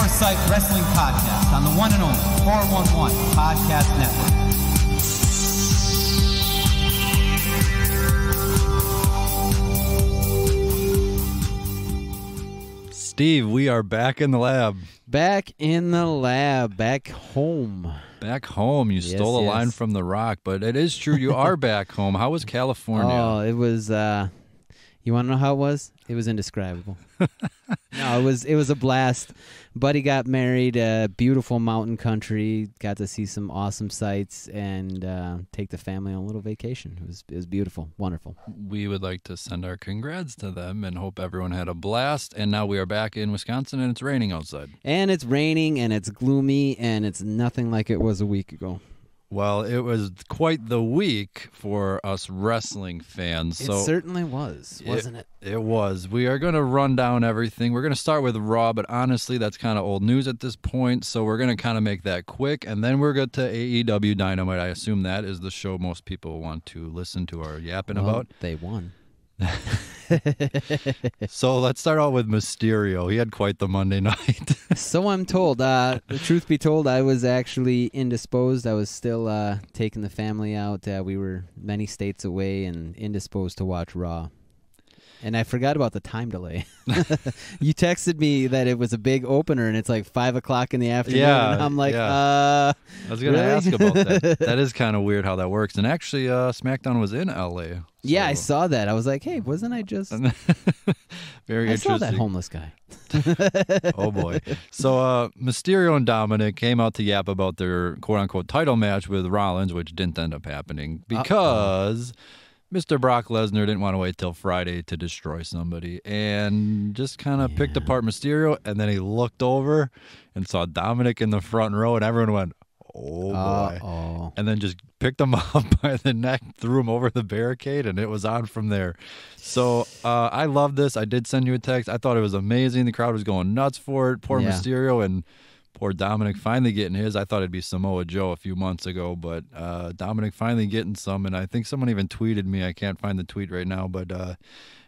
Foresight Wrestling Podcast on the one and only 411 Podcast Network. Steve, we are back in the lab. Back in the lab, back home. Back home. You stole a line from The Rock, but it is true. You are back home. How was California? Oh, it was, you want to know how it was? It was indescribable. No, it was a blast. Buddy got married, beautiful mountain country, got to see some awesome sights, and take the family on a little vacation. It was beautiful, wonderful. We would like to send our congrats to them and hope everyone had a blast. And now we are back in Wisconsin, and it's raining outside. And it's raining, and it's gloomy, and it's nothing like it was a week ago. Well, it was quite the week for us wrestling fans. It certainly was, wasn't it? It was. We are going to run down everything. We're going to start with Raw, but honestly, that's kind of old news at this point, so we're going to kind of make that quick, and then we're going to AEW Dynamite. I assume that is the show most people want to listen to our yapping about. They won. So let's start out with Mysterio. He had quite the Monday night. So I'm told. The truth be told, I was actually indisposed. I was still taking the family out. We were many states away and indisposed to watch Raw. And I forgot about the time delay. You texted me that it was a big opener, and it's like 5 o'clock in the afternoon. Yeah, and I'm like, I was going to really? ask about that. That is kind of weird how that works. And actually, SmackDown was in L.A. Yeah, I saw that. I was like, hey, wasn't I just... Very interesting. I saw that homeless guy. Oh, boy. So Mysterio and Dominic came out to yap about their quote-unquote title match with Rollins, which didn't end up happening because... Mr. Brock Lesnar didn't want to wait till Friday to destroy somebody and just kind of picked apart Mysterio, and then he looked over and saw Dominic in the front row, and everyone went, oh, boy. And then just picked him up by the neck, threw him over the barricade, and it was on from there. So I love this. I did send you a text. I thought it was amazing. The crowd was going nuts for it. Poor Mysterio and poor Dominic finally getting his. I thought it'd be Samoa Joe a few months ago, but Dominic finally getting some, and I think someone even tweeted me. I can't find the tweet right now, but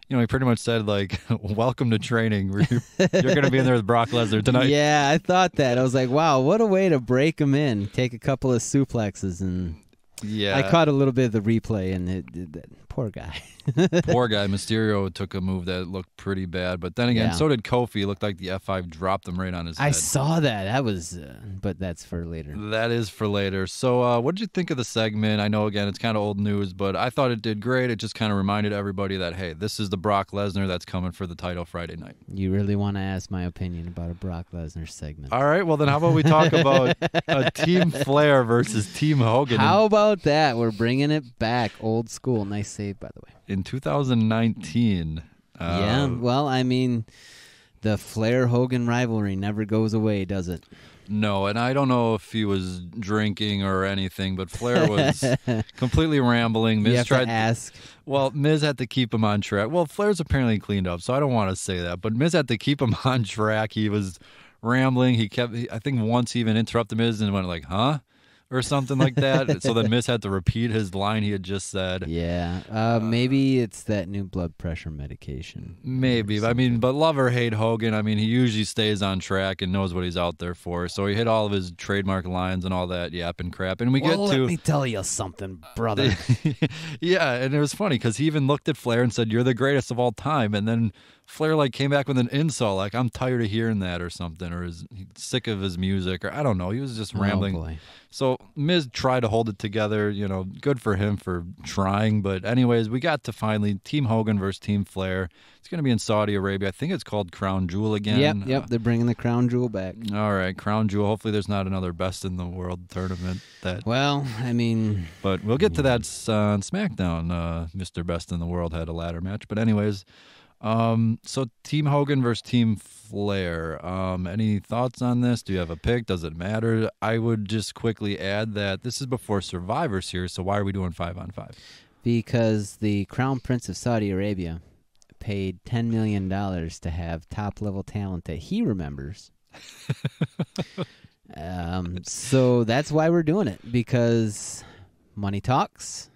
he pretty much said, like, welcome to training. You're going to be in there with Brock Lesnar tonight. Yeah, I thought that. I was like, wow, what a way to break him in. Take a couple of suplexes, and I caught a little bit of the replay, and poor guy. Poor guy. Mysterio took a move that looked pretty bad, but then again, so did Kofi. It looked like the F5 dropped him right on his head. I saw that. That was, but that's for later. That is for later. So what did you think of the segment? I know, again, it's kind of old news, but I thought it did great. It just kind of reminded everybody that, hey, this is the Brock Lesnar that's coming for the title Friday night. You really want to ask my opinion about a Brock Lesnar segment? All right, well, then how about we talk about a Team Flair versus Team Hogan? How about that? We're bringing it back. Old school. Nice save, by the way. In 2019. Yeah, well, I mean, the Flair-Hogan rivalry never goes away, does it? No, and I don't know if he was drinking or anything, but Flair was completely rambling. Miz tried to ask. Well, Miz had to keep him on track. Well, Flair's apparently cleaned up, so I don't want to say that, but Miz had to keep him on track. He was rambling. I think once he even interrupted Miz and went like, huh? Or something like that. So then Miz had to repeat his line he had just said. Yeah. Maybe it's that new blood pressure medication. Maybe. I mean, but love or hate Hogan, I mean, he usually stays on track and knows what he's out there for. So he hit all of his trademark lines and all that yap and crap. And let me tell you something, brother. Yeah, and it was funny because he even looked at Flair and said, you're the greatest of all time. And then Flair came back with an insult, like, I'm tired of hearing that or something, or he's sick of his music, or I don't know. He was just rambling. Oh, boy. So Miz tried to hold it together, good for him for trying. But anyways, we got to finally Team Hogan versus Team Flair. It's going to be in Saudi Arabia. I think it's called Crown Jewel again. Yep, they're bringing the Crown Jewel back. All right, Crown Jewel. Hopefully there's not another Best in the World tournament. Well, I mean... But we'll get to that on SmackDown. Mr. Best in the World had a ladder match. But anyways... So Team Hogan versus Team Flair. Any thoughts on this? Do you have a pick? Does it matter? I would just quickly add that this is before Survivor Series, so why are we doing 5-on-5? Because the Crown Prince of Saudi Arabia paid $10 million to have top-level talent that he remembers. So that's why we're doing it, because money talks,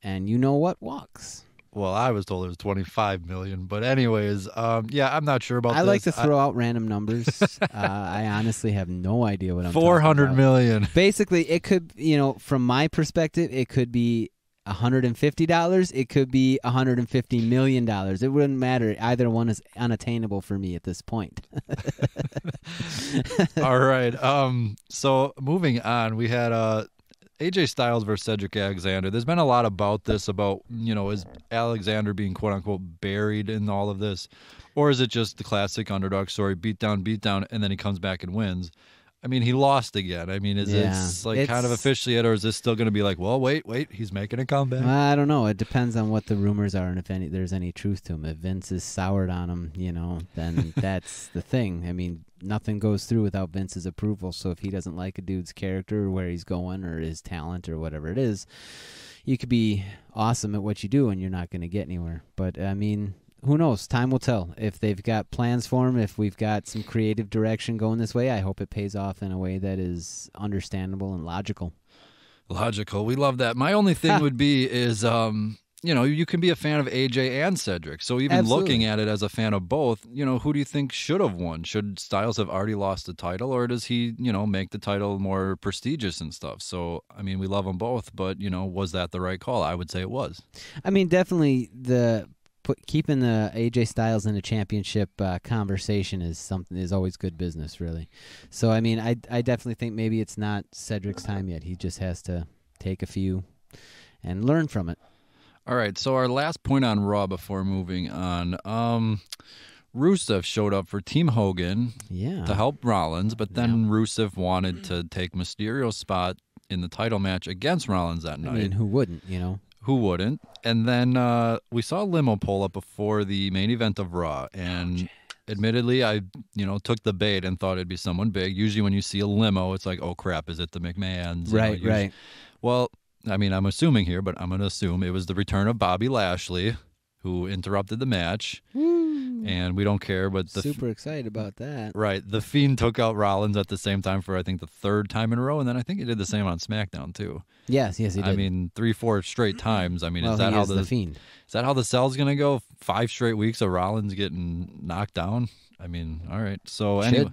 and you know what walks. Well, I was told it was 25 million, but anyways, yeah, I'm not sure about I this. like to throw out random numbers. I honestly have no idea what I'm 400 talking about. million. Basically, it could, from my perspective, it could be $150. It could be $150 million. It wouldn't matter. Either one is unattainable for me at this point. All right. So moving on, we had AJ Styles versus Cedric Alexander. There's been a lot about this, about, is Alexander being quote unquote buried in all of this, or is it just the classic underdog story, beat down, and then he comes back and wins? I mean, he lost again. I mean, is it kind of officially it, or is this still going to be like, well, wait, he's making a comeback? I don't know. It depends on what the rumors are and if there's any truth to him. If Vince is soured on him, then that's the thing. I mean, nothing goes through without Vince's approval. So if he doesn't like a dude's character or where he's going or his talent or whatever it is, you could be awesome at what you do and you're not going to get anywhere. But, I mean, who knows? Time will tell. If they've got plans for him, if we've got some creative direction going this way, I hope it pays off in a way that is understandable and logical. Logical. We love that. My only thing would be is, you can be a fan of AJ and Cedric. So even looking at it as a fan of both, who do you think should have won? Should Styles have already lost the title, or does he, make the title more prestigious and stuff? So, I mean, we love them both, but, was that the right call? I would say it was. I mean, definitely keeping the AJ Styles in a championship conversation is always good business, really. So, I mean, I definitely think maybe it's not Cedric's time yet. He just has to take a few and learn from it. All right, so our last point on Raw before moving on. Rusev showed up for Team Hogan to help Rollins, but then Rusev wanted to take Mysterio's spot in the title match against Rollins that night. I mean, who wouldn't, Who wouldn't? And then we saw a limo pull up before the main event of Raw, and admittedly, I took the bait and thought it'd be someone big. Usually when you see a limo, it's like, oh crap, is it the McMahons? Right. Well, I mean, I'm assuming here, but I'm going to assume it was the return of Bobby Lashley, who interrupted the match. Woo. And we don't care, but super excited about that. Right. The Fiend took out Rollins at the same time for, I think, the third time in a row, and then I think he did the same on SmackDown, too. Yes, he did. I mean, 3-4 straight times. I mean, well, is that how the Fiend? Is that how the cell's going to go? 5 straight weeks of Rollins getting knocked down? I mean, all right. So anyway,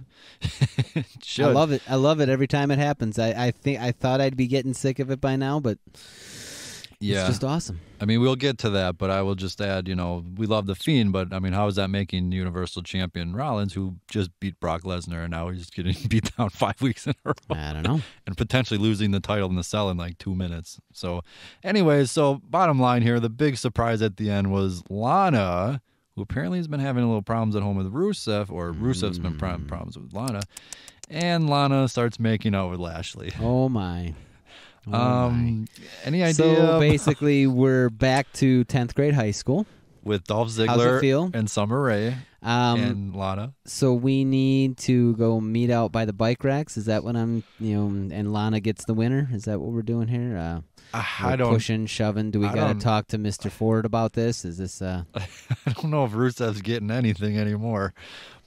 I love it. I love it every time it happens. I thought I'd be getting sick of it by now, but it's just awesome. I mean, we'll get to that, but I will just add, we love the Fiend, but I mean, how is that making Universal Champion Rollins, who just beat Brock Lesnar, and now he's getting beat down 5 weeks in a row? I don't know. And potentially losing the title in the cell in like 2 minutes. So, anyways, bottom line here, the big surprise at the end was Lana, who apparently has been having a little problems at home with Rusev, or Rusev's been having problems with Lana, and Lana starts making out with Lashley. Oh my. Any idea? So basically, we're back to 10th grade high school with Dolph Ziggler How's it feel? And Summer Rae and Lana. So we need to go meet out by the bike racks. Is that what I'm? And Lana gets the winner. Is that what we're doing here? I don't pushing, shoving. Do we got to talk to Mr. Ford about this? Is this? I don't know if Rusev's getting anything anymore.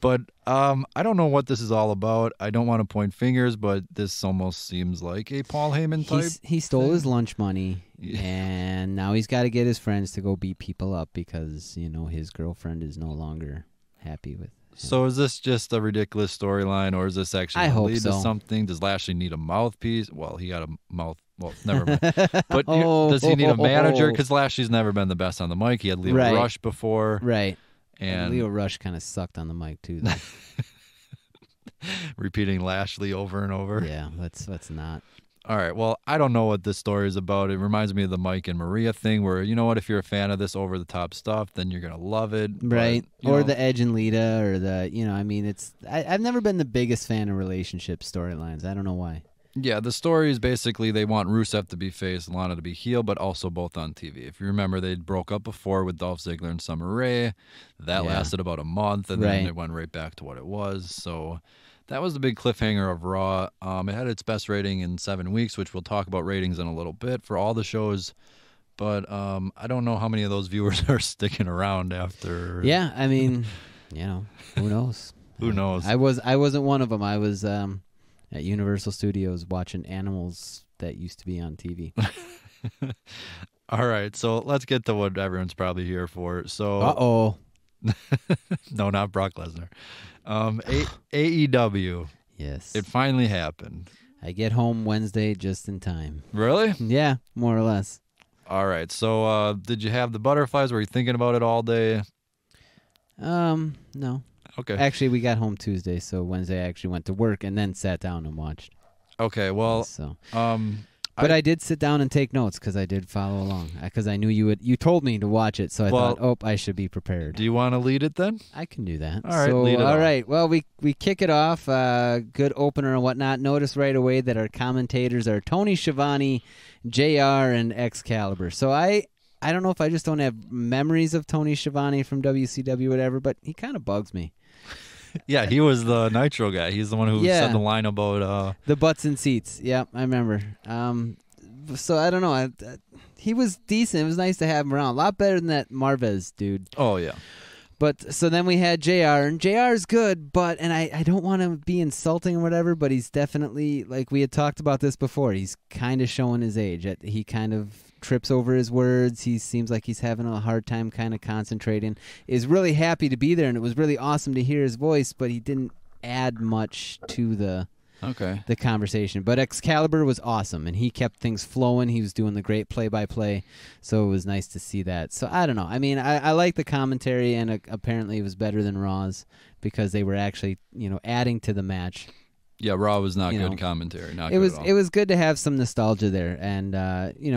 But I don't know what this is all about. I don't want to point fingers, but this almost seems like a Paul Heyman type. He stole thing. His lunch money, and now he's got to get his friends to go beat people up because his girlfriend is no longer happy with him. So is this just a ridiculous storyline, or is this actually lead to something? Does Lashley need a mouthpiece? Well, he got a mouth. Well, never mind. But does he need a manager? Because Lashley's never been the best on the mic. He had Leo Rush before. Right. And Leo Rush kind of sucked on the mic too, though. Repeating Lashley over and over. Yeah, let's not. All right. Well, I don't know what this story is about. It reminds me of the Mike and Maria thing, where if you're a fan of this over the top stuff, then you're gonna love it. Right. Or the Edge and Lita, or I've never been the biggest fan of relationship storylines. I don't know why. Yeah, the story is basically they want Rusev to be face, Lana to be heel, but also both on TV. If you remember, they broke up before with Dolph Ziggler and Summer Rae. That lasted about a month, and then it went right back to what it was. So that was the big cliffhanger of Raw. It had its best rating in 7 weeks, which we'll talk about ratings in a little bit for all the shows. But I don't know how many of those viewers are sticking around after. Yeah, I mean, who knows? Who knows? I wasn't one of them. I was at Universal Studios watching animals that used to be on TV. All right, so let's get to what everyone's probably here for. So, Uh-oh. no, not Brock Lesnar. AEW. Yes. It finally happened. I get home Wednesday just in time. Really? Yeah, more or less. All right. So, did you have the butterflies? Were you thinking about it all day? No. Okay. Actually, we got home Tuesday, so Wednesday I actually went to work and then sat down and watched. Okay. Well, So, but I did sit down and take notes because I did follow along because I knew you would. You told me to watch it, so I thought, I should be prepared. Do you want to lead it then? I can do that. All right, so, lead it all off. right. Well, we kick it off. Good opener and whatnot. Notice right away that our commentators are Tony Schiavone, JR, and Excalibur. So I don't know if I just don't have memories of Tony Schiavone from WCW or whatever, but he kind of bugs me. Yeah, he was the Nitro guy. He's the one who said the line about the butts and seats. Yeah, I remember. So I don't know. He was decent. It was nice to have him around. A lot better than that Marvez dude. Oh yeah. But so then we had JR, and JR is good, and I don't want to be insulting or whatever, but he's definitely, like we had talked about this before, he's kind of showing his age. He kind of trips over his words. He seems like he's having a hard time kind of concentrating. Is really happy to be there, and it was really awesome to hear his voice, but he didn't add much to the conversation. But Excalibur was awesome, and he kept things flowing. He was doing the great play-by-play, so it was nice to see that. So I don't know. I mean, I like the commentary, and apparently it was better than Raw's because they were actually, adding to the match. Yeah, Raw was not good commentary. It was good to have some nostalgia there, and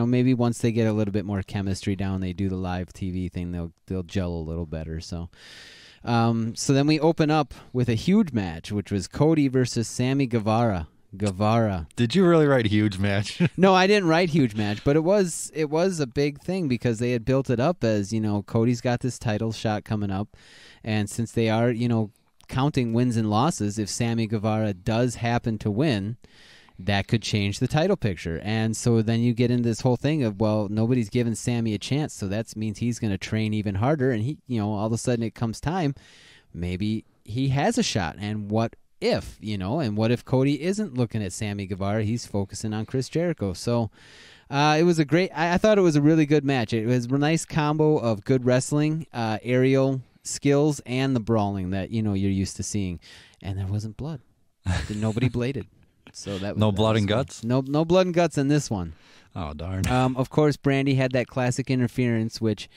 maybe once they get a little bit more chemistry down, they do the live TV thing, they'll gel a little better. So then we open up with a huge match, which was Cody versus Sammy Guevara. Did you really write huge match? No, I didn't write huge match, but it was a big thing because they had built it up as, Cody's got this title shot coming up, and since they are, counting wins and losses, if Sammy Guevara does happen to win, that could change the title picture. And so then you get into this whole thing of, well, nobody's giving Sammy a chance, so that means he's going to train even harder, and he, all of a sudden it comes time, maybe he has a shot. And what if, and what if Cody isn't looking at Sammy Guevara, he's focusing on Chris Jericho. So it was I thought it was a really good match. It was a nice combo of good wrestling, aerial skills, and the brawling that you're used to seeing, and there wasn't blood. Nobody bladed, so that was, no blood and guts. No blood and guts in this one. Oh darn. Of course, Brandy had that classic interference, which,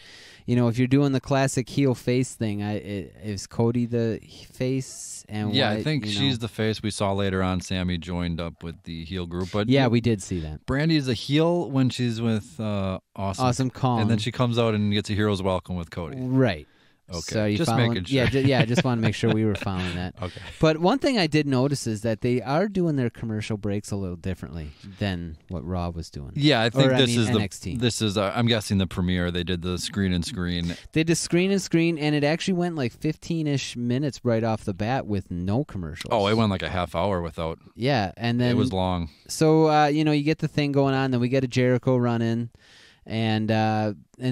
if you're doing the classic heel face thing, is Cody the face? And yeah, I think she's the face. We saw later on Sammy joined up with the heel group, but yeah, we did see that. Brandy is a heel when she's with Awesome Kong, and then she comes out and gets a hero's welcome with Cody. Right. Okay, so you just following? making sure. Yeah, I just want to make sure we were following that. Okay. But one thing I did notice is that they are doing their commercial breaks a little differently than what Raw was doing. Yeah, I think NXT. This is I'm guessing the premiere. They did the screen and screen. They did screen and screen, and it actually went like 15-ish minutes right off the bat with no commercials. Oh, it went like a half hour without. Yeah, and then it was long. So you get the thing going on. Then we get a Jericho run in. And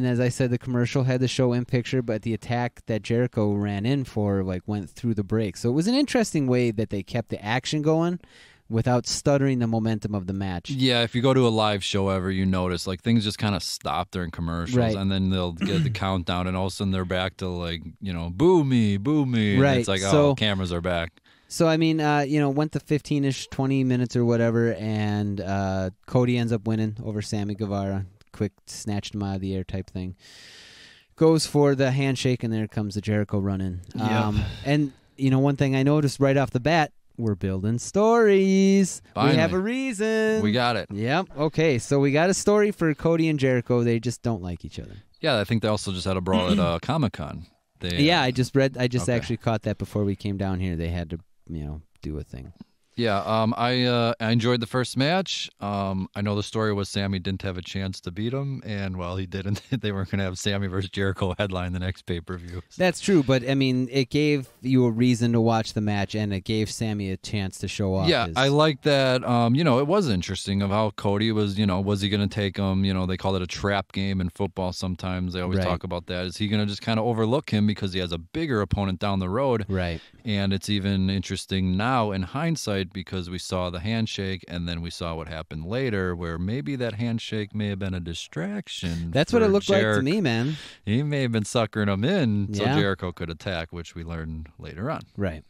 as I said, the commercial had the show in picture, but the attack that Jericho ran in for went through the break. So it was an interesting way that they kept the action going without stuttering the momentum of the match. Yeah, if you go to a live show ever, you notice things just kind of stop during commercials, right. And then they'll get the countdown, and all of a sudden they're back to boo me, boo me. Right. And it's like, so, cameras are back. So I mean, went to 15-ish, 20 minutes or whatever, and Cody ends up winning over Sammy Guevara. Quick snatched him out of the air type thing. Goes for the handshake, and there comes the Jericho run-in. And one thing I noticed right off the bat, we're building stories. Finally. We have a reason. We got it. Yep. Okay, so we got a story for Cody and Jericho. They just don't like each other. Yeah, I think they also just had a brawl at Comic-Con. I just actually caught that before we came down here. They had to, do a thing. Yeah, I enjoyed the first match. I know the story was Sammy didn't have a chance to beat him, and he didn't. They weren't going to have Sammy versus Jericho headline the next pay-per-view. That's true, but I mean, it gave you a reason to watch the match, and it gave Sammy a chance to show off. Yeah, I like that. It was interesting of how Cody was. Was he going to take him? They call it a trap game in football. Sometimes they always talk about that. Is he going to just kind of overlook him because he has a bigger opponent down the road? Right. And it's even interesting now in hindsight, right because we saw the handshake and then we saw what happened later where maybe that handshake may have been a distraction. That's what it looked like to me, man. He may have been suckering him in so Yeah. Jericho could attack, which we learned later on. Right.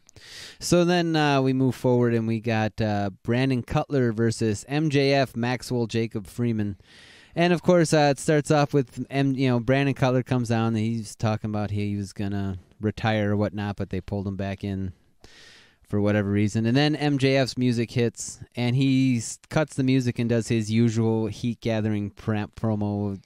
So then we move forward and we got Brandon Cutler versus MJF, Maxwell Jacob Freeman. And, of course, it starts off with, Brandon Cutler comes down and he's talking about he was going to retire or whatnot, but they pulled him back in for whatever reason. And then MJF's music hits, and he cuts the music and does his usual heat-gathering promo,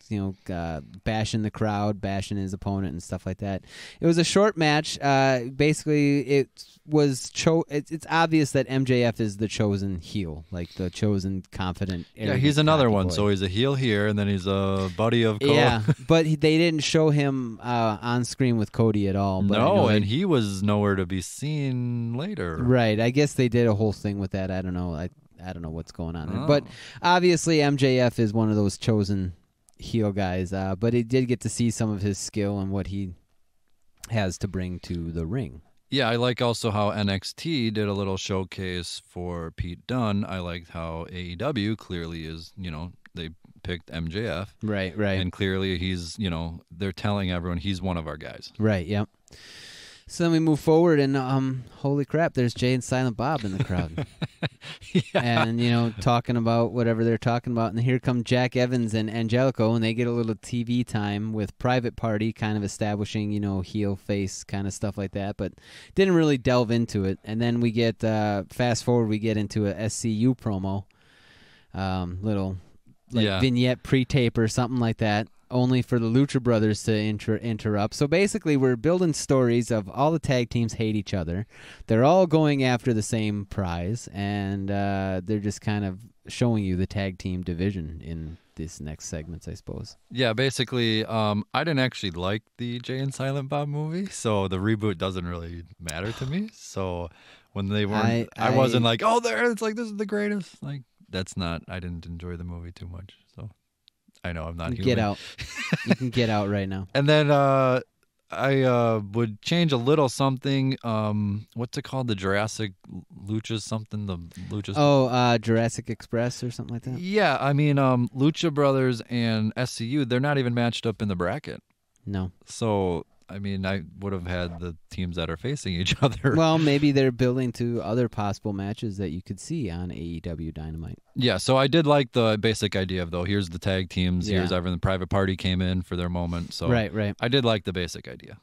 bashing the crowd, bashing his opponent and stuff like that. It was a short match. Basically, it was it's obvious that MJF is the chosen heel, like the chosen confident. Yeah, he's another one. Boy. So he's a heel here, and then he's a buddy of Cody. Yeah, but they didn't show him on screen with Cody at all. But no, and he was nowhere to be seen later. Right. I guess they did a whole thing with that. I don't know. I don't know what's going on there. But obviously MJF is one of those chosen heel guys. But he did get to see some of his skill and what he has to bring to the ring. Yeah, I like also how NXT did a little showcase for Pete Dunne. I liked how AEW clearly is, they picked MJF. Right. And clearly he's, they're telling everyone he's one of our guys. Right, yep. So then we move forward, and holy crap, there's Jay and Silent Bob in the crowd. Yeah. And, talking about whatever they're talking about. And here come Jack Evans and Angelico, and they get a little TV time with Private Party, kind of establishing, heel, face, kind of stuff like that, but didn't really delve into it. And then we get, fast forward, we get into a SCU promo, little vignette pre-tape or something like that. Only for the Lucha Brothers to interrupt. So basically, we're building stories of all the tag teams hate each other. They're all going after the same prize, and they're just kind of showing you the tag team division in this next segments, I suppose. Yeah, basically, I didn't actually like the Jay and Silent Bob movie, so the reboot doesn't really matter to me. So when they weren't, I wasn't like, oh, it's like, this is the greatest. Like, that's not, I didn't enjoy the movie too much, so. I know I'm not human. Get out. You can get out right now. And then I would change a little something. What's it called? The Jurassic Luchas something? The Luchas. Oh, Jurassic Express or something like that? Yeah, I mean, Lucha Brothers and SCU, they're not even matched up in the bracket. No. So, I mean, I would have had the teams that are facing each other. Well, maybe they're building to other possible matches that you could see on AEW Dynamite. Yeah, so I did like the basic idea of, here's the tag teams, here's everything. Private Party came in for their moment. So right. I did like the basic idea.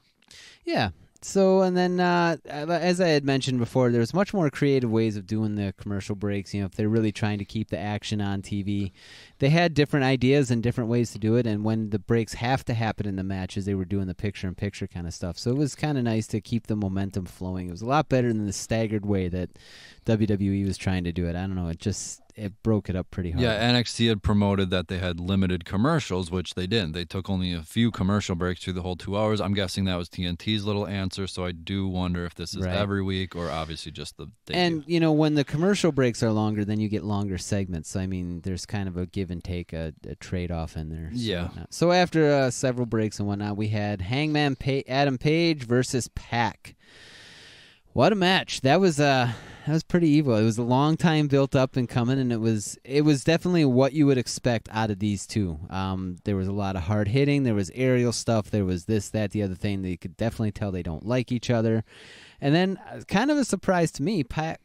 Yeah. So, and then, as I had mentioned before, there's much more creative ways of doing the commercial breaks. If they're really trying to keep the action on TV, they had different ideas and different ways to do it. And when the breaks have to happen in the matches, they were doing the picture-in-picture kind of stuff. So it was kind of nice to keep the momentum flowing. It was a lot better than the staggered way that WWE was trying to do it. I don't know. It broke it up pretty hard. Yeah, NXT had promoted that they had limited commercials, which they didn't. They took only a few commercial breaks through the whole 2 hours. I'm guessing that was TNT's little answer, so I do wonder if this is every week or obviously just the debut. And, when the commercial breaks are longer, then you get longer segments. So, I mean, there's kind of a give and take, a trade-off in there. Yeah. So after several breaks and whatnot, we had Hangman Adam Page versus Pac. What a match. That was pretty evil. It was a long time built up and coming, and it was definitely what you would expect out of these two. There was a lot of hard hitting. There was aerial stuff. There was this, that, the other thing. That you could definitely tell they don't like each other. And then, kind of a surprise to me, Pac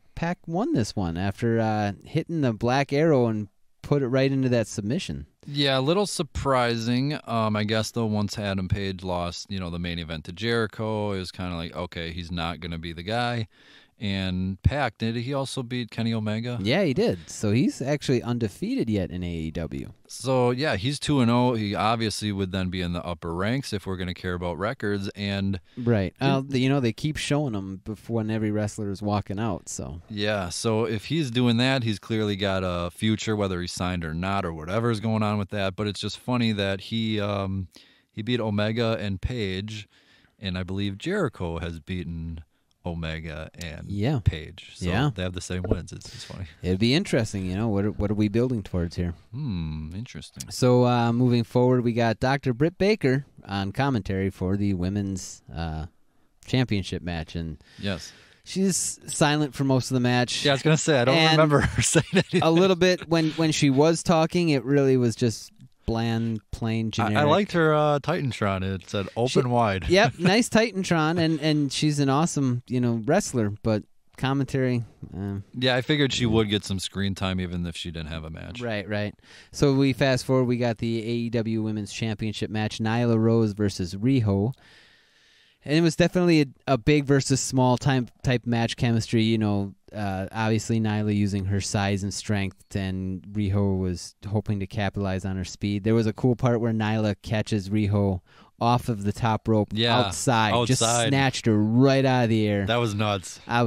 won this one after hitting the Black Arrow and put it right into that submission. Yeah, a little surprising. I guess, though, once Adam Page lost, the main event to Jericho, it was kind of like, okay, he's not going to be the guy. And Pac, did he also beat Kenny Omega? Yeah, he did. So he's actually undefeated yet in AEW. So, yeah, he's 2-0. He obviously would then be in the upper ranks if we're going to care about records. And right. They keep showing him when every wrestler is walking out. So yeah, so if he's doing that, he's clearly got a future, whether he's signed or not or whatever is going on with that. But it's just funny that he beat Omega and Page, and I believe Jericho has beaten Omega and Page. So they have the same wins. It's funny. It'd be interesting, what are we building towards here? Interesting. So moving forward, we got Dr. Britt Baker on commentary for the women's championship match. And yes, She's silent for most of the match. Yeah, I was going to say, I don't remember her saying anything. A little bit when she was talking, it really was just bland, plain, generic. I liked her Titantron. It said open wide. Yep, nice Titantron, and she's an awesome, wrestler, but commentary. Yeah, I figured she would get some screen time even if she didn't have a match. Right. So we fast forward, we got the AEW Women's Championship match, Nyla Rose versus Riho. And it was definitely a big versus small type match chemistry. Obviously Nyla using her size and strength, and Riho was hoping to capitalize on her speed. There was a cool part where Nyla catches Riho off of the top rope outside, just snatched her right out of the air. That was nuts. That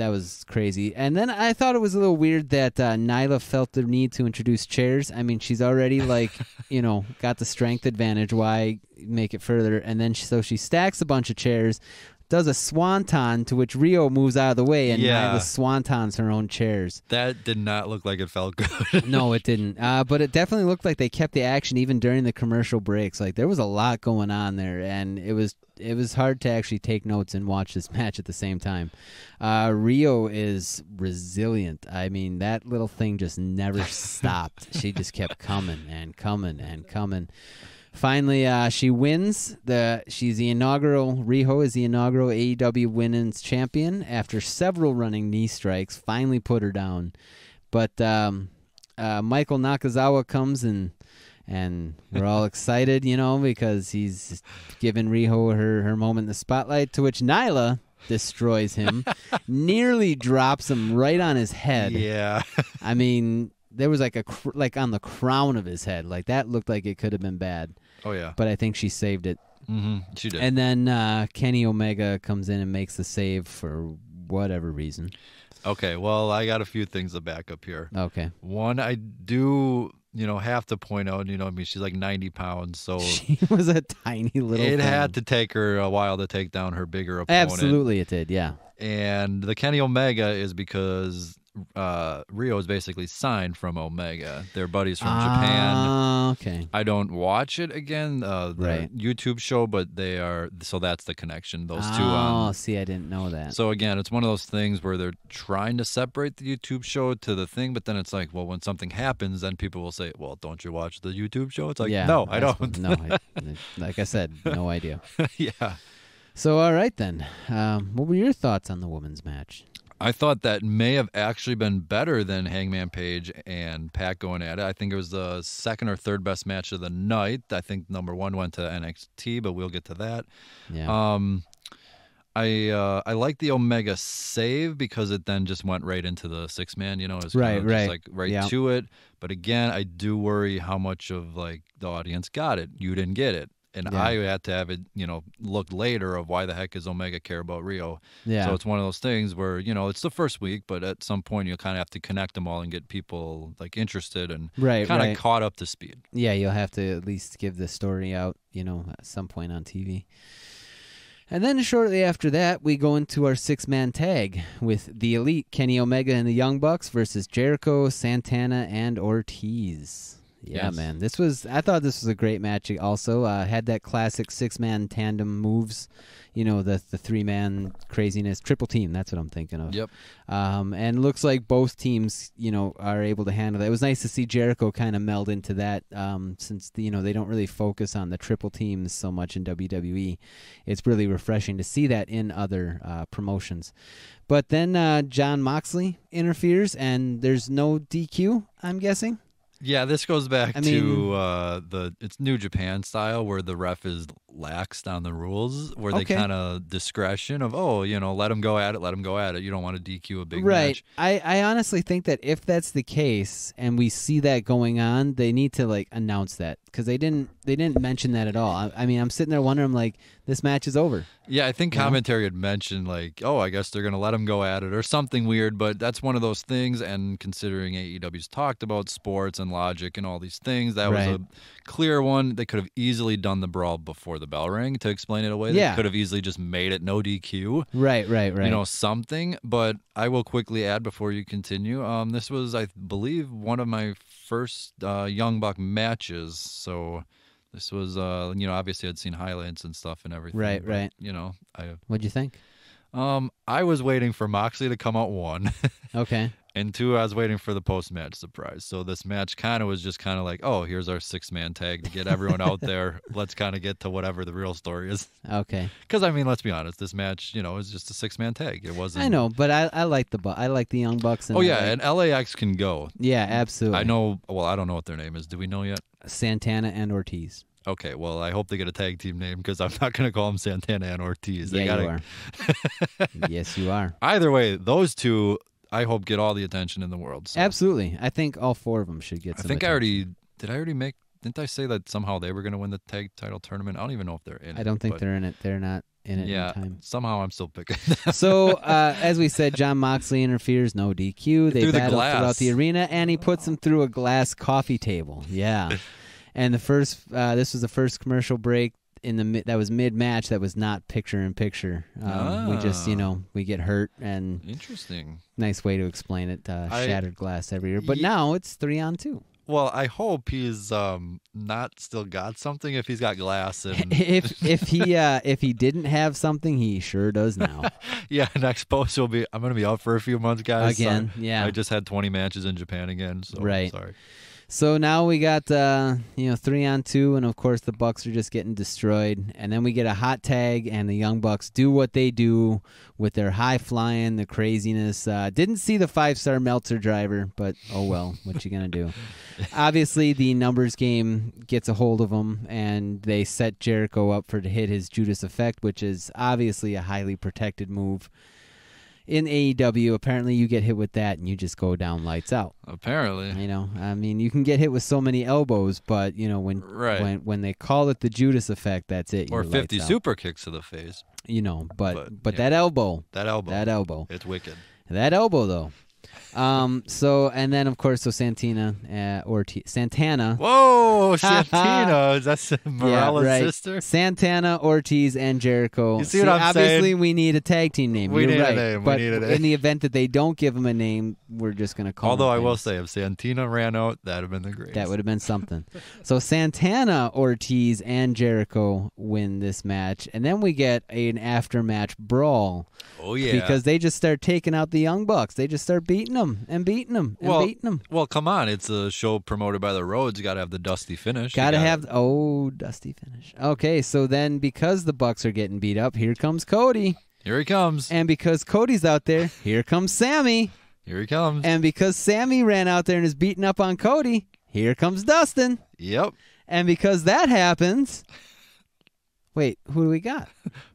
was crazy. And then I thought it was a little weird that Nyla felt the need to introduce chairs. I mean, she's already got the strength advantage. Why make it further? And then she stacks a bunch of chairs, does a swanton, to which Riho moves out of the way, and Nyla swantons her own chairs. That did not look like it felt good. No, it didn't. But it definitely looked like they kept the action even during the commercial breaks. Like, there was a lot going on there, and it was hard to actually take notes and watch this match at the same time. Riho is resilient. I mean, that little thing just never stopped. She just kept coming and coming and coming. Finally, she wins. Riho is the inaugural AEW Women's Champion after several running knee strikes. Finally put her down, but Michael Nakazawa comes and we're all excited, because he's given Riho her moment in the spotlight. To which Nyla destroys him, nearly drops him right on his head. Yeah, I mean, there was like on the crown of his head. Like, that looked like it could have been bad. Oh, yeah. But I think she saved it. Mm-hmm. She did. And then Kenny Omega comes in and makes the save for whatever reason. Okay, well, I got a few things to back up here. Okay. One, I do, have to point out, she's like 90 pounds, so she was a tiny little It thing. had to take her a while to take down her bigger opponent. Absolutely it did, yeah. And the Kenny Omega is because Riho is basically signed from Omega. They're buddies from Japan. Okay. I don't watch it again, the Right. YouTube show, but they are, so that's the connection, those two. Oh, see, I didn't know that. So again, it's one of those things where they're trying to separate the YouTube show to the thing, but then it's like, well, when something happens, then people will say, well, don't you watch the YouTube show? It's like, yeah, no, I don't. No, like I said, no idea. Yeah. So, all right then. What were your thoughts on the women's match? I thought that may have actually been better than Hangman Page and Pac going at it. I think it was the second or third best match of the night. I think number one went to NXT, but we'll get to that. Yeah. I like the Omega save because it then just went right into the 6-man. It was Right. just like Yeah. to it. But again, I do worry how much of like the audience got it. You didn't get it. And Yeah. I had to have it, looked later of why the heck does Omega care about Riho. Yeah. So it's one of those things where, it's the first week, but at some point you kind of have to connect them all and get people like interested and Right, kind of right. caught up to speed. Yeah, you'll have to at least give the story out, at some point on TV. And then shortly after that, we go into our 6-man tag with the Elite, Kenny Omega and the Young Bucks versus Jericho, Santana, and Ortiz. Yeah, Yes. man. I thought this was a great match also. Had that classic 6-man tandem moves, the 3-man craziness, triple team. That's what I'm thinking of. Yep. And looks like both teams, are able to handle that. It was nice to see Jericho kind of meld into that since, they don't really focus on the triple teams so much in WWE. It's really refreshing to see that in other promotions. But then Jon Moxley interferes, and there's no DQ, I'm guessing. Yeah, this goes back to it's New Japan style where the ref is laxed on the rules, where they kind of discretion of, let him go at it. You don't want to DQ a big match. I honestly think that if that's the case and we see that going on, they need to announce that, because they didn't mention that at all. I mean, I'm sitting there wondering, this match is over. Yeah, I think commentary had mentioned I guess they're going to let him go at it or something weird, but that's one of those things, and considering AEW's talked about sports and logic and all these things, that was a clear one. They could have easily done the brawl before the bell rang to explain it away. Yeah. They could have easily just made it no DQ. Right. Something, but I will quickly add before you continue, this was, I believe, one of my first Young Buck matches, so... This was, obviously I'd seen highlights and stuff and everything. Right. But, What'd you think? I was waiting for Moxley to come out, 1. Okay. And 2, I was waiting for the post-match surprise. So this match kind of was just kind of like, oh, here's our 6-man tag to get everyone out there. Let's kind of get to whatever the real story is. Okay. Because, I mean, let's be honest. This match, is just a 6-man tag. It wasn't... I know, but I like I like the Young Bucks. And and LAX can go. Yeah, absolutely. I know... Well, I don't know what their name is. Do we know yet? Santana and Ortiz. Okay, well, I hope they get a tag team name because I'm not going to call them Santana and Ortiz. You are. Yes, you are. Either way, those two, I hope, get all the attention in the world. So. Absolutely. I think all 4 of them should get some attention. Didn't I say that somehow they were going to win the tag title tournament? I don't even know if they're in it. I don't think they're in it. They're not in it in time. Somehow I'm still picking. So, as we said, Jon Moxley interferes, no DQ. They battle throughout the arena, and he puts him through a glass coffee table. Yeah. And this was the first commercial break that was mid-match that was not picture-in-picture. We just, we get hurt, and interesting. Nice way to explain it. Shattered glass every year, but now it's 3-on-2. Well, I hope he's not still got something if he's got glass. And... if he didn't have something, he sure does now. Yeah, next post will be, I'm going to be out for a few months, guys. Again, so yeah. I just had 20 matches in Japan again, so right. Sorry. So now we got 3-on-2, and of course the Bucks are just getting destroyed. And then we get a hot tag, and the Young Bucks do what they do with their high flying, the craziness. Didn't see the 5-star Meltzer driver, but oh well, what you gonna do? Obviously, the numbers game gets a hold of them, and they set Jericho up to hit his Judas effect, which is obviously a highly protected move. In AEW, apparently you get hit with that and you just go down lights out. Apparently. I mean, you can get hit with so many elbows, but, when they call it the Judas effect, that's it. Or 50 super kicks to the face. But that elbow. That elbow. It's wicked. That elbow, though. And then of course, Santana. Whoa, Santana! Is that Morales' sister? Santana, Ortiz, and Jericho. You see what I'm obviously, saying? we need a tag team name. We You're need right. a name. But we need a name. in the event that they don't give him a name, we're just gonna call. Although him I will things. say, if Santana ran out, that'd have been the greatest. That would have been something. So Santana, Ortiz, and Jericho win this match, and then we get an after-match brawl. Oh yeah, because they just start taking out the Young Bucks. They just start beating them and beating them and beating them. Well, come on, it's a show promoted by the Rhodes. You got to have the dusty finish. Got to have dusty finish. Okay, so then because the Bucks are getting beat up, here comes Cody. Here he comes. And because Cody's out there, here comes Sammy. Here he comes. And because Sammy ran out there and is beating up on Cody, here comes Dustin. Yep. And because that happens, wait, who do we got?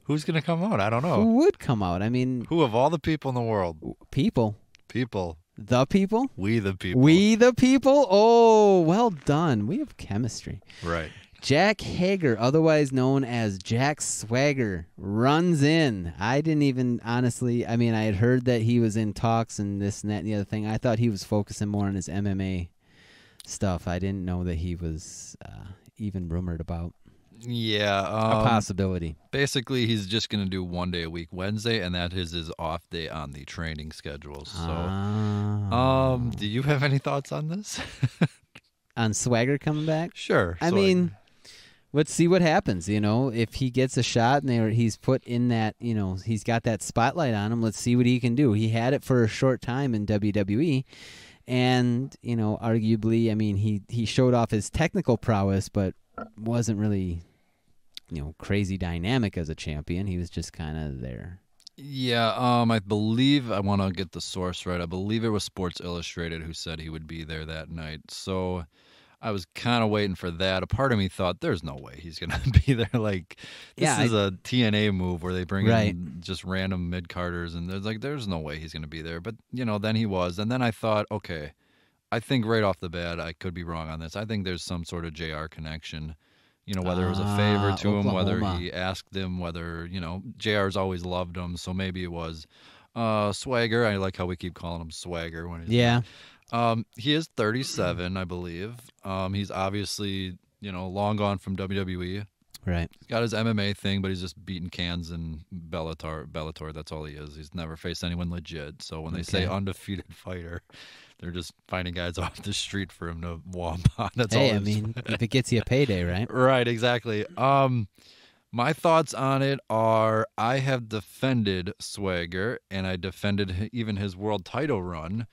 Who's going to come out? I don't know. Who would come out? I mean, who of all the people in the world? People. The people? We the people. We the people? Oh, well done. We have chemistry. Right. Jack Hager, otherwise known as Jack Swagger, runs in. I didn't even, honestly, I had heard that he was in talks and this and that and the other thing. I thought he was focusing more on his MMA stuff. I didn't know that he was even rumored about. Yeah. A possibility. Basically, he's just going to do 1 day a week, Wednesday, and that is his off day on the training schedule. So, do you have any thoughts on this? On Swagger coming back? Sure. I mean, let's see what happens. If he gets a shot and he's put in that, he's got that spotlight on him, let's see what he can do. He had it for a short time in WWE. And, arguably, he showed off his technical prowess, but wasn't really, crazy dynamic as a champion. He was just kind of there. Yeah, I believe, I want to get the source right. I believe it was Sports Illustrated who said he would be there that night. So I was kind of waiting for that. A part of me thought, there's no way he's going to be there. This is a TNA move where they bring in just random mid-carders, and there's no way he's going to be there. But, then he was. And then I thought, okay, I think right off the bat, I could be wrong on this. I think there's some sort of JR connection. Whether it was a favor to him, whether he asked him, whether, JR's always loved him, so maybe it was Swagger. I like how we keep calling him Swagger. He is 37, I believe. He's obviously, long gone from WWE. Right. He's got his MMA thing, but he's just beating cans in Bellator. That's all he is. He's never faced anyone legit. So when they say undefeated fighter, they're just finding guys off the street for him to womp on. That's all. If it gets you a payday, right? Right, exactly. My thoughts on it are I have defended Swagger, and I defended even his world title run.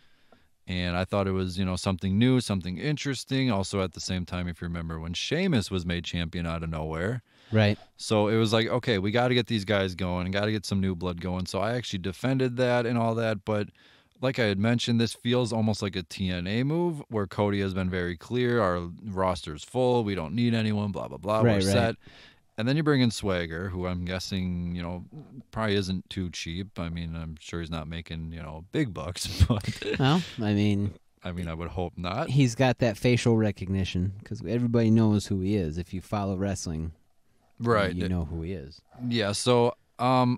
And I thought it was, something new, something interesting. Also, at the same time, if you remember when Sheamus was made champion out of nowhere. Right. So it was like, okay, we got to get these guys going, got to get some new blood going. So I actually defended that and all that. But like I had mentioned, this feels almost like a TNA move where Cody has been very clear. Our roster's full. We don't need anyone, blah, blah, blah. We're set. And then you bring in Swagger, who I'm guessing, probably isn't too cheap. I mean, I'm sure he's not making, big bucks. But Well, I mean, I would hope not. He's got that facial recognition because everybody knows who he is. If you follow wrestling, right, you know who he is. Yeah, so I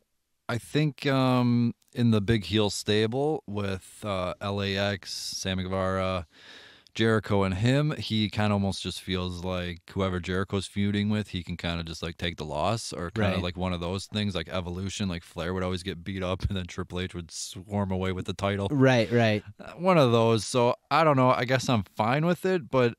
think in the big heel stable with LAX, Sammy Guevara, Jericho and him, he kind of almost just feels like whoever Jericho's feuding with, he can kind of just like take the loss, or kind of like one of those things like Evolution, like Flair would always get beat up and then Triple H would swarm away with the title. Right. One of those. So I don't know. I guess I'm fine with it, but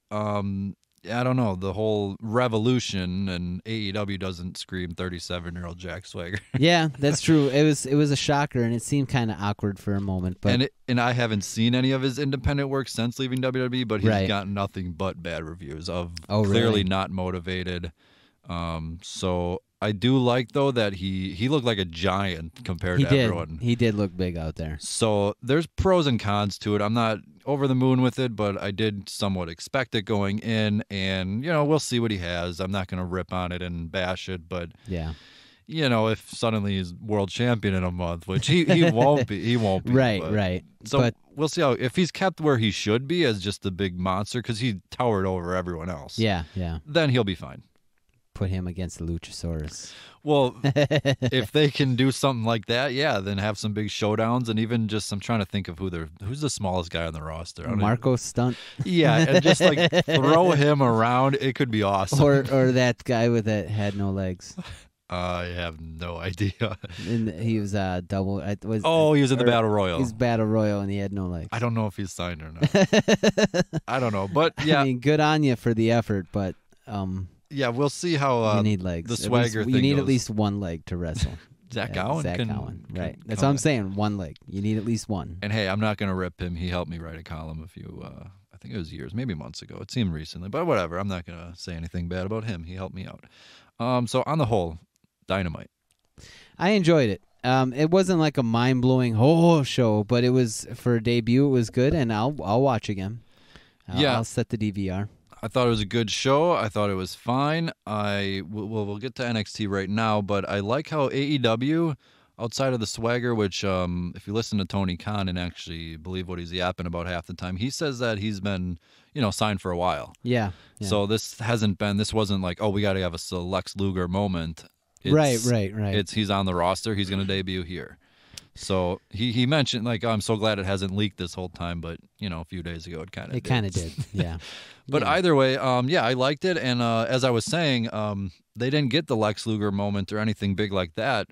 I don't know. The whole revolution, and AEW doesn't scream 37-year-old Jack Swagger. Yeah, that's true. It was a shocker, and it seemed kind of awkward for a moment. But and I haven't seen any of his independent work since leaving WWE, but he's gotten nothing but bad reviews of clearly not motivated. So I do like, though, that he looked like a giant compared to everyone. He did look big out there. So there's pros and cons to it. I'm not over the moon with it, but I did somewhat expect it going in, and, we'll see what he has. I'm not going to rip on it and bash it, but, if suddenly he's world champion in a month, which he won't be. He won't be. Right. So we'll see if he's kept where he should be as just the big monster, because he towered over everyone else. Yeah. Then he'll be fine. Put him against the Luchasaurus. Well, if they can do something like that, then have some big showdowns, and even just I'm trying to think of who's the smallest guy on the roster. Marco Stunt. Yeah, and just like throw him around, it could be awesome. Or that guy with that had no legs. I have no idea. And he was double. He was in the Battle Royal. He's Battle Royal, and he had no legs. I don't know if he's signed or not. I don't know, but yeah. I mean, good on you for the effort, but yeah, we'll see how you need legs. The Swagger thing you need goes. at least one leg to wrestle. Zach Gowen. Right. That's what I'm saying. One leg. You need at least one. And hey, I'm not going to rip him. He helped me write a column a few, I think it was years, maybe months ago. It seemed recently, but whatever. I'm not going to say anything bad about him. He helped me out. So on the whole, Dynamite. I enjoyed it. It wasn't like a mind-blowing show, but it was, for a debut, it was good, and I'll watch again. I'll set the DVR. I thought it was a good show. I thought it was fine. We'll get to NXT right now, but I like how AEW, outside of the Swagger, which if you listen to Tony Khan and actually believe what he's yapping about half the time, he says that he's been, signed for a while. Yeah. So this wasn't like, we got to have a Lex Luger moment. Right. He's on the roster. He's going to debut here. So he mentioned, like, I'm so glad it hasn't leaked this whole time, but, a few days ago it kind of did, yeah. But either way, I liked it, and as I was saying, they didn't get the Lex Luger moment or anything big like that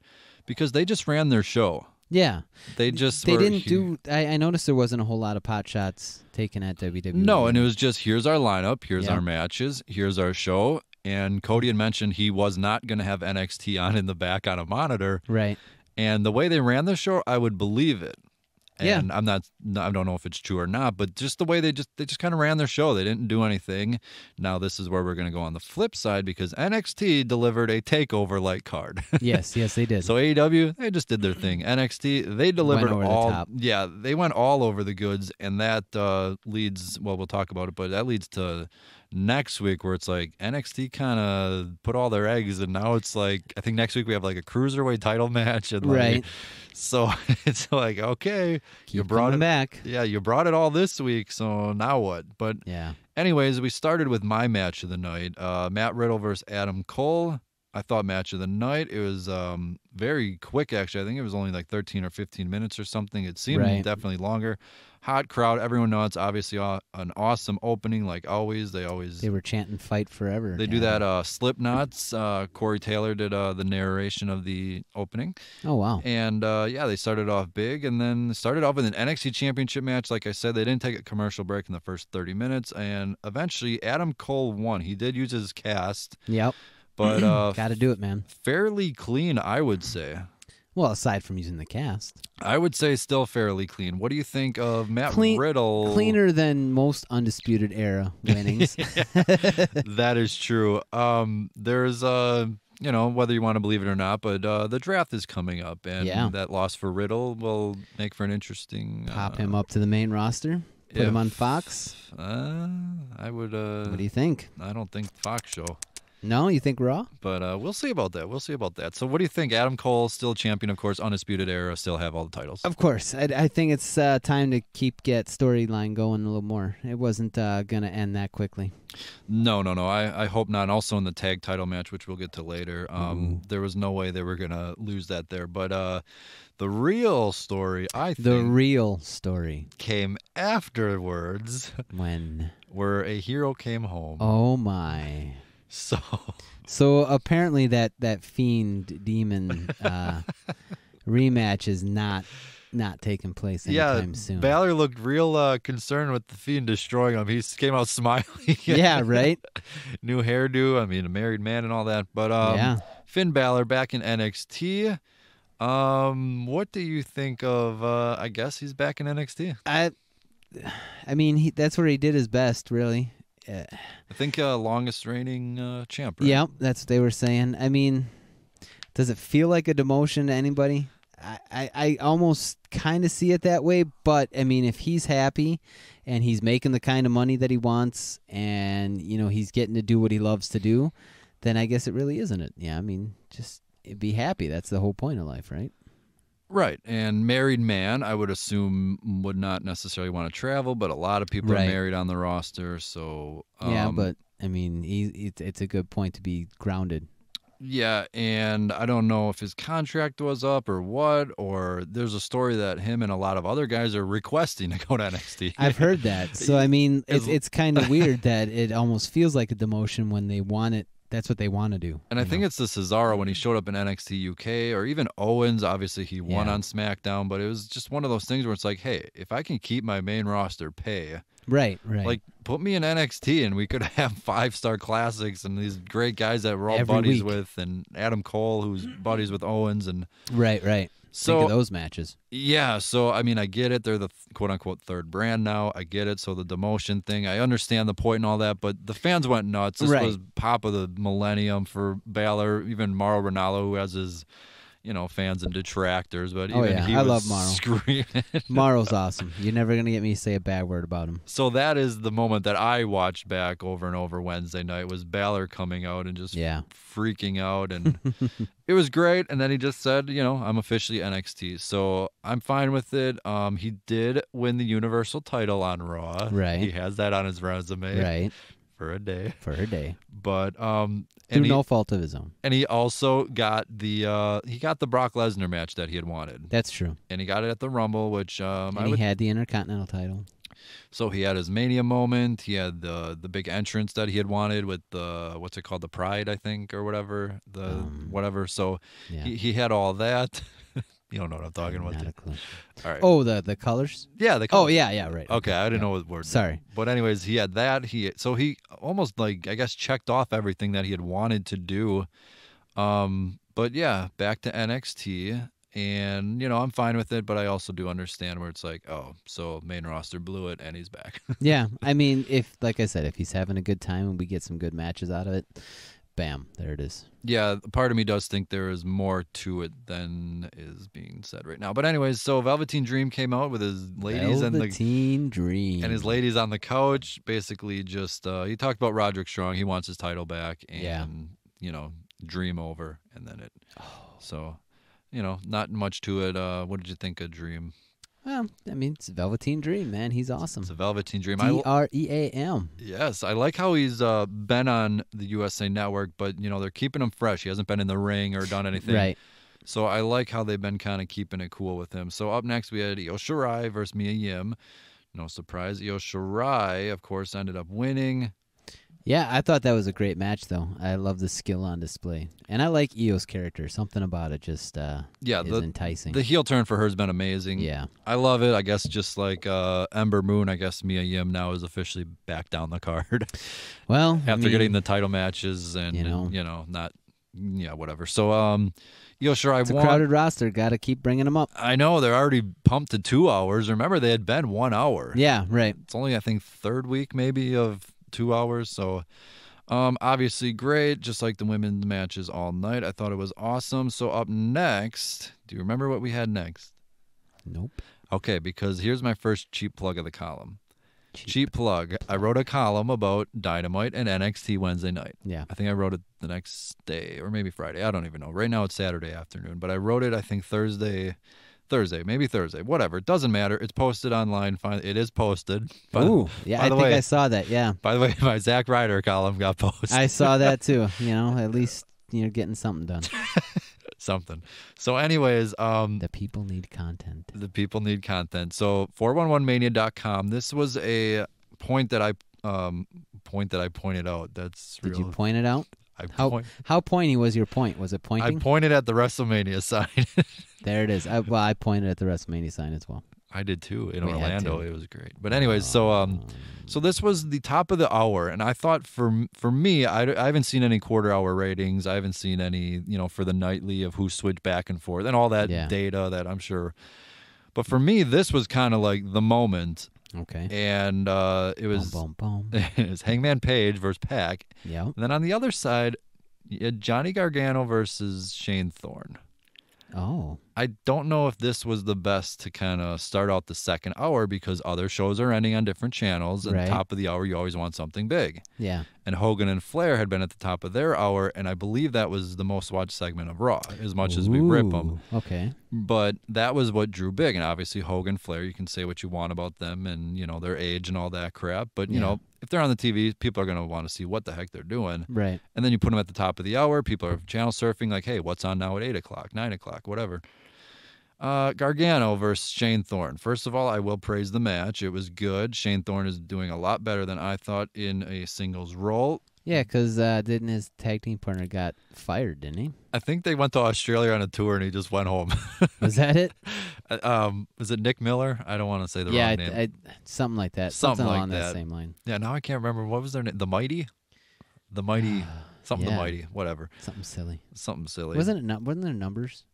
because they just ran their show. Yeah. They didn't do... I noticed there wasn't a whole lot of pot shots taken at WWE. No, and it was just, here's our lineup, here's our matches, here's our show, and Cody had mentioned he was not going to have NXT on in the back on a monitor. Right. And the way they ran the show, I would believe it. And yeah. I don't know if it's true or not, but just the way they just kind of ran their show. They didn't do anything. Now this is where we're going to go on the flip side because NXT delivered a takeover-like card. Yes, they did. So AEW, they just did their thing. NXT, they delivered all. The top. Yeah, they went all over the goods, and that leads. Well, we'll talk about it, but that leads to next week where it's like NXT kind of put all their eggs, and now it's like I think next week we have like a cruiserweight title match, and right. So it's like, okay, you brought it back. Yeah, you brought it all this week, so now what? But anyways, we started with my match of the night, Matt Riddle versus Adam Cole. I thought match of the night. It was very quick, actually. I think it was only like 13 or 15 minutes or something. It seemed definitely longer. Hot crowd. Everyone knows it's obviously an awesome opening, like always. They were chanting "Fight Forever." They do that Slipknots. Corey Taylor did the narration of the opening. Oh, wow. And, they started off big and then started off with an NXT Championship match. Like I said, they didn't take a commercial break in the first 30 minutes. And eventually, Adam Cole won. He did use his cast. Yep. But Got to do it, man. fairly clean, I would say. Well, aside from using the cast. I would say still fairly clean. What do you think of Matt Riddle? Cleaner than most Undisputed Era winnings. That is true. There's whether you want to believe it or not, but the draft is coming up, and that loss for Riddle will make for an interesting. Pop him up to the main roster. Put him on Fox. I would. What do you think? I don't think Fox show. No, you think Raw? But we'll see about that. So what do you think? Adam Cole, still champion, of course, Undisputed Era, still have all the titles. Of course. I think it's time to get storyline going a little more. It wasn't going to end that quickly. No. I hope not. And also in the tag title match, which we'll get to later, there was no way they were going to lose that there. But the real story, came afterwards. When? Where a hero came home. Oh, my. So apparently that Fiend Demon rematch is not taking place anytime soon. Balor looked real concerned with the Fiend destroying him. He came out smiling. Yeah, right? New hairdo. I mean, a married man and all that. But Finn Balor back in NXT. What do you think of, I guess he's back in NXT? I mean, that's where he did his best, really. I think longest reigning champ. Right? Yeah, that's what they were saying. I mean, does it feel like a demotion to anybody? I almost kind of see it that way, but I mean, if he's happy and he's making the kind of money that he wants, and he's getting to do what he loves to do, then I guess it really isn't it. Yeah, I mean, just be happy. That's the whole point of life, right? Right, and married man, I would assume, would not necessarily want to travel, but a lot of people are married on the roster, so... yeah, but, I mean, it's a good point to be grounded. Yeah, and I don't know if his contract was up or what, or there's a story that him and a lot of other guys are requesting to go to NXT. I've heard that, so, I mean, it's kind of weird that it almost feels like a demotion when they want it. That's what they want to do. And I think it's the Cesaro when he showed up in NXT UK, or even Owens. Obviously, he won on SmackDown, but it was just one of those things where it's like, hey, if I can keep my main roster pay, right, like put me in NXT and we could have 5-star classics and these great guys that we're all every buddies week with, and Adam Cole, who's buddies with Owens, and right. So, think of those matches. Yeah, so, I mean, I get it. They're the quote-unquote third brand now. I get it. So the demotion thing, I understand the point and all that, but the fans went nuts. This was pop of the millennium for Balor, even Mauro Ranallo, who has his, fans and detractors. But even he was love Mauro. Screaming. Mauro's awesome. You're never going to get me to say a bad word about him. So that is the moment that I watched back over and over Wednesday night, was Balor coming out and just freaking out, and it was great. And then he just said, I'm officially NXT, so I'm fine with it. He did win the Universal title on Raw. Right. He has that on his resume. Right. For a day. But through no fault of his own. And he also got the Brock Lesnar match that he had wanted. That's true. And he got it at the Rumble, which he had the Intercontinental title. So he had his Mania moment. He had the big entrance that he had wanted with the, what's it called, the Pride, I think, or whatever, whatever. So he had all that. You don't know what I'm talking about. Not a clue. All right. Oh, the colors? Yeah, the colors. Oh, yeah, right. Okay, I didn't know what word. Sorry. But anyways, he had that. He almost, I guess, checked off everything that he had wanted to do. But yeah, back to NXT. And, I'm fine with it, but I also do understand where it's like, oh, so main roster blew it and he's back. Yeah, I mean, like I said, if he's having a good time and we get some good matches out of it, bam, there it is. Yeah, part of me does think there is more to it than is being said right now. But anyways, so Velveteen Dream came out with his ladies Dream and his ladies on the couch. Basically, just he talked about Roderick Strong. He wants his title back, and Dream over, and then it. So, not much to it. What did you think of Dream? Well, I mean, it's Velveteen Dream, man. He's awesome. It's a Velveteen Dream. DREAM. Yes, I like how he's been on the USA Network, but, they're keeping him fresh. He hasn't been in the ring or done anything. Right. So I like how they've been kind of keeping it cool with him. So up next, we had Io Shirai versus Mia Yim. No surprise. Io Shirai, of course, ended up winning. Yeah, I thought that was a great match, though. I love the skill on display. And I like Io's character. Something about it just is enticing. The heel turn for her has been amazing. Yeah. I love it. I guess just like Ember Moon, I guess Mia Yim now is officially back down the card. Well, after getting the title matches and, whatever. So, Io Shirai it's a won. crowded roster. Got to keep bringing them up. I know. They're already pumped to 2 hours. Remember, they had been 1 hour. Yeah, right. It's only, I think, third week maybe of 2 hours. So, obviously great. Just like the women's matches all night. I thought it was awesome. So up next, do you remember what we had next? Nope. Okay, because here's my first cheap plug of the column. Cheap plug. I wrote a column about Dynamite and NXT Wednesday night. Yeah. I think I wrote it the next day or maybe Friday. I don't even know. Right now it's Saturday afternoon, but I wrote it, I think, Thursday, maybe Thursday, whatever. It doesn't matter. It's posted online. It is posted. Ooh, yeah, I think I saw that, yeah. By the way, my Zack Ryder column got posted. I saw that too. At least, getting something done. Something. So anyways, the people need content. The people need content. So 411mania.com. This was a point that I pointed out. That's Did real. you point it out? How pointy was your point? Was it pointing? I pointed at the WrestleMania sign. There it is. I pointed at the WrestleMania sign as well. I did too in Orlando. It was great. But anyways, so this was the top of the hour, and I thought for me, I haven't seen any quarter-hour ratings. I haven't seen any, for the nightly of who switched back and forth and all that data that I'm sure. But for me, this was kind of like the moment. Okay. And it was it was Hangman Page versus Pac. Yeah. And then on the other side, you had Johnny Gargano versus Shane Thorne. Oh. I don't know if this was the best to kind of start out the second hour because other shows are ending on different channels. And top of the hour, you always want something big. Yeah. And Hogan and Flair had been at the top of their hour, and I believe that was the most watched segment of Raw, as much as we rip them. Okay. But that was what drew big. And obviously, Hogan, Flair, you can say what you want about them and, their age and all that crap. But, if they're on the TV, people are going to want to see what the heck they're doing. Right. And then you put them at the top of the hour. People are channel surfing like, hey, what's on now at 8 o'clock, 9 o'clock, whatever. Gargano versus Shane Thorne. First of all, I will praise the match. It was good. Shane Thorne is doing a lot better than I thought in a singles role. Yeah, because didn't his tag team partner got fired, didn't he? I think they went to Australia on a tour and he just went home. Was that it? Was it Nick Miller? I don't want to say the wrong name. Yeah, something like that. Something along like that same line. Yeah, now I can't remember. What was their name? The Mighty? The Mighty. Something the Mighty. Whatever. Something silly. Wasn't there numbers?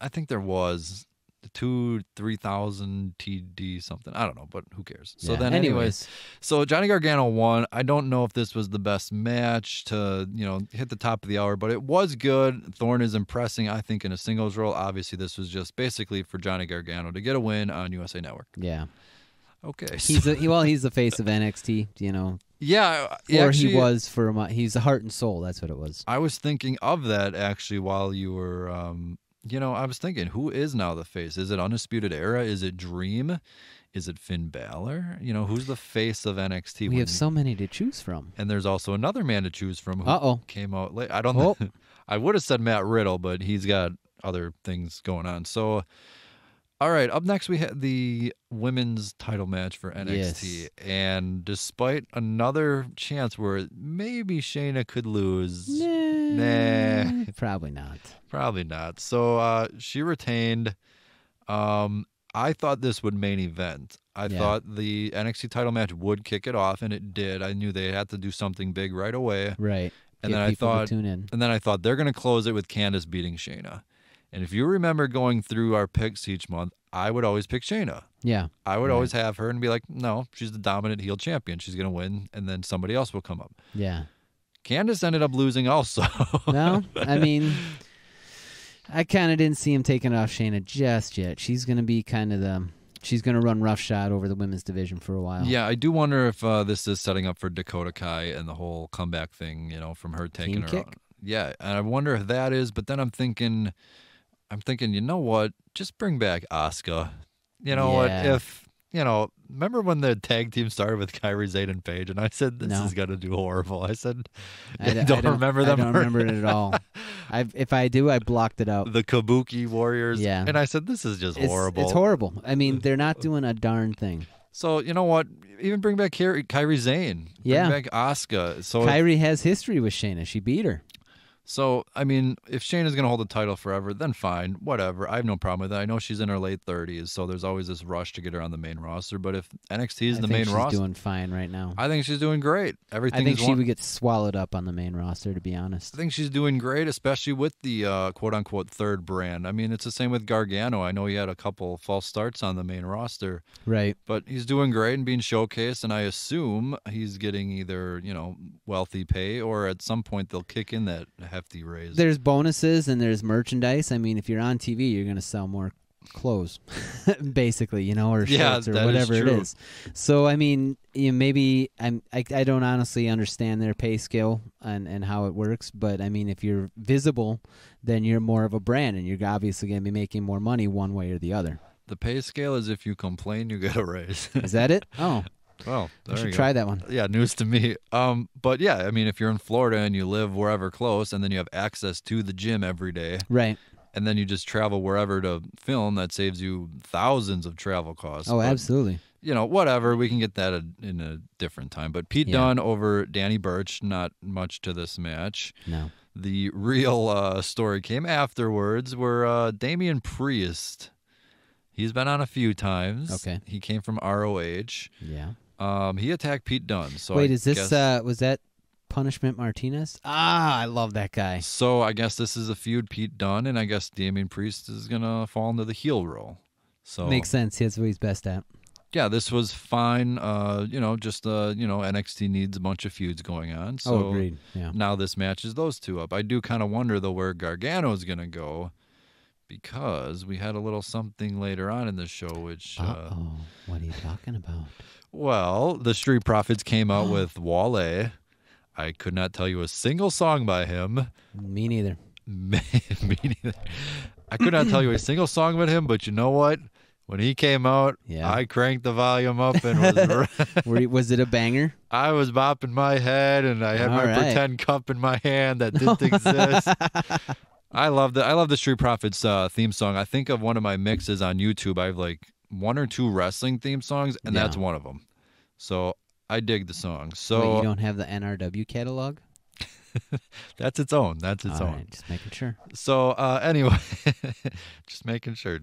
I think there was 3,000 TD something. I don't know, but who cares? So then anyways, so Johnny Gargano won. I don't know if this was the best match to, hit the top of the hour, but it was good. Thorne is impressing, I think, in a singles role. Obviously, this was just basically for Johnny Gargano to get a win on USA Network. Yeah. Okay. He's the face of NXT, Yeah, he was he's the heart and soul. That's what it was. I was thinking of that actually while you were I was thinking, who is now the face? Is it Undisputed Era? Is it Dream? Is it Finn Balor? Who's the face of NXT? We have so many to choose from. And there's also another man to choose from who came out late. I don't know. I would have said Matt Riddle, but he's got other things going on. So, all right, up next we had the women's title match for NXT. Yes. And despite another chance where maybe Shayna could lose, nah. Probably not. Probably not. So she retained. I thought this would main event. I thought the NXT title match would kick it off, and it did. I knew they had to do something big right away. Right. And then I thought they're going to close it with Candice beating Shayna. And if you remember going through our picks each month, I would always pick Shayna. Yeah. I would always have her and be like, no, she's the dominant heel champion. She's going to win, and then somebody else will come up. Yeah. Candice ended up losing also. No, I mean, I kind of didn't see him taking off Shayna just yet. She's going to be she's going to run roughshod over the women's division for a while. Yeah, I do wonder if this is setting up for Dakota Kai and the whole comeback thing, from her taking her on. Yeah, and I wonder if that is, but then I'm thinking, you know what? Just bring back Asuka. You know what? If, remember when the tag team started with Kairi Sane and Paige, and I said, this is going to do horrible. I said, I don't remember them. I don't remember it at all. If I do, I blocked it out. The Kabuki Warriors. Yeah. And I said, this is just horrible. It's horrible. I mean, they're not doing a darn thing. So, you know what? Even bring back Kairi Sane. Yeah. Bring back Asuka. So Kairi has history with Shayna. She beat her. So, I mean, if Shayna's going to hold the title forever, then fine, whatever. I have no problem with that. I know she's in her late 30s, so there's always this rush to get her on the main roster. But if NXT is the main roster, she's doing fine right now. I think she's doing great. I think she would get swallowed up on the main roster, to be honest. I think she's doing great, especially with the quote-unquote third brand. I mean, it's the same with Gargano. I know he had a couple false starts on the main roster. Right. But he's doing great and being showcased, and I assume he's getting either, wealthy pay or at some point they'll kick in that hefty raise. There's bonuses and there's merchandise. I mean, if you're on TV, you're going to sell more clothes, basically, or shirts or whatever it is. So, I mean, maybe I don't honestly understand their pay scale and how it works, but I mean, if you're visible, then you're more of a brand and you're obviously going to be making more money one way or the other. The pay scale is if you complain, you get a raise. Is that it? Oh. Well, I should try that one. Yeah, news to me. But yeah, I mean, if you're in Florida and you live wherever close, and then you have access to the gym every day, right? And then you just travel wherever to film, that saves you thousands of travel costs. Oh, absolutely. Whatever, we can get that in a different time. But Pete Dunne over Danny Burch, not much to this match. No. The real story came afterwards, where Damian Priest. He's been on a few times. Okay. He came from ROH. Yeah. He attacked Pete Dunne. So wait, was that Punishment Martinez? I love that guy. So I guess this is a feud Pete Dunne, and I guess Damian Priest is gonna fall into the heel role. So makes sense. That's what he's best at. Yeah, this was fine. NXT needs a bunch of feuds going on. So agreed. Yeah. Now this matches those two up. I do kind of wonder though where Gargano's gonna go, because we had a little something later on in the show, which what are you talking about? Well, the Street Profits came out with Wale. I could not tell you a single song by him. Me neither. Me neither. I could not tell you a single song about him, but you know what? When he came out, I cranked the volume up and was it a banger? I was bopping my head, and I had my pretend cup in my hand that didn't exist. I love the Street Profits theme song. I think of one of my mixes on YouTube. I have like one or two wrestling theme songs, and that's one of them. So I dig the song. So wait, you don't have the NRW catalog? That's its own. All right, just making sure. So anyway, just making sure.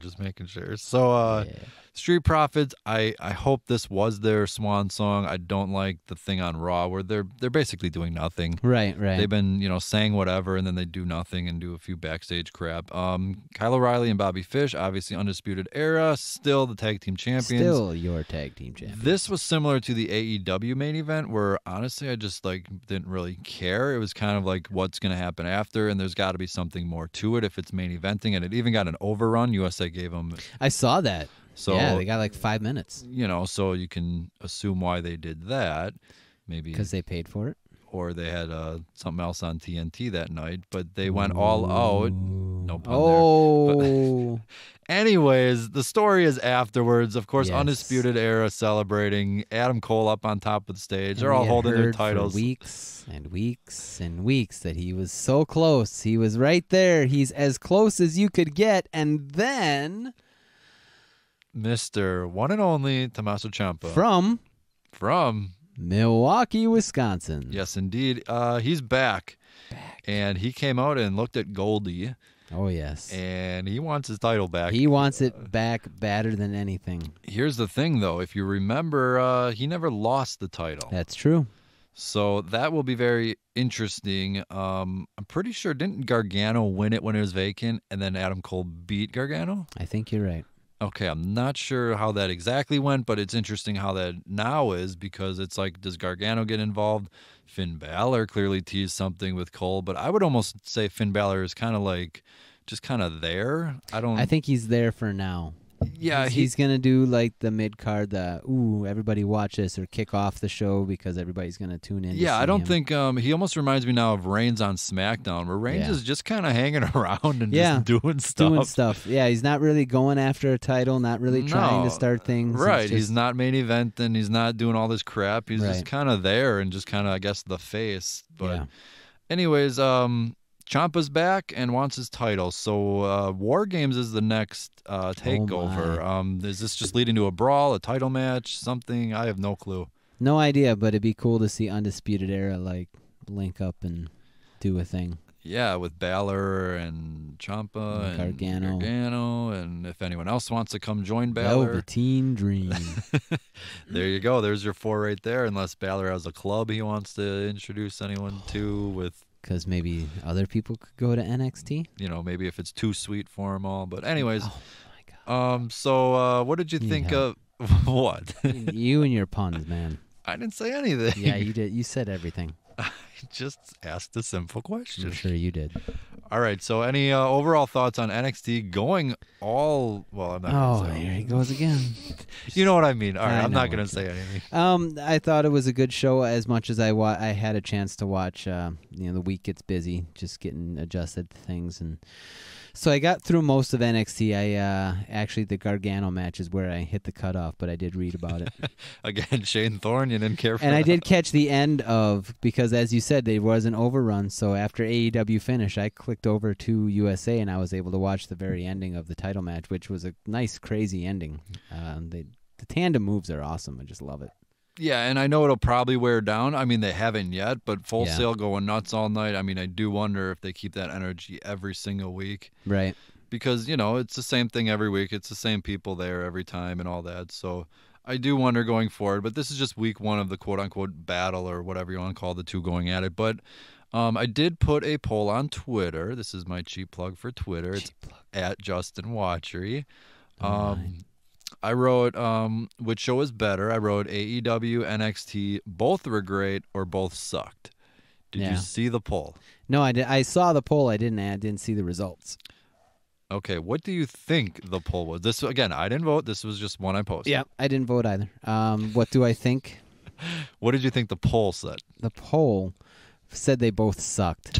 So Street Profits, I hope this was their swan song. I don't like the thing on Raw where they're basically doing nothing. Right. They've been, saying whatever, and then they do nothing and do a few backstage crap. Kyle O'Reilly and Bobby Fish, obviously Undisputed Era, still the tag team champions. Still your tag team champions. This was similar to the AEW main event where honestly I just didn't really care. It was kind of like what's going to happen after, and there's got to be something more to it if it's main eventing, and it even got an overrun. USA gave them. I saw that. So yeah, they got like 5 minutes. So you can assume why they did that. Maybe because they paid for it, or they had something else on TNT that night. But they went all out. No pun there. But anyways, the story is afterwards. Of course, Undisputed Era celebrating. Adam Cole up on top of the stage. They're all holding their titles. For weeks and weeks and weeks that he was so close. He was right there. He's as close as you could get, and then Mr. One and Only Tommaso Ciampa from Milwaukee, Wisconsin. Yes, indeed. He's back. And he came out and looked at Goldie. Oh, yes. And he wants his title back. He wants it back badder than anything. Here's the thing, though. If you remember, he never lost the title. That's true. So that will be very interesting. I'm pretty sure, didn't Gargano win it when it was vacant, and then Adam Cole beat Gargano? I think you're right. Okay, I'm not sure how that exactly went, but it's interesting how that now is, because it's like, does Gargano get involved? Finn Balor clearly teased something with Cole, but I would almost say Finn Balor is kind of like just kind of there. I think he's there for now. Yeah, he's gonna do like the mid card, everybody watch this, or kick off the show because everybody's gonna tune in. Yeah, I don't think he almost reminds me now of Reigns on SmackDown, where Reigns is just kind of hanging around and just doing stuff. Yeah, he's not really going after a title, not really trying to start things. Right, he's not main eventing, he's not doing all this crap. He's just kind of there and just kind of, I guess, the face. But anyways, Ciampa's back and wants his title. So War Games is the next takeover. Is this just leading to a brawl, a title match, something? I have no clue. No idea, but it'd be cool to see Undisputed Era like link up and do a thing. Yeah, with Balor and Ciampa and Gargano, and if anyone else wants to come join Balor. Velveteen Dream. There you go. There's your 4 right there, unless Balor has a club he wants to introduce anyone to with... Because maybe other people could go to NXT? Maybe if it's too sweet for them all. But anyways, oh my God. So what did you think of... What? You and your puns, man. I didn't say anything. Yeah, you did. You said everything. I just asked a simple question. I'm sure you did. All right, so any overall thoughts on NXT going all... Well, I'm not going to say. Here he goes again. You know what I mean. All right, I'm not going to say anything. I thought it was a good show as much as I had a chance to watch. The week gets busy, just getting adjusted to things. And so I got through most of NXT. Actually, the Gargano match is where I hit the cutoff, but I did read about it. Again, Shane Thorne, you didn't care for And that. I did catch the end of, because as you said, there was an overrun. So after AEW finished, I clicked over to USA and I was able to watch the very ending of the title match, which was a nice, crazy ending. The tandem moves are awesome. I just love it. Yeah, and I know it'll probably wear down. I mean, they haven't yet, but Full Sail going nuts all night. I mean, I do wonder if they keep that energy every single week. Right. Because, it's the same thing every week. It's the same people there every time and all that. So I do wonder going forward. But this is just week 1 of the quote-unquote battle or whatever you want to call the two going at it. But I did put a poll on Twitter. This is my cheap plug for Twitter. It's at Justin Watry. I wrote, which show is better? I wrote AEW, NXT, both were great or both sucked. Did you see the poll? No, I did. I saw the poll. I didn't see the results. Okay, what do you think the poll was? This, again, I didn't vote. This was just one I posted. Yeah, I didn't vote either. What do I think? What did you think the poll said? The poll said they both sucked.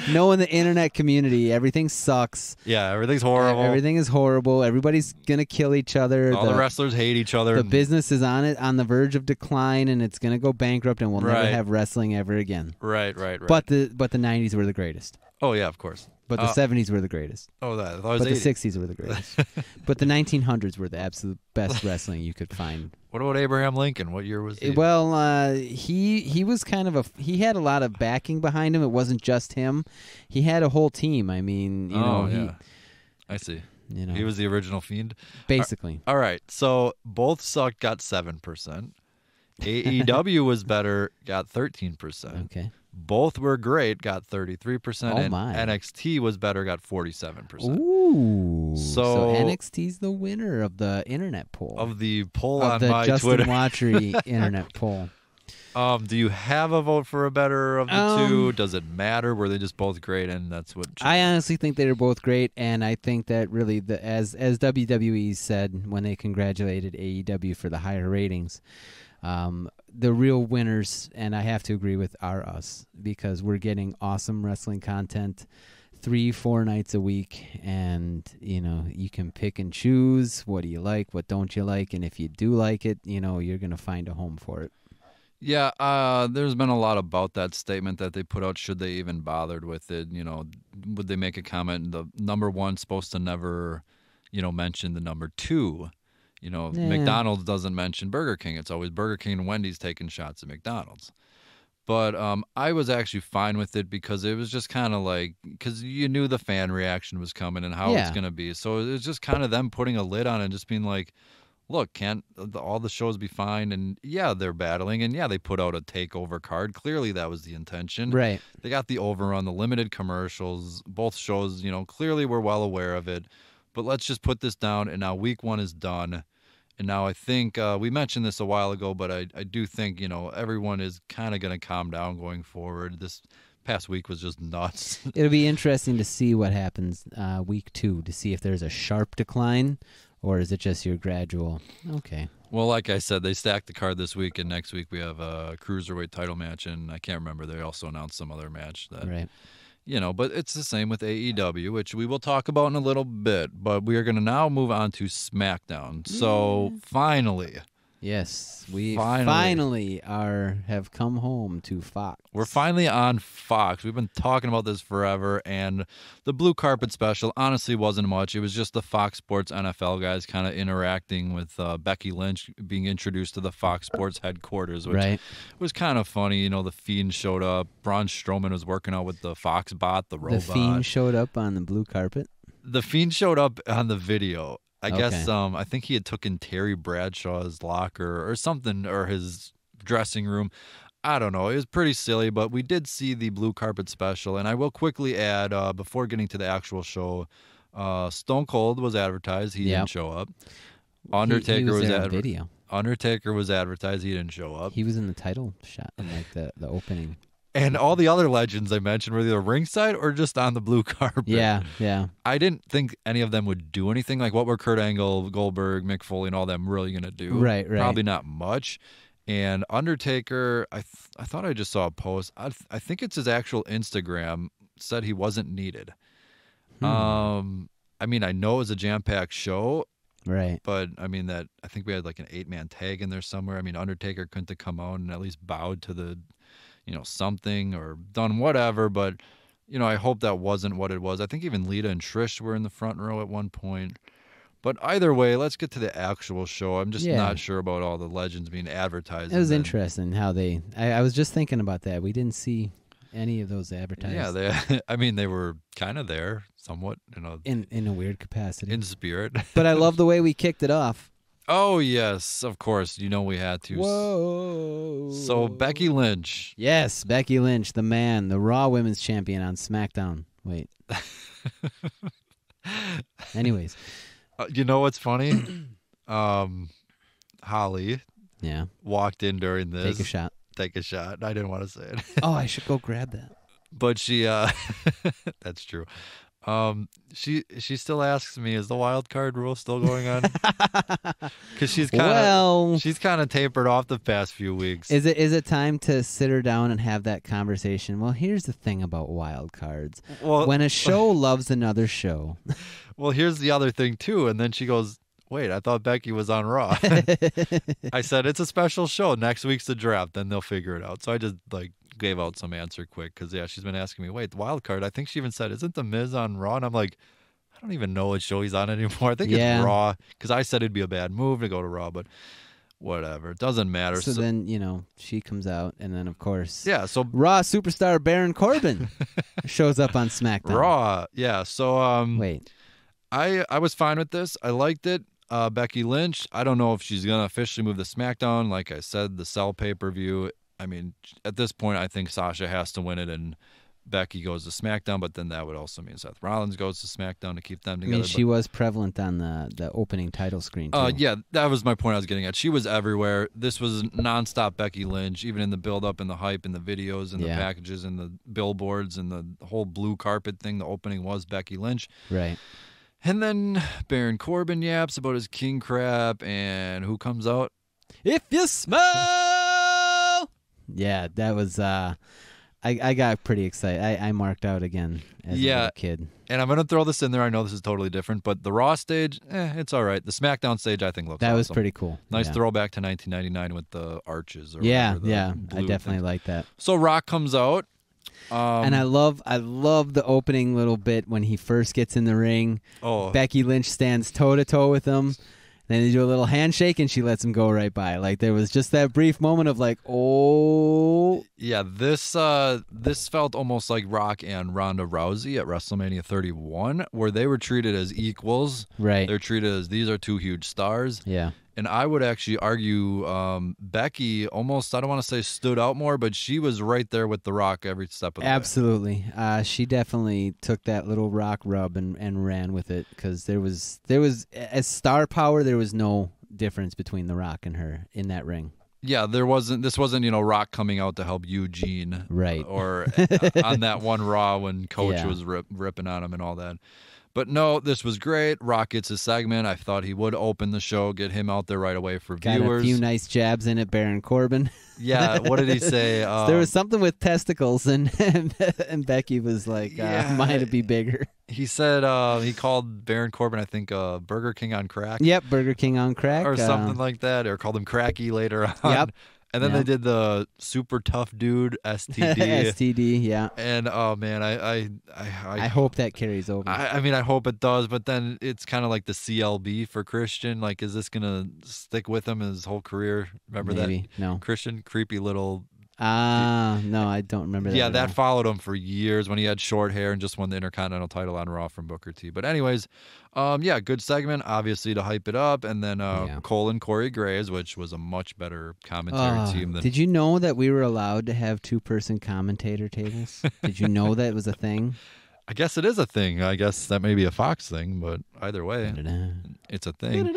Knowing the internet community, everything sucks. Yeah, everything's horrible. Everything is horrible. Everybody's gonna kill each other. All the wrestlers hate each other. The business is on the verge of decline, and it's gonna go bankrupt, and we'll never have wrestling ever again. Right. But the 90s were the greatest. Oh yeah, of course. But the 70s were the greatest. Oh, that. But the 60s were the greatest. But the 1900s were the absolute best wrestling you could find. What about Abraham Lincoln? What year was he? Well, he was kind of he had a lot of backing behind him. It wasn't just him. He had a whole team. I mean, I see. You know, he was the original Fiend. Basically. All right. So both sucked, got 7%. AEW was better, got 13%. Okay. Both were great, got 33%. Oh, and my. NXT was better, got 47%. Ooh. So NXT's the winner of the internet poll. Of the poll of on the my Justin Twitter. Watry internet poll. Do you have a vote for a better of the two? Does it matter? Were they just both great, and that's what? I honestly think they were both great, and I think that really, as WWE said when they congratulated AEW for the higher ratings, the real winners, and I have to agree with, are us, because we're getting awesome wrestling content 3-4 nights a week, and you can pick and choose what do you like, what don't you like, and if you do like it, you're gonna find a home for it. Yeah, there's been a lot about that statement that they put out. Should they even bothered with it? Would they make a comment? The number one's supposed to never, mention the number two. McDonald's doesn't mention Burger King. It's always Burger King and Wendy's taking shots at McDonald's. But I was actually fine with it because it was just kind of like, because you knew the fan reaction was coming and how it's going to be. So it was just kind of them putting a lid on it and just being like, look, can't all the shows be fine? And yeah, they're battling, and yeah, they put out a takeover card. Clearly that was the intention. Right. They got the overrun, the limited commercials. Both shows, clearly we're well aware of it. But let's just put this down, and now week one is done. And now I think, we mentioned this a while ago, but I do think, everyone is kind of going to calm down going forward. This past week was just nuts. It'll be interesting to see what happens week 2, to see if there's a sharp decline, or is it just your gradual, okay. Well, like I said, they stacked the card this week, and next week we have a Cruiserweight title match, and I can't remember. They also announced some other match that, right. But it's the same with AEW, which we will talk about in a little bit. But we are going to now move on to SmackDown. So finally, Yes, we finally have come home to Fox. We're finally on Fox. We've been talking about this forever, and the blue carpet special honestly wasn't much. It was just the Fox Sports NFL guys kind of interacting with Becky Lynch being introduced to the Fox Sports headquarters, which was kind of funny. You know, the Fiend showed up. Braun Strowman was working out with the Fox bot, the robot. The Fiend showed up on the blue carpet? The Fiend showed up on the video. I guess I think he had taken Terry Bradshaw's locker or something, or his dressing room. I don't know. It was pretty silly, but we did see the blue carpet special. And I will quickly add, before getting to the actual show, Stone Cold was advertised. He didn't show up. Undertaker was there on video. Undertaker was advertised. He didn't show up. He was in the title shot, in like the opening. And all the other legends I mentioned were either ringside or just on the blue carpet. Yeah. I didn't think any of them would do anything. Like, what were Kurt Angle, Goldberg, Mick Foley, and all them really going to do? Right. Probably not much. And Undertaker, I thought I just saw a post. I think it's his actual Instagram, said he wasn't needed. I mean, I know it was a jam-packed show. Right. But, I mean, I think we had like an 8-man tag in there somewhere. I mean, Undertaker couldn't have come out and at least bowed to the, something or done whatever. But, I hope that wasn't what it was. I think even Lita and Trish were in the front row at one point. But either way, let's get to the actual show. I'm just not sure about all the legends being advertised. It was interesting how I was just thinking about that. We didn't see any of those advertised. Yeah, they were kind of there somewhat, in a weird capacity. In spirit. But I love the way we kicked it off. Oh, yes, of course. We had to. Whoa. So, Becky Lynch. Yes, Becky Lynch, the man, the Raw Women's Champion on Smackdown. Wait. Anyways. You know what's funny? Holly walked in during this. Take a shot. I didn't want to say it. Oh, I should go grab that. But she, that's true. She still asks me, is the wild card rule still going on? Because she's kind of tapered off the past few weeks. Is it time to sit her down and have that conversation? Well, here's the thing about wild cards. Well, when a show loves another show. Well, here's the other thing too. And then she goes, wait, I thought Becky was on Raw. I said, it's a special show. Next week's the draft. Then they'll figure it out. So I just gave out some answer quick because, she's been asking me, wait, the wild card, I think she even said, isn't The Miz on Raw? And I'm like, I don't even know what show he's on anymore. I think it's Raw because I said it'd be a bad move to go to Raw, but whatever. It doesn't matter. So then, she comes out and then, of course, so Raw superstar Baron Corbin shows up on SmackDown. Raw, yeah. So, wait. I was fine with this. I liked it. Becky Lynch, I don't know if she's going to officially move to SmackDown. Like I said, the Cell pay-per-view, I mean, at this point, I think Sasha has to win it and Becky goes to SmackDown, but then that would also mean Seth Rollins goes to SmackDown to keep them together. I mean, she was prevalent on the opening title screen, too. Yeah, that was my point I was getting at. She was everywhere. This was nonstop Becky Lynch, even in the build-up and the hype and the videos and the packages and the billboards and the whole blue carpet thing. The opening was Becky Lynch. Right. And then Baron Corbin yaps about his king crap, and who comes out? If you smell! Yeah, that was... I got pretty excited. I marked out again as a little kid. And I'm going to throw this in there. I know this is totally different, but the Raw stage, it's all right. The SmackDown stage, I think, looks awesome. That was pretty cool. Nice throwback to 1999 with the arches. Or I definitely like that. So Rock comes out. And I love the opening little bit when he first gets in the ring. Oh. Becky Lynch stands toe-to-toe with him. Then they do a little handshake, and she lets him go right by. Like, there was just that brief moment of like, oh. Yeah, this felt almost like Rock and Ronda Rousey at WrestleMania 31, where they were treated as equals. Right. They're treated as these are two huge stars. Yeah. And I would actually argue Becky almost, I don't want to say stood out more, but she was right there with The Rock every step of the way. Absolutely. She definitely took that little Rock rub and ran with it because there was as star power, there was no difference between The Rock and her in that ring. Yeah, this wasn't, Rock coming out to help Eugene. Right. Or on that one Raw when Coach was ripping on him and all that. But no, this was great. Rock gets his segment. I thought he would open the show, get him out there right away for Got viewers. a few nice jabs in it, Baron Corbin. Yeah, what did he say? There was something with testicles, and Becky was like, "Mine would be bigger." He said he called Baron Corbin, I think, Burger King on crack. Yep, Burger King on crack, or something like that, or called him Cracky later on. Yep. And then they did the super tough dude STD. STD, yeah. And oh man, I hope that carries over. I mean, I hope it does, but then it's kind of like the CLB for Christian. Like, is this gonna stick with him his whole career? Remember Maybe. that? No. Christian, creepy little. No, I don't remember that. Yeah, that all. followed him for years when he had short hair and just won the Intercontinental title on Raw from Booker T. But anyways, yeah, good segment, obviously, to hype it up. And then Cole and Corey Graves, which was a much better commentary team than. Did you know that we were allowed to have 2-person commentator tables? Did you know that was a thing? I guess it is a thing. I guess that may be a Fox thing, but either way, it's a thing.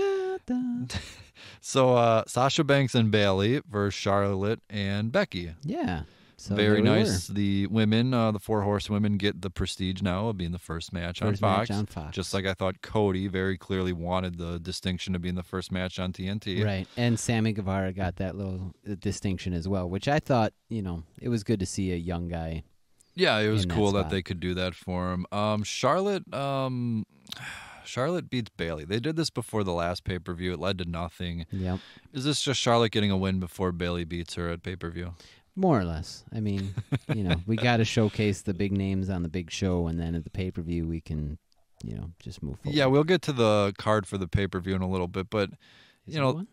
So Sasha Banks and Bayley versus Charlotte and Becky. Yeah. So very nice. The women, the 4 horsewomen, get the prestige now of being the first match on Fox. Just like I thought Cody very clearly wanted the distinction of being the first match on TNT. Right. And Sammy Guevara got that little distinction as well, which I thought, it was good to see a young guy. Yeah, it was cool that they could do that for him. Charlotte beats Bayley. They did this before the last pay-per-view. It led to nothing. Yep. Is this just Charlotte getting a win before Bayley beats her at pay-per-view? More or less. I mean, we got to showcase the big names on the big show, and then at the pay-per-view we can, just move forward. Yeah, we'll get to the card for the pay-per-view in a little bit, but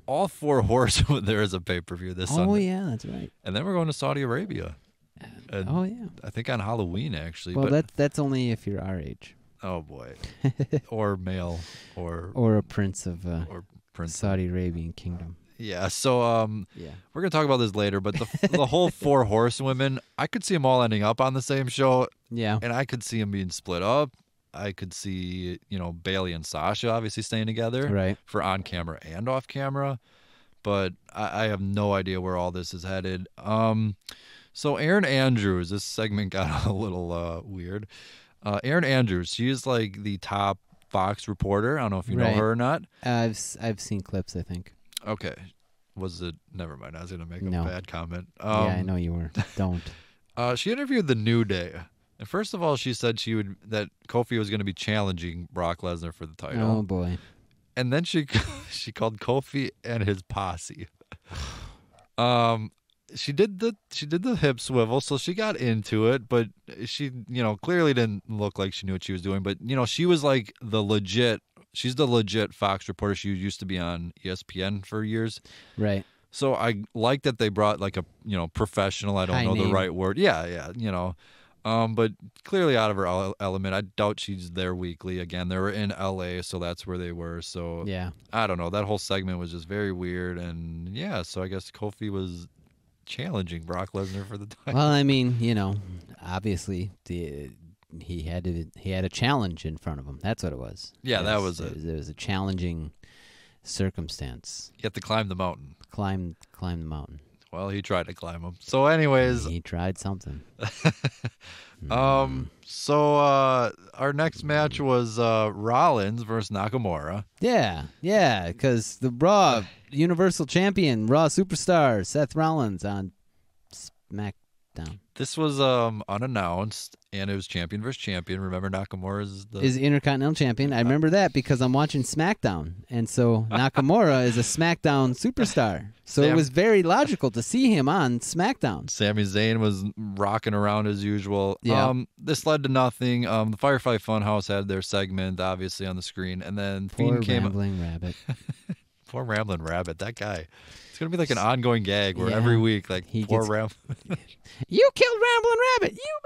all 4 horsemen, there is a pay-per-view this Sunday. Oh, yeah, that's right. And then we're going to Saudi Arabia. Oh, yeah. I think on Halloween, actually. Well, that's only if you're our age. Oh, boy. Or male. Or a prince of Saudi Arabian kingdom. Yeah, so we're going to talk about this later, but the whole 4 horsewomen, I could see them all ending up on the same show. Yeah. And I could see them being split up. I could see, Bayley and Sasha obviously staying together. Right. For on-camera and off-camera. But I have no idea where all this is headed. So Erin Andrews, this segment got a little weird. Erin Andrews, she is like the top Fox reporter. I don't know if you know her or not. I've seen clips, I think. Okay. Was it? Never mind. I was going to make a bad comment. Yeah, I know you were. Don't. She interviewed The New Day. And first of all, she said that Kofi was going to be challenging Brock Lesnar for the title. Oh, boy. And then she called Kofi and his posse. She did the hip swivel, so she got into it, but she, clearly didn't look like she knew what she was doing. But, she was like she's the legit Fox reporter. She used to be on ESPN for years. Right. So I like that they brought like a, professional, I don't know the right word. Yeah, but clearly out of her element. I doubt she's there weekly. Again, they were in LA, so that's where they were. So yeah, I don't know. That whole segment was just very weird. And yeah, so I guess Kofi was challenging Brock Lesnar for the title. Well, I mean, obviously he had a challenge in front of him. That's what it was. Yeah, that was it. It was a challenging circumstance. You have to climb the mountain. Climb the mountain. Well, he tried to climb them. So anyways, he tried something. So our next match was Rollins versus Nakamura. Yeah, because the Raw Universal Champion, Raw Superstar Seth Rollins on Smackdown. This was unannounced, and it was champion versus champion. Remember, Nakamura is Intercontinental Champion. I remember that because I'm watching SmackDown, and so Nakamura is a SmackDown superstar. So it was very logical to see him on SmackDown. Sami Zayn was rocking around as usual. Yeah. This led to nothing. The Firefly Funhouse had their segment, obviously, on the screen, and then Fiend came. Rambling Rabbit. Poor Rambling Rabbit, that guy. It's going to be like an ongoing gag where every week, like, poor Rambling. You killed Rambling Rabbit, you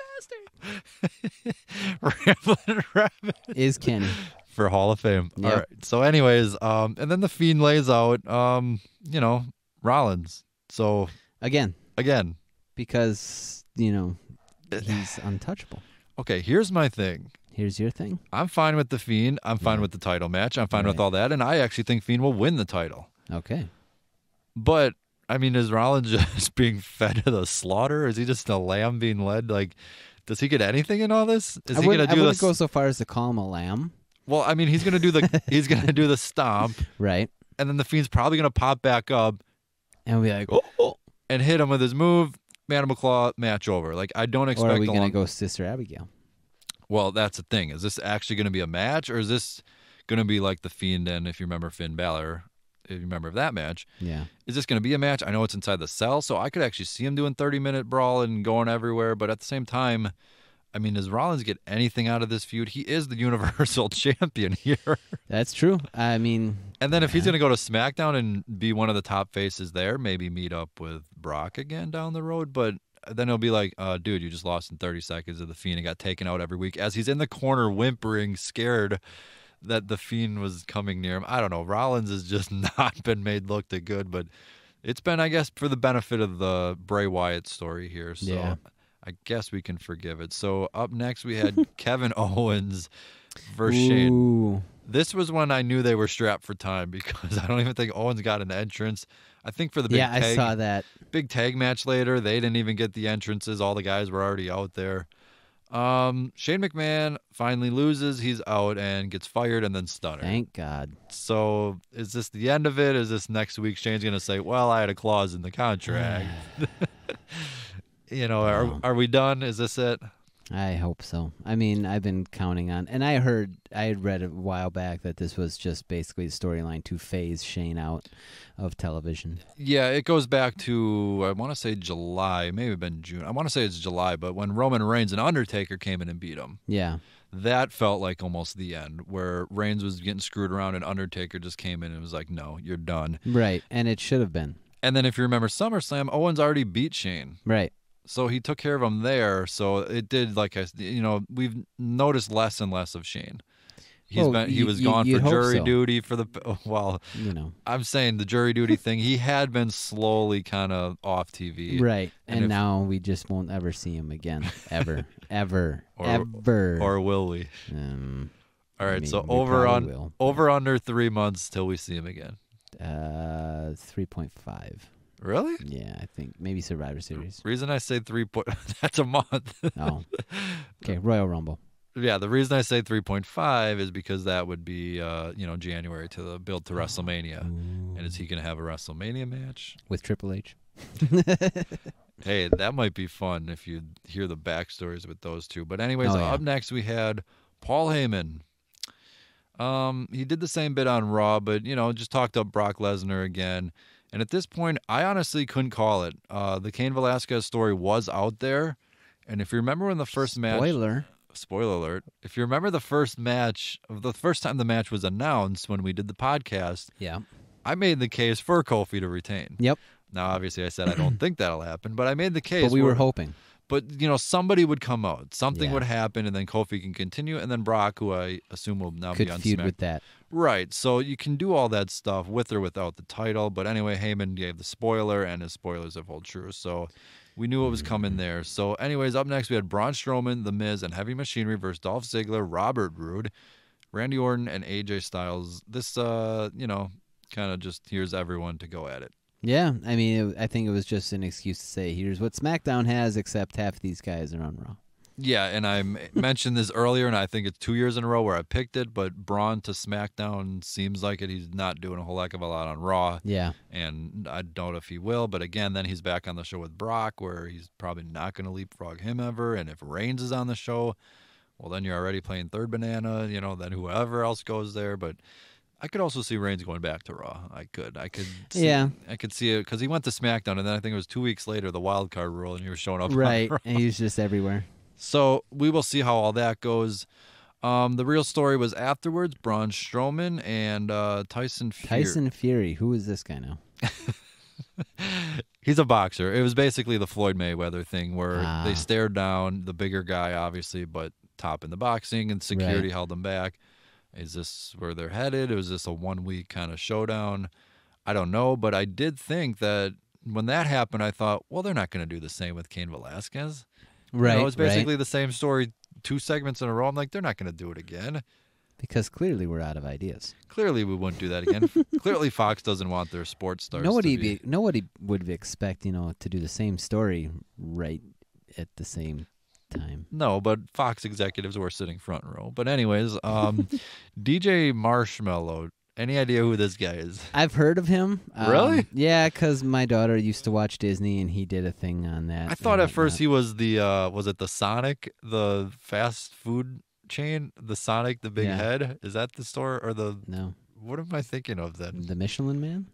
bastard. Rambling Rabbit. Is Kenny. For Hall of Fame. Yep. All right. So anyways, and then the Fiend lays out, Rollins. So. Again. Because, he's untouchable. Okay, here's my thing. Here's your thing. I'm fine with the Fiend. I'm fine with the title match. I'm fine with all that. And I actually think Fiend will win the title. Okay. But, I mean, is Rollins just being fed to the slaughter? Is he just a lamb being led? Like, does he get anything in all this? Is he going to do this? I wouldn't go so far as to call him a lamb. Well, I mean, he's gonna do the stomp, Right. and then the Fiend's probably gonna pop back up And we'll be like, oh. and hit him with his move. Mandible Claw, match over. Like, I don't expect. Or are we gonna go Sister Abigail? Well, that's the thing. Is this actually gonna be a match, or is this gonna be like the Fiend and, if you remember, Finn Balor? If you remember that match, Yeah. is this going to be a match? I know it's inside the cell, so I could actually see him doing 30-minute brawl and going everywhere. But at the same time, I mean, does Rollins get anything out of this feud? He is the Universal Champion here. That's true. I mean, And then if he's going to go to SmackDown and be one of the top faces there, maybe meet up with Brock again down the road. But then he'll be like, dude, you just lost in 30 seconds of the Fiend and got taken out every week, as he's in the corner whimpering, scared that the Fiend was coming near him. I don't know. Rollins has just not been made look that good, but it's been, I guess, for the benefit of the Bray Wyatt story here. So Yeah. I guess we can forgive it. So up next we had Kevin Owens versus Shane. ooh. This was when I knew they were strapped for time, because I don't even think Owens got an entrance. I think for the big I saw that. big tag match later, they didn't even get the entrances. All the guys were already out there. Shane McMahon finally loses. He's out and gets fired and then stunner. Thank God. So is this the end of it? Is this next week Shane's going to say, well, I had a clause in the contract? Are we done? Is this it? I hope so. I mean, I've been counting on, and I had read a while back that this was just basically the storyline to phase Shane out of television. Yeah, it goes back to, I want to say July, maybe been June. I want to say it's July, but when Roman Reigns and Undertaker came in and beat him. Yeah. That felt like almost the end, where Reigns was getting screwed around and Undertaker just came in and was like, no, you're done. Right, and it should have been. And then if you remember SummerSlam, Owens already beat Shane. Right. So he took care of him there. So it did, we've noticed less and less of Shane. He was gone for jury duty for I'm saying the jury duty thing. He had been slowly kind of off TV. Right. And now we just won't ever see him again. Ever. Ever. Ever. Or will we? All right. So over under 3 months till we see him again. 3.5. Really? Yeah, I think maybe Survivor Series. Reason I say that's a month. Oh. Okay, Royal Rumble. Yeah, the reason I say 3.5 is because that would be January to the build to WrestleMania. Ooh. And is he going to have a WrestleMania match with Triple H? Hey, that might be fun if you hear the backstories with those two. But anyways, up next we had Paul Heyman. He did the same bit on Raw, but just talked up Brock Lesnar again. And at this point, I honestly couldn't call it. The Cain Velasquez story was out there. And if you remember when the first Spoiler alert. If you remember the first time the match was announced when we did the podcast, I made the case for Kofi to retain. Yep. Now, obviously, I said I don't think that'll happen, but I made the case. But we were hoping. But, somebody would come out. Something would happen, and then Kofi can continue, and then Brock, who I assume will now be on feud SmackDown. with that. Right. So you can do all that stuff with or without the title. But anyway, Heyman gave the spoiler, and his spoilers have held true. So we knew what was coming there. So anyways, up next we had Braun Strowman, The Miz, and Heavy Machinery versus Dolph Ziggler, Robert Roode, Randy Orton, and AJ Styles. This, kind of just here's everyone to go at it. Yeah, I mean, I think it was just an excuse to say, here's what SmackDown has, except half of these guys are on Raw. Yeah, and I mentioned this earlier, and I think it's 2 years in a row where I picked it, but Braun to SmackDown seems like it. He's not doing a whole heck of a lot on Raw. Yeah. And I don't know if he will, but again, then he's back on the show with Brock, where he's probably not going to leapfrog him ever, and if Reigns is on the show, well, then you're already playing third banana, then whoever else goes there, but I could also see Reigns going back to Raw. I could see it because he went to SmackDown, and then I think it was 2 weeks later, the wild card rule, and he was showing up right, on Raw. And he's just everywhere. So we will see how all that goes. The real story was afterwards, Braun Strowman and Tyson Fury. Tyson Fury. Who is this guy now? He's a boxer. It was basically the Floyd Mayweather thing where they stared down the bigger guy, obviously, but top in the boxing, and security held him back. Is this where they're headed? Was this a 1 week kind of showdown? I don't know, but I did think that when that happened, I thought, well, they're not going to do the same with Cain Velasquez. Right. It's basically the same story, 2 segments in a row. I'm like, they're not going to do it again. Because clearly we're out of ideas. Clearly we wouldn't do that again. Clearly Fox doesn't want their sports stars Nobody would expect, to do the same story right at the same time. No, but Fox executives were sitting front row. But anyways, DJ Marshmallow. Any idea who this guy is? I've heard of him. Really? Yeah, because my daughter used to watch Disney, and he did a thing on that. I thought at first he was the was it the Sonic, the fast food chain, the Sonic, the big head? Is that the store or the? No. What am I thinking of then? The Michelin Man?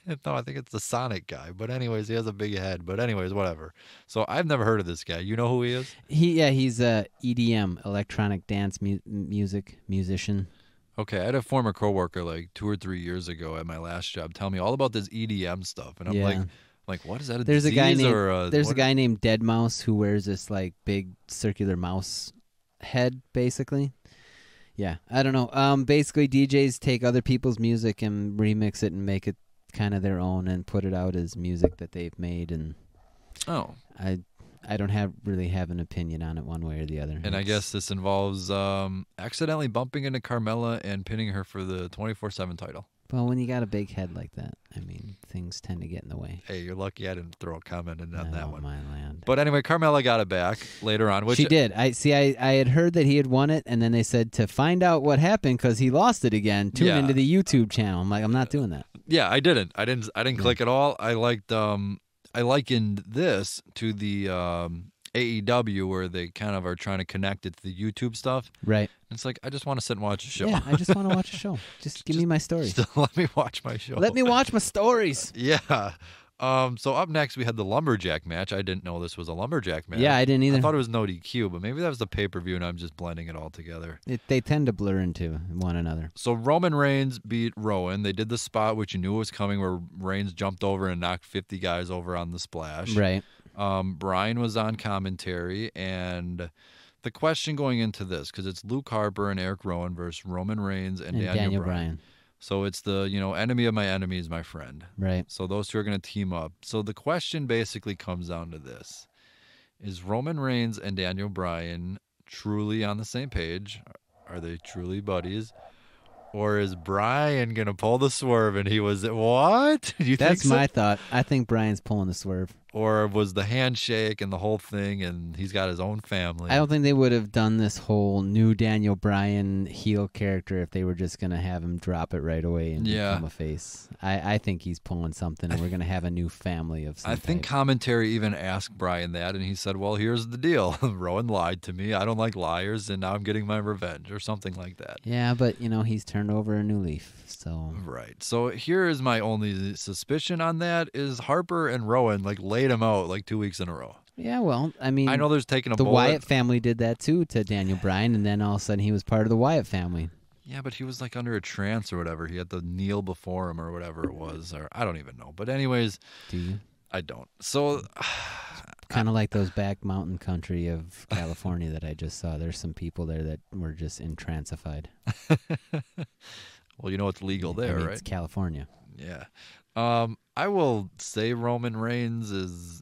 No, I think it's the Sonic guy. But anyways, he has a big head. But anyways, whatever. So I've never heard of this guy. You know who he is? He's a EDM, electronic dance musician. Okay, I had a former coworker like 2 or 3 years ago at my last job tell me all about this EDM stuff, and I'm like, what is that? There's a guy named there's a guy named Dead Mouse who wears this like big circular mouse head, basically. Yeah, I don't know. Basically, DJs take other people's music and remix it and make it kind of their own and put it out as music that they've made. And I don't really have an opinion on it one way or the other. And I guess this involves accidentally bumping into Carmella and pinning her for the 24/7 title. Well, when you got a big head like that, I mean, things tend to get in the way. Hey, you're lucky I didn't throw a comment in on that one. My land. But anyway, Carmella got it back later on. Which she did. I had heard that he had won it, and then they said to find out what happened because he lost it again. Tune into the YouTube channel. I'm like, I'm not doing that. Yeah, I didn't click at all. I liked. I likened this to the AEW where they kind of are trying to connect it to the YouTube stuff. Right. It's like, I just want to sit and watch a show. Yeah, I just want to watch a show. Just give me my stories. Let me watch my show. Let me watch my stories. Yeah. So up next, we had the Lumberjack match. I didn't know this was a Lumberjack match. Yeah, I didn't either. I thought it was no DQ, but maybe that was the pay-per-view, and I'm just blending it all together. They tend to blur into one another. So Roman Reigns beat Rowan. They did the spot, which you knew was coming, where Reigns jumped over and knocked 50 guys over on the splash. Right. Brian was on commentary, and the question going into this, because it's Luke Harper and Eric Rowan versus Roman Reigns and Daniel Bryan. So it's the, enemy of my enemy is my friend. Right. So those two are going to team up. So the question basically comes down to this. Is Roman Reigns and Daniel Bryan truly on the same page? Are they truly buddies? Or is Bryan going to pull the swerve and he was, what? That's my thought. I think Bryan's pulling the swerve. Or was the handshake and the whole thing and he's got his own family? I don't think they would have done this whole new Daniel Bryan heel character if they were just going to have him drop it right away and become a face. I think he's pulling something and we're going to have a new family of some I think type. commentary even asked Bryan that and he said, well, here's the deal. Rowan lied to me. I don't like liars and now I'm getting my revenge or something like that. Yeah, but, he's turned over a new leaf. So Right. So here is my only suspicion on that is Harper and Rowan laid him out 2 weeks in a row. Yeah, well, I mean, I know there's taking a the bullet. Wyatt family did that too to Daniel Bryan, and then all of a sudden he was part of the Wyatt family. Yeah, but he was under a trance or whatever. He had to kneel before him or whatever it was, or I don't even know. But anyways, do you? I don't. So kind of like those back mountain country of California that I just saw. There's some people there that were just entrancified. Well, it's legal there, right? It's California. Yeah. I will say Roman Reigns is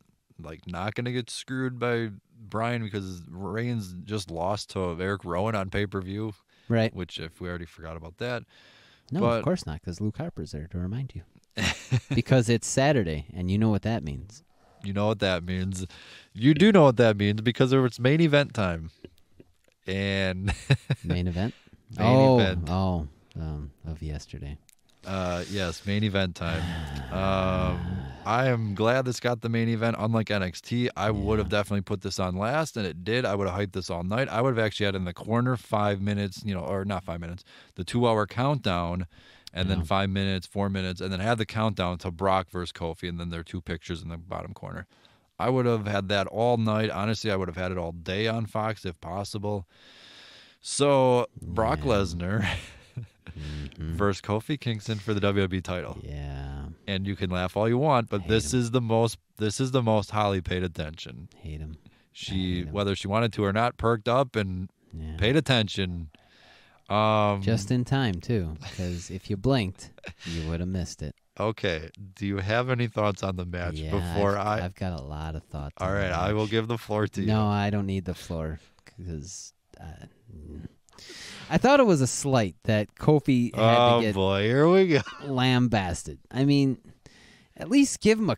not going to get screwed by Bryan because Reigns just lost to Eric Rowan on pay-per-view. Right. Which, if we already forgot about that. No, but, of course not, because Luke Harper's there to remind you. Because it's Saturday, and you know what that means. You know what that means. You do know what that means because it's main event time. And main event? Main event. Of yesterday. Yes, main event time. I am glad this got the main event. Unlike NXT, I would have definitely put this on last, and it did. I would have hyped this all night. I would have actually had in the corner 5 minutes, or not 5 minutes, the 2-hour countdown, and then 5 minutes, 4 minutes, and then had the countdown to Brock versus Kofi, and then there are 2 pictures in the bottom corner. I would have had that all night. Honestly, I would have had it all day on Fox if possible. So, Brock Lesnar versus Kofi Kingston for the WWE title. Yeah. And you can laugh all you want, but this is the most Holly paid attention. Hate him. She, whether she wanted to or not, perked up and paid attention. Just in time, too, because if you blinked, you would have missed it. Okay. Do you have any thoughts on the match before I've got a lot of thoughts. All right, I will give the floor to you. No, I don't need the floor because I thought it was a slight that Kofi had to get here we go. lambasted. I mean, at least give him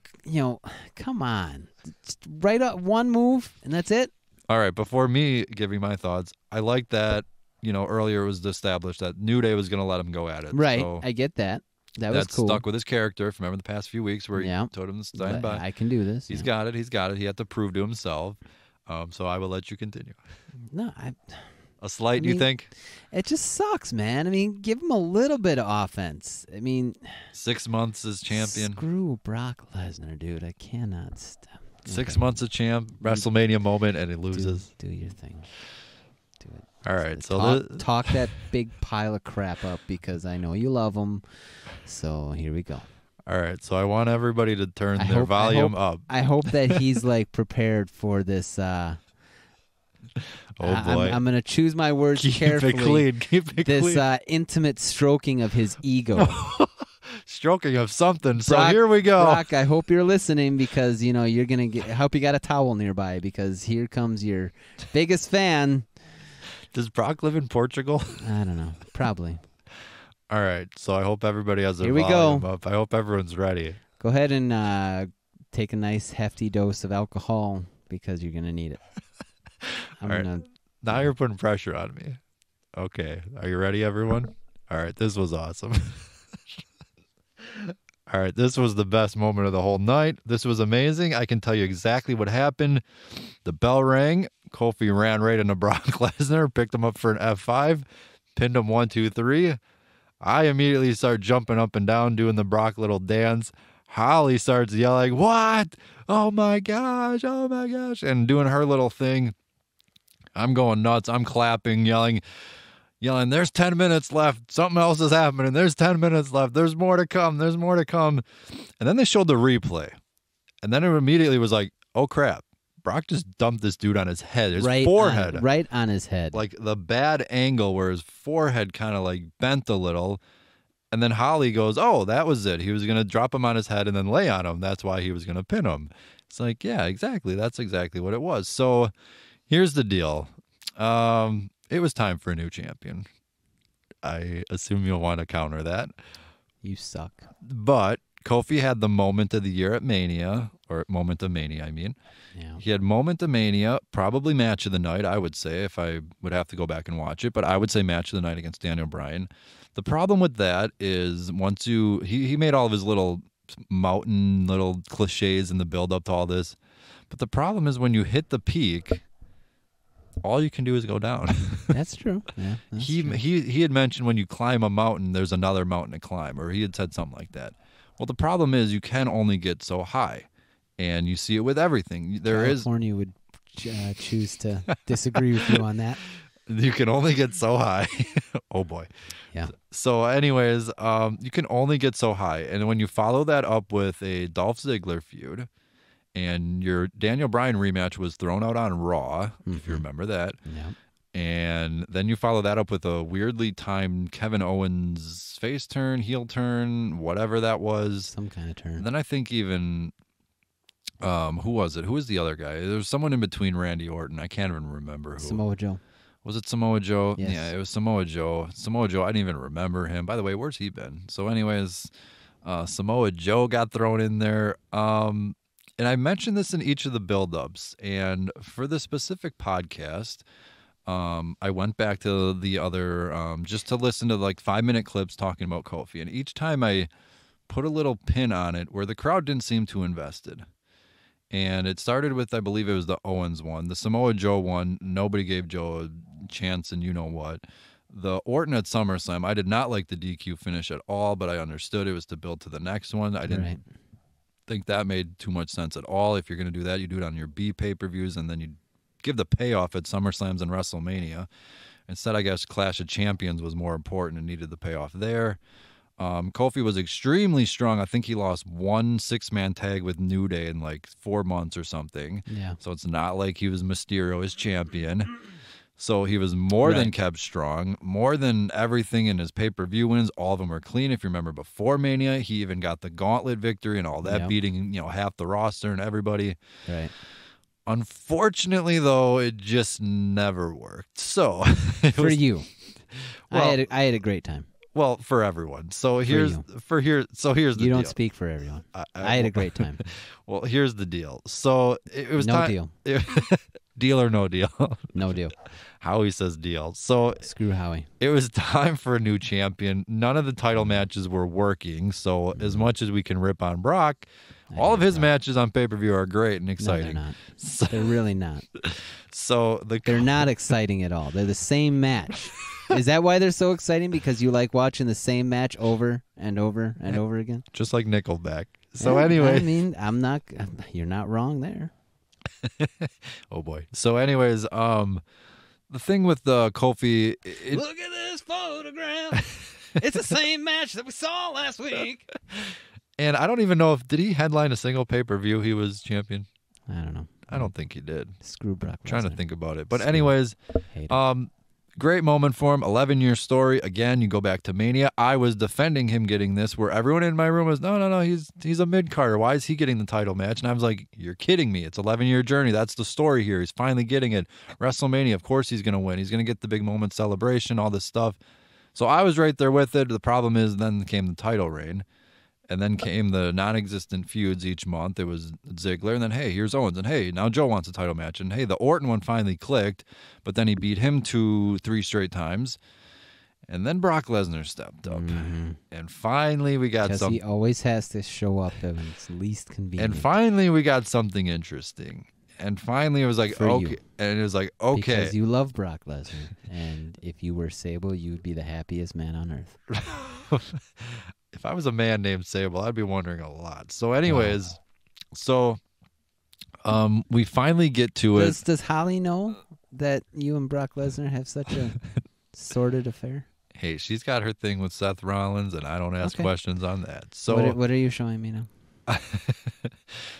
come on. Just right up one move and that's it. All right, before me giving my thoughts, I like that, earlier it was established that New Day was going to let him go at it. Right, So I get that. That was cool. stuck with his character from the past few weeks where he told him to stand by. I can do this. He's got it. He had to prove to himself. So I will let you continue. No, A slight, you think? It just sucks, man. I mean, give him a little bit of offense. I mean, 6 months as champion. Screw Brock Lesnar, dude. I cannot stop. 6 months as champ, WrestleMania moment, and he loses. Do your thing. Do it. All right. So talk that big pile of crap up because I know you love him. So here we go. All right. So I want everybody to turn their volume up. I hope that he's like prepared for this. Oh boy! I'm going to choose my words carefully. Keep it clean. This intimate stroking of his ego. Stroking of something. So Brock, here we go. Brock, I hope you're listening because you're gonna I hope you got a towel nearby because here comes your biggest fan. Does Brock live in Portugal? I don't know. Probably. All right. So I hope everybody has their Here we volume go. up. I hope everyone's ready. Go ahead and take a nice hefty dose of alcohol because you're gonna need it. Now you're putting pressure on me. Okay. Are you ready, everyone? All right. This was awesome. All right, this was the best moment of the whole night. This was amazing. I can tell you exactly what happened. The bell rang. Kofi ran right into Brock Lesnar, picked him up for an F5, pinned him 1, 2, 3. I immediately start jumping up and down, doing the Brock little dance. Holly starts yelling, "What? Oh my gosh, oh my gosh," and doing her little thing. I'm going nuts. I'm clapping, yelling, "There's 10 minutes left. Something else is happening. There's 10 minutes left. There's more to come. There's more to come." And then they showed the replay. And then it immediately was like, oh, crap. Brock just dumped this dude on his head, his forehead. Right on his head. Like the bad angle where his forehead kind of like bent a little. And then Holly goes, oh, that was it. He was going to drop him on his head and then lay on him. That's why he was going to pin him. It's like, yeah, exactly. That's exactly what it was. So here's the deal. It was time for a new champion. I assume you'll want to counter that. You suck. But Kofi had the moment of the year at Mania, or moment of Mania, I mean. Yeah. He had moment of Mania, probably match of the night, I would say, if I would have to go back and watch it. But I would say match of the night against Daniel Bryan. The problem with that is once he made all of his little mountain little cliches in the build-up to all this. But the problem is when you hit the peak, all you can do is go down. That's true. Yeah, he had mentioned when you climb a mountain, there's another mountain to climb, or he had said something like that. Well, the problem is you can only get so high, and you see it with everything. California would choose to disagree with you on that. You can only get so high. Oh boy. Yeah. So, anyways, you can only get so high, and when you follow that up with a Dolph Ziggler feud. And your Daniel Bryan rematch was thrown out on Raw, if you remember that. Yeah. And then you follow that up with a weirdly timed Kevin Owens face turn, heel turn, whatever that was. Some kind of turn. And then I think even, who was it? Who was the other guy? There was someone in between Randy Orton. I can't even remember who. Samoa Joe. Was it Samoa Joe? Yes. Yeah, it was Samoa Joe. Samoa Joe, I didn't even remember him. By the way, where's he been? So anyways, Samoa Joe got thrown in there. And I mentioned this in each of the build-ups. And for the specific podcast, I went back to the other, just to listen to like 5-minute clips talking about Kofi. And each time I put a little pin on it where the crowd didn't seem too invested. And it started with, I believe it was the Owens one. The Samoa Joe one, nobody gave Joe a chance and you know what. The Orton at SummerSlam, I did not like the DQ finish at all, but I understood it was to build to the next one. I didn't think that made too much sense at all. If you're going to do that, you do it on your B pay-per-views and then you give the payoff at SummerSlams and WrestleMania. Instead, I guess Clash of Champions was more important and needed the payoff there. Kofi was extremely strong. I think he lost 1 6-man tag with New Day in like 4 months or something. Yeah. So it's not like he was Mysterio as champion. So he was more than kept strong, more than everything in his pay-per-view wins. All of them were clean. If you remember before Mania, he even got the gauntlet victory and all that, beating half the roster and everybody. Right. Unfortunately, though, it just never worked. So for you, I had a great time. Well, for everyone. So here's the You don't deal. speak for everyone. I had a great time. Well, here's the deal. So it was No deal. Deal or no deal? No deal. Howie says deal. So Screw Howie. it was time for a new champion. None of the title matches were working. So as much as we can rip on Brock, all of his matches on pay-per-view are great and exciting. No, they're not. So, They're really not. so They're not exciting at all. They're the same match. Is that why they're so exciting? Because you like watching the same match over and over and over again? just like Nickelback. So Yeah, anyway, I mean, you're not wrong there. oh boy. So anyways, the thing with Kofi, Look at this photograph. It's the same match that we saw last week. and I don't even know did he headline a single pay-per-view he was champion? I don't know. I don't think he did. Screw Brock Lesnar. Trying to think about it. But anyways, Hate him. great moment for him. 11-year story. Again, you go back to Mania. I was defending him getting this, where everyone in my room was, no, he's a mid-carder. Why is he getting the title match? And I was like, you're kidding me. It's 11-year journey. That's the story here. He's finally getting it. WrestleMania, of course he's going to win. He's going to get the big moment celebration, all this stuff. So I was right there with it. The problem is then came the title reign. And then came the non-existent feuds each month. It was Ziggler, and then, hey, here's Owens, and hey, now Joe wants a title match. And hey, the Orton one finally clicked, but then he beat him 3 straight times. And then Brock Lesnar stepped up. Mm-hmm. And finally we got Because something. he always has to show up when it's least convenient. And finally we got something interesting. And finally it was like, For okay. you. And it was like, okay. Because you love Brock Lesnar. And if you were Sable, you would be the happiest man on earth. If I was a man named Sable, I'd be wondering a lot. So anyways, we finally get to it. Does Holly know that you and Brock Lesnar have such a sordid affair? Hey, she's got her thing with Seth Rollins, and I don't ask questions on that. So what are you showing me now?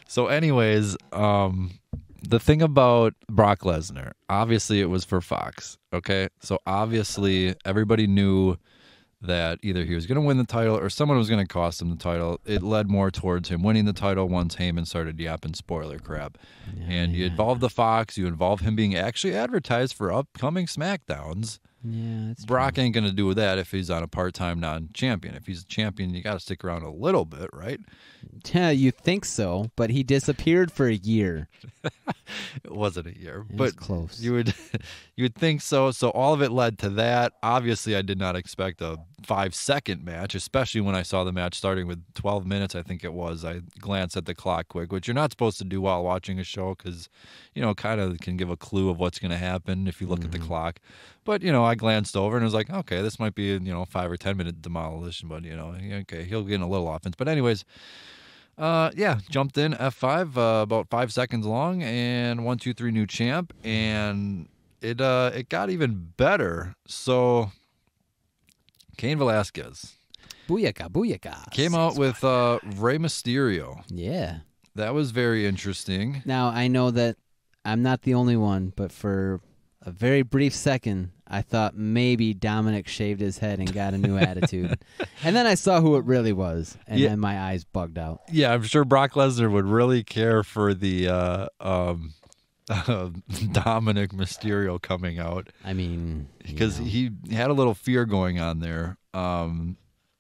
So anyways, the thing about Brock Lesnar, obviously it was for Fox, okay? So obviously everybody knew that either he was going to win the title or someone was going to cost him the title. It led more towards him winning the title once Heyman started yapping spoiler crap. And you involve the Fox, you involve him being actually advertised for upcoming Smackdowns. Yeah, that's Brock ain't going to do that if he's on a part-time non-champion. If he's a champion, you got to stick around a little bit, right? Yeah, you think so, but he disappeared for a year. It wasn't a year, It but was close. you would think so. So all of it led to that. Obviously, I did not expect a 5-second match, especially when I saw the match starting with 12 minutes, I think it was. I glanced at the clock quick, which you're not supposed to do while watching a show because, kind of can give a clue of what's going to happen if you look at the clock. But, I glanced over and was like, okay, this might be, 5 or 10 minute demolition, but, okay, he'll get in a little offense. But anyways, jumped in F5, about 5 seconds long, and 1, 2, 3 new champ, and it got even better. So Cain Velasquez Booyaka. came out with Rey Mysterio. Yeah. That was very interesting. Now, I know that I'm not the only one, but for a very brief second, I thought maybe Dominic shaved his head and got a new attitude. And then I saw who it really was, and then my eyes bugged out. Yeah, I'm sure Brock Lesnar would really care for the Dominic Mysterio coming out. I mean, because he had a little fear going on there.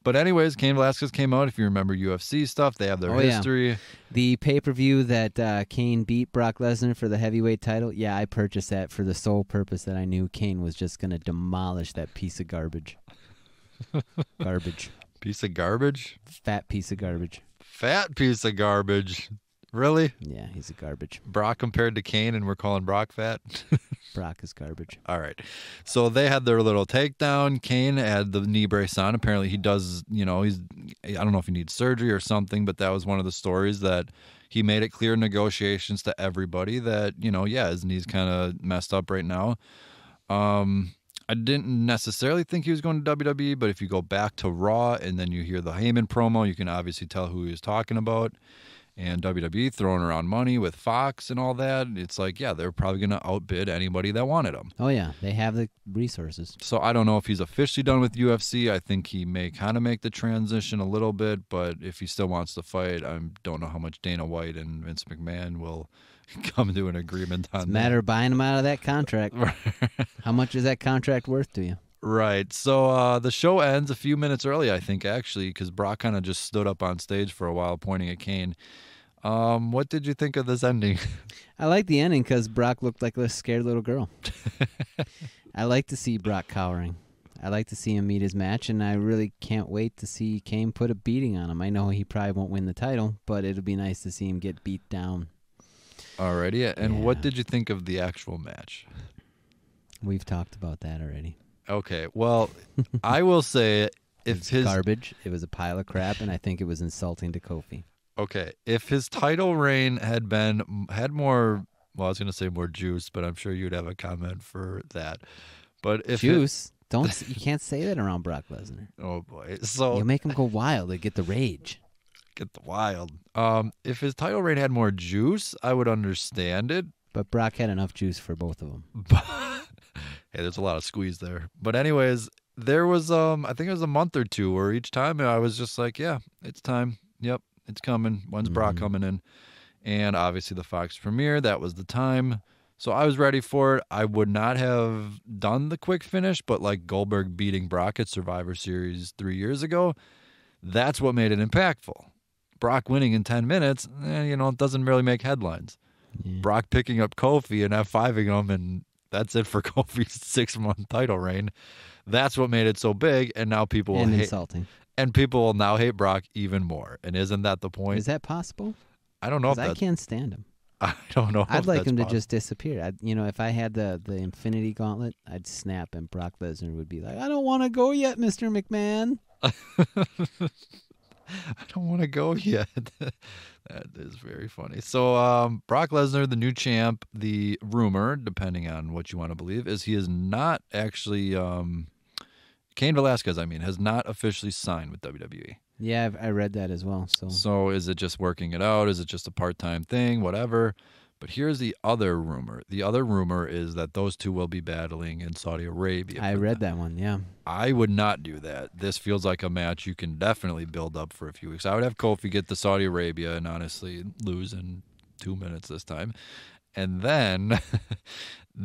But anyways, Cain Velasquez came out. If you remember UFC stuff, they have their history. Yeah. The pay-per-view that Cain beat Brock Lesnar for the heavyweight title, yeah, I purchased that for the sole purpose that I knew Cain was just going to demolish that piece of garbage. Garbage. Piece of garbage? Fat piece of garbage. Fat piece of garbage. Really? Yeah, he's a garbage. Brock compared to Cain, and we're calling Brock fat? Brock is garbage. All right. So they had their little takedown. Cain had the knee brace on. Apparently he does, I don't know if he needs surgery or something, but that was one of the stories that he made it clear in negotiations to everybody that, his knee's kind of messed up right now. I didn't necessarily think he was going to WWE, but if you go back to Raw and then you hear the Heyman promo, you can obviously tell who he was talking about. And WWE throwing around money with Fox and all that. It's like, yeah, they're probably going to outbid anybody that wanted him. Oh, yeah. They have the resources. So I don't know if he's officially done with UFC. I think he may kind of make the transition a little bit, but if he still wants to fight, I don't know how much Dana White and Vince McMahon will come to an agreement on It's a matter of buying him out of that contract. How much is that contract worth to you? Right. So the show ends a few minutes early, I think, actually, because Brock kind of just stood up on stage for a while pointing at Kane. What did you think of this ending? I like the ending because Brock looked like a scared little girl. I like to see Brock cowering. I like to see him meet his match, and I really can't wait to see Kane put a beating on him. I know he probably won't win the title, but it'll be nice to see him get beat down. Alrighty. And Yeah. what did you think of the actual match? We've talked about that already. Okay. Well, I will say It's garbage. It was a pile of crap, and I think it was insulting to Kofi. Okay, if his title reign had more, well, I was going to say more juice, but I'm sure you'd have a comment for that. But if Juice? You can't say that around Brock Lesnar. Oh boy, so You'll make him go wild to get the rage. get the wild. If his title reign had more juice, I would understand it. But Brock had enough juice for both of them. Hey, there's a lot of squeeze there. But anyways, there was I think it was a month or two where each time I was just like, yeah, it's time. Yep. It's coming. When's Brock coming in? And obviously the Fox premiere, that was the time. So I was ready for it. I would not have done the quick finish, but like Goldberg beating Brock at Survivor Series 3 years ago, that's what made it impactful. Brock winning in 10 minutes, it doesn't really make headlines. Yeah. Brock picking up Kofi and F5ing him, and that's it for Kofi's 6-month title reign. That's what made it so big, and now people will And hate. insulting. And people will now hate Brock even more. And isn't that the point? Is that possible? I don't know if Because I that's... can't stand him. I don't know I'd if like that's him to possible. just disappear. If I had the Infinity Gauntlet, I'd snap, and Brock Lesnar would be like, I don't want to go yet, Mr. McMahon. I don't want to go yet. That is very funny. So Brock Lesnar, the new champ, the rumor, depending on what you want to believe, is he is not actually... Cain Velasquez, has not officially signed with WWE. Yeah, I read that as well. So is it just working it out? Is it just a part-time thing? Whatever. But here's the other rumor. The other rumor is that those two will be battling in Saudi Arabia. I read that one, yeah. I would not do that. This feels like a match you can definitely build up for a few weeks. I would have Kofi get to Saudi Arabia and honestly lose in 2 minutes this time. And then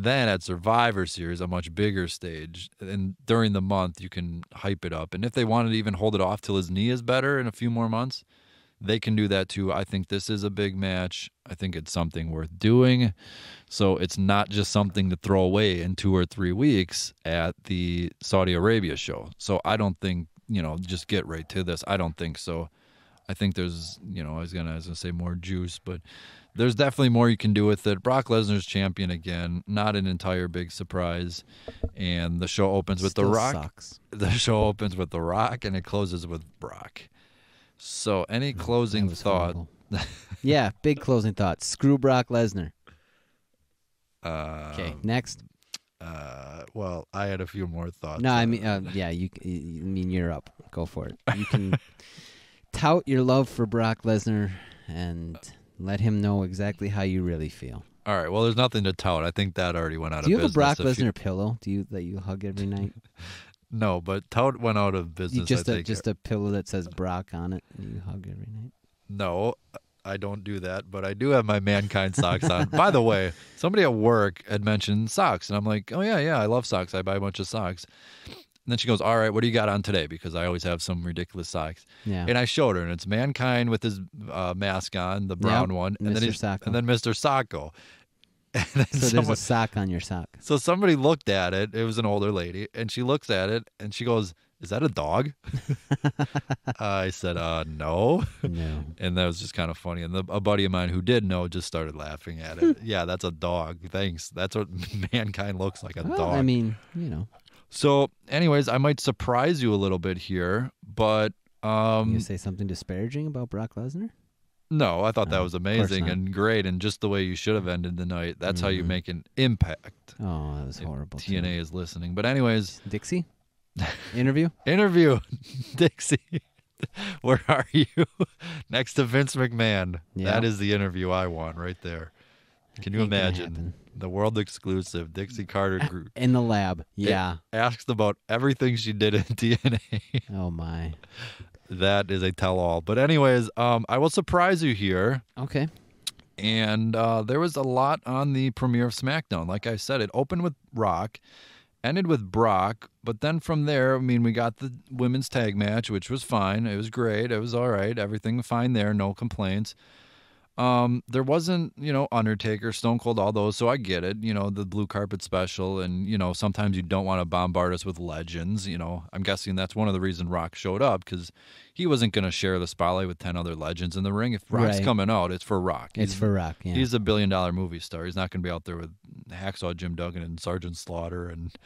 at Survivor Series, a much bigger stage, and during the month, you can hype it up. And if they wanted to even hold it off till his knee is better in a few more months, they can do that too. I think this is a big match. I think it's something worth doing. So it's not just something to throw away in 2 or 3 weeks at the Saudi Arabia show. So I don't think, just get right to this. I don't think so. I think there's, I was gonna say more juice, but there's definitely more you can do with it. Brock Lesnar's champion again, not an entire big surprise. And the show opens with The Rock. Sucks. The show opens with The Rock and it closes with Brock. So any closing That was thought? horrible. Yeah, big closing thought. Screw Brock Lesnar. Okay, next. Well, I had a few more thoughts. No, you're up. Go for it. You can tout your love for Brock Lesnar and let him know exactly how you really feel. All right. Well, there's nothing to tout. I think that already went out of business. Do you have a Brock Lesnar pillow? That you hug every night? No, but tout went out of business. Just a pillow that says Brock on it, and you hug every night. No, I don't do that, but I do have my Mankind socks on. By the way, somebody at work had mentioned socks, and I'm like, oh yeah, I love socks. I buy a bunch of socks. And then she goes, all right, what do you got on today? Because I always have some ridiculous socks. Yeah. And I showed her, and it's Mankind with his mask on, the brown one, and then Mr. Sacco. And then there's a sock on your sock. So somebody looked at it. It was an older lady, and she looks at it, and she goes, is that a dog? I said, no. No. And that was just kind of funny. And a buddy of mine who did know just started laughing at it. Yeah, that's a dog. Thanks. That's what Mankind looks like, a dog. I mean, So, anyways, I might surprise you a little bit here, but... you say something disparaging about Brock Lesnar? No, I thought that was amazing not. and great, and just the way you should have ended the night. That's how you make an impact. Oh, that was horrible. TNA is listening. But anyways... Dixie? Interview? Dixie. Where are you? Next to Vince McMahon. Yeah. That is the interview I want right there. Can you Ain't gonna imagine? happen. The world exclusive Dixie Carter group. In the lab. Yeah. Asks about everything she did in TNA. Oh, my. That is a tell-all. But anyways, I will surprise you here. Okay. And there was a lot on the premiere of SmackDown. Like I said, it opened with Rock. ended with Brock, but then from there, I mean, we got the women's tag match, which was fine. It was great. It was all right. Everything fine there. No complaints. There wasn't, Undertaker, Stone Cold, all those, so I get it, the blue carpet special, and, sometimes you don't want to bombard us with legends, I'm guessing that's one of the reasons Rock showed up, because he wasn't going to share the spotlight with 10 other legends in the ring. If Rock's coming out, it's for Rock. It's for Rock, yeah. He's $1 billion movie star. He's not going to be out there with Hacksaw Jim Duggan and Sergeant Slaughter and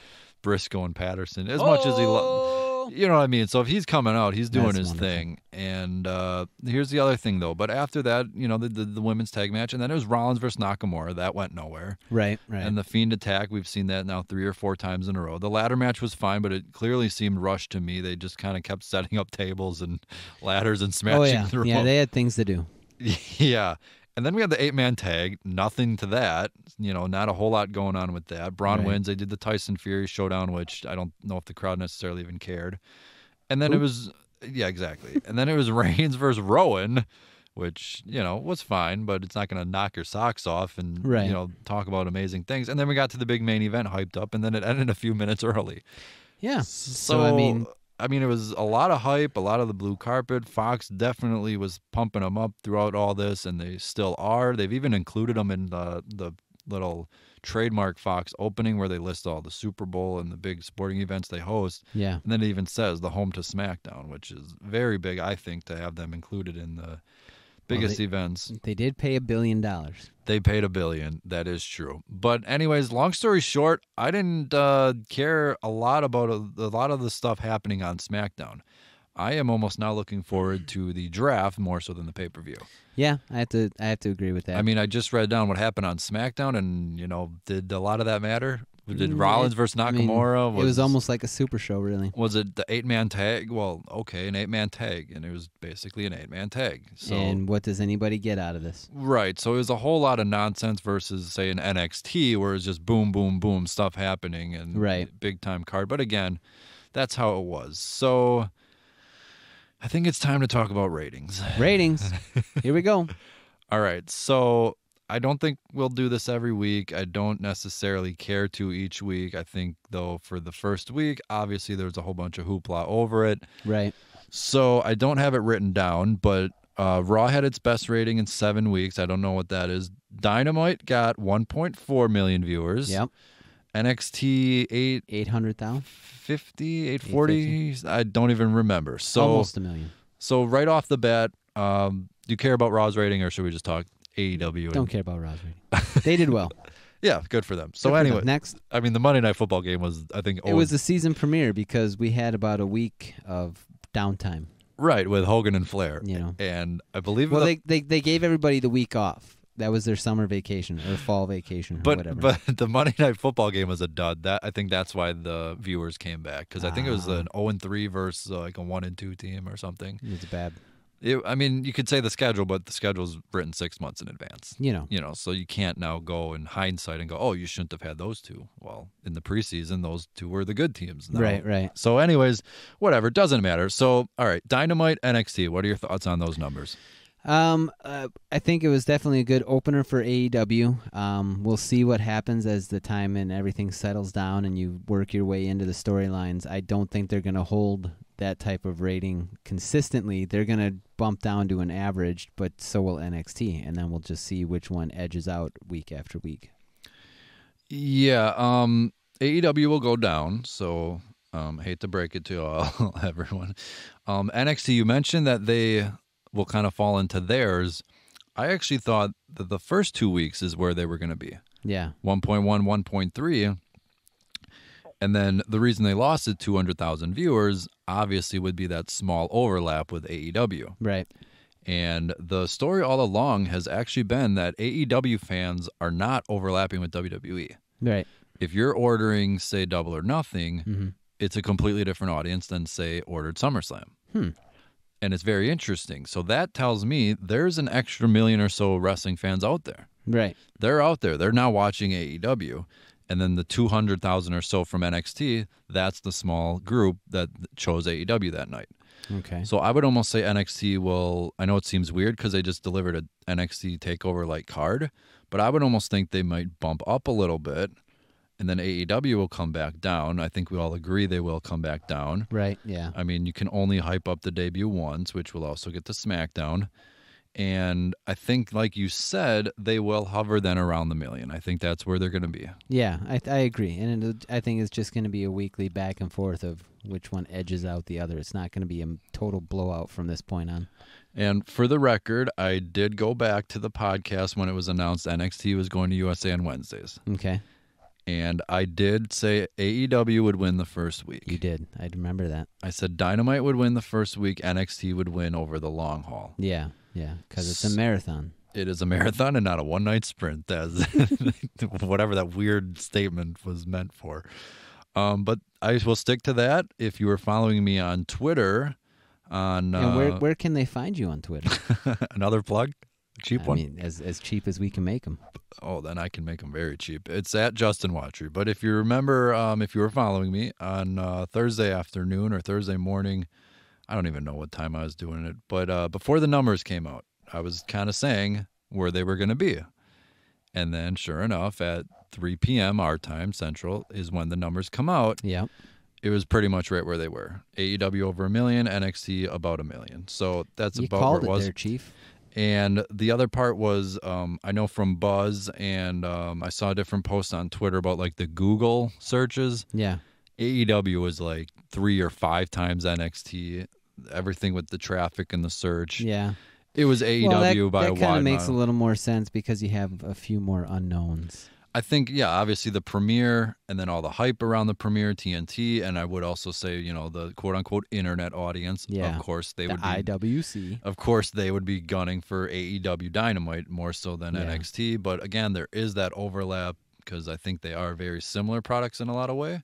Briscoe and Patterson, as much as he loves. You know what I mean? So if he's coming out, he's doing his thing. And here's the other thing, though. But after that, the women's tag match, and then it was Rollins versus Nakamura. That went nowhere. Right. And the Fiend attack, we've seen that now 3 or 4 times in a row. The ladder match was fine, but it clearly seemed rushed to me. They just kind of kept setting up tables and ladders and smashing through. Yeah, they had things to do. Yeah. And then we had the 8-man tag. Nothing to that. Not a whole lot going on with that. Braun wins. They did the Tyson Fury showdown, which I don't know if the crowd necessarily even cared. And then it was, yeah, exactly. And then it was Reigns versus Rowan, which, was fine, but it's not going to knock your socks off and, talk about amazing things. And then we got to the big main event hyped up, and then it ended a few minutes early. Yeah. So I mean, it was a lot of hype, a lot of the blue carpet. Fox definitely was pumping them up throughout all this, and they still are. They've even included them in the little trademark Fox opening where they list all the Super Bowl and the big sporting events they host. Yeah. And then it even says the home to SmackDown, which is very big, I think, to have them included in the biggest events. They did pay $1 billion. They paid $1 billion. That is true. But anyways, long story short, I didn't care a lot about a lot of the stuff happening on SmackDown. I am almost now looking forward to the draft more so than the pay-per-view. Yeah, I have to agree with that. I mean, I just read down what happened on SmackDown, and did a lot of that matter? Did Rollins versus Nakamura? It was almost like a super show, really. Was it the 8-man tag? Well, okay, an 8-man tag, and it was basically an 8-man tag. So, and what does anybody get out of this? Right, so it was a whole lot of nonsense versus, say, an NXT, where it's just boom, boom, boom, stuff happening, and big-time card. But again, that's how it was. So I think it's time to talk about ratings. Ratings. Here we go. All right, so I don't think we'll do this every week. I don't necessarily care to each week. I think, though, for the first week, obviously there's a whole bunch of hoopla over it. Right. So I don't have it written down, but Raw had its best rating in 7 weeks. I don't know what that is. Dynamite got 1.4 million viewers. Yep. NXT 800,000? 840? I don't even remember. So almost 1 million. So right off the bat, do you care about Raw's rating, or should we just talk AEW? Don't care about Raw's rating. They did well. Yeah, good for them. So anyway, next. I mean, the Monday Night Football game was, I think, it was the season premiere because we had about a week of downtime. Right, with Hogan and Flair. And I believe they gave everybody the week off. That was their summer vacation or fall vacation or whatever. But the Monday Night Football game was a dud. I think that's why the viewers came back, because I think it was an 0-3 versus like a 1-2 team or something. It's bad. I mean, you could say the schedule, but the schedule's written 6 months in advance. So you can't now go in hindsight and go, oh, you shouldn't have had those two. Well, in the preseason, those two were the good teams. No. Right. So anyways, whatever, it doesn't matter. So, all right, Dynamite, NXT, what are your thoughts on those numbers? I think it was definitely a good opener for AEW. We'll see what happens as the time and everything settles down and you work your way into the storylines. I don't think they're going to hold that type of rating consistently. They're going to bump down to an average, but so will NXT, and then we'll just see which one edges out week after week. Yeah, AEW will go down, so hate to break it to everyone. NXT, you mentioned that they will kind of fall into theirs. I actually thought that the first 2 weeks is where they were going to be. Yeah. 1.1, 1.3. And then the reason they lost it 200,000 viewers obviously would be that small overlap with AEW. Right. And the story all along has actually been that AEW fans are not overlapping with WWE. Right. If you're ordering, say, Double or Nothing, it's a completely different audience than, say, ordered SummerSlam. And it's very interesting. So that tells me there's an extra million or so wrestling fans out there. Right. They're out there. They're now watching AEW. And then the 200,000 or so from NXT, that's the small group that chose AEW that night. Okay. So I would almost say NXT will, I know it seems weird because they just delivered an NXT TakeOver like card, but I would almost think they might bump up a little bit and then AEW will come back down. I think we all agree they will come back down. Right, yeah. I mean, you can only hype up the debut once, which will also get to SmackDown. And I think, like you said, they will hover then around the million. I think that's where they're going to be. Yeah, I agree. And I think it's just going to be a weekly back and forth of which one edges out the other. It's not going to be a total blowout from this point on. And for the record, I did go back to the podcast when it was announced NXT was going to USA on Wednesdays. Okay. And I did say AEW would win the first week. You did. I remember that. I said Dynamite would win the first week. NXT would win over the long haul. Yeah, because it's a marathon. It is a marathon and not a one-night sprint, as whatever that weird statement was meant for. But I will stick to that. If you were following me on Twitter, and where can they find you on Twitter? Another plug, cheap one. I mean, as cheap as we can make them. Oh, then I can make them very cheap. It's at Justin Watry. But if you remember, if you were following me on Thursday afternoon or Thursday morning, I don't even know what time I was doing it, but before the numbers came out, I was kind of saying where they were going to be. And then, sure enough, at 3 p.m. our time, Central, is when the numbers come out. Yeah. It was pretty much right where they were. AEW over 1 million, NXT about 1 million. So that's You about called where it was. there, Chief. And the other part was, I know from Buzz, and I saw different posts on Twitter about like the Google searches. Yeah. AEW was like 3 or 5 times NXT. Everything with the traffic and the search. Yeah. It was AEW by a wide That kind of makes mile. a little more sense because you have a few more unknowns. I think, yeah, obviously the premiere and then all the hype around the premiere, TNT, and I would also say, the quote-unquote internet audience. Yeah. Of course, they would be IWC. Of course, they would be gunning for AEW Dynamite more so than NXT. But again, there is that overlap because I think they are very similar products in a lot of way.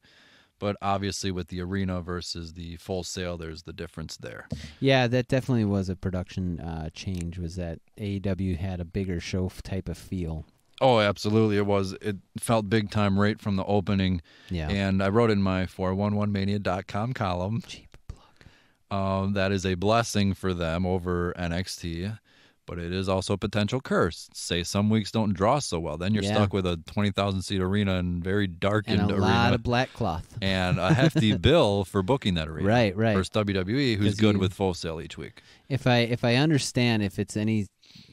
But obviously, with the arena versus the Full Sail, there's the difference there. Yeah, that definitely was a production change. Was that AEW had a bigger show type of feel. Oh, absolutely, it was. It felt big time right from the opening. Yeah. And I wrote in my 411mania.com column. Cheap plug. That is a blessing for them over NXT, but it is also a potential curse. Say some weeks don't draw so well, then you're stuck with a 20,000-seat arena and very darkened and a arena. lot of black cloth. And a hefty bill for booking that arena. Right. Versus WWE, who's good with Full Sail each week. If I understand, if it's any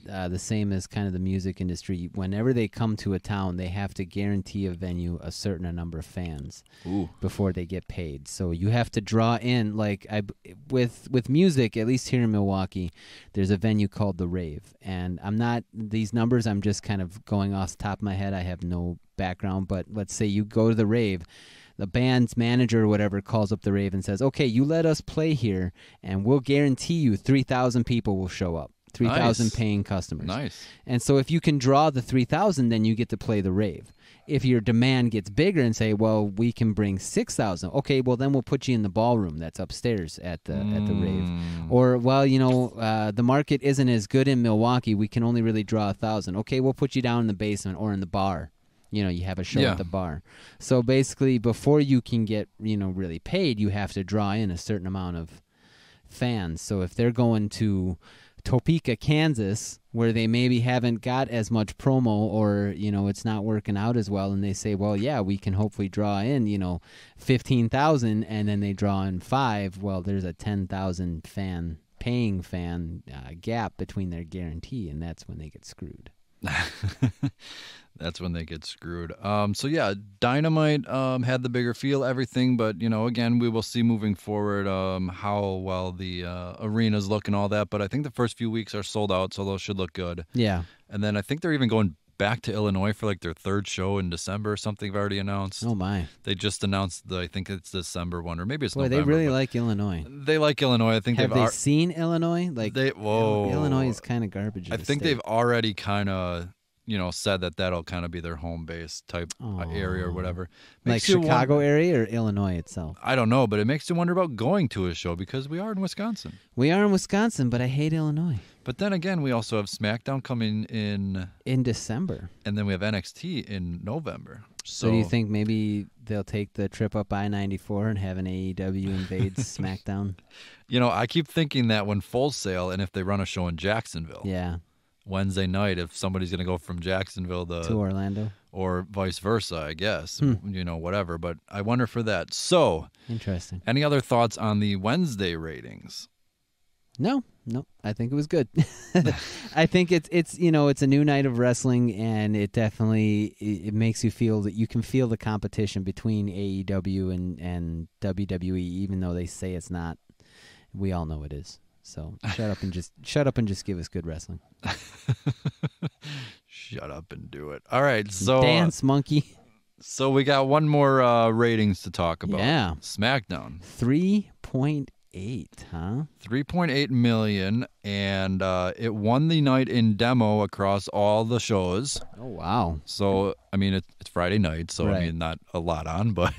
the same as kind of the music industry, whenever they come to a town, they have to guarantee a venue a certain number of fans before they get paid. So you have to draw in, with music, at least here in Milwaukee, there's a venue called The Rave. And these numbers, I'm just kind of going off the top of my head. I have no background, but let's say you go to The Rave. The band's manager or whatever calls up The Rave and says, okay, you let us play here, and we'll guarantee you 3,000 people will show up. 3,000 paying customers. Nice. And so if you can draw the 3,000, then you get to play The Rave. If your demand gets bigger and say, well, we can bring 6,000, okay, well, then we'll put you in the ballroom that's upstairs at the Rave. Or, well, the market isn't as good in Milwaukee. We can only really draw 1,000. Okay, we'll put you down in the basement or in the bar. You have a show at the bar. So basically, before you can get, really paid, you have to draw in a certain amount of fans. So if they're going to Topeka, Kansas, where they maybe haven't got as much promo or, it's not working out as well, and they say, well, yeah, we can hopefully draw in, 15,000, and then they draw in 5, well, there's a 10,000 paying fan gap between their guarantee, and that's when they get screwed. That's when they get screwed. So yeah, Dynamite had the bigger feel, everything, but again, we will see moving forward how well the arenas look and all that. But I think the first few weeks are sold out, so those should look good. Yeah. And then I think they're even going back to Illinois for like their 3rd show in December or something. They've already announced. Oh my! They just announced I think it's December one, or maybe it's Boy, November. they really like Illinois. They like Illinois. I think Have they seen Illinois? Illinois is kind of garbage. I think they've already kind of said that'll kind of be their home base type area or whatever. Like Chicago area or Illinois itself? I don't know, but it makes you wonder about going to a show because we are in Wisconsin. We are in Wisconsin, but I hate Illinois. But then again, we also have SmackDown coming in And then we have NXT in November. So do you think maybe they'll take the trip up I-94 and have an AEW invade SmackDown? I keep thinking that when Full Sail and if they run a show in Jacksonville. Yeah. Wednesday night if somebody's going to go from Jacksonville to Orlando. Or vice versa, I guess. Whatever. But I wonder for that. So, interesting. Any other thoughts on the Wednesday ratings? No. I think it was good. I think it's a new night of wrestling, and it definitely it makes you feel that you can feel the competition between AEW and WWE, even though they say it's not. We all know it is. So shut up and just give us good wrestling. Shut up and do it. All right, so dance monkey. So we got one more ratings to talk about. Yeah, SmackDown 3.8, huh? 3.8 million, and it won the night in demo across all the shows. Oh wow! So I mean, it's Friday night, so right. I mean, not a lot on, but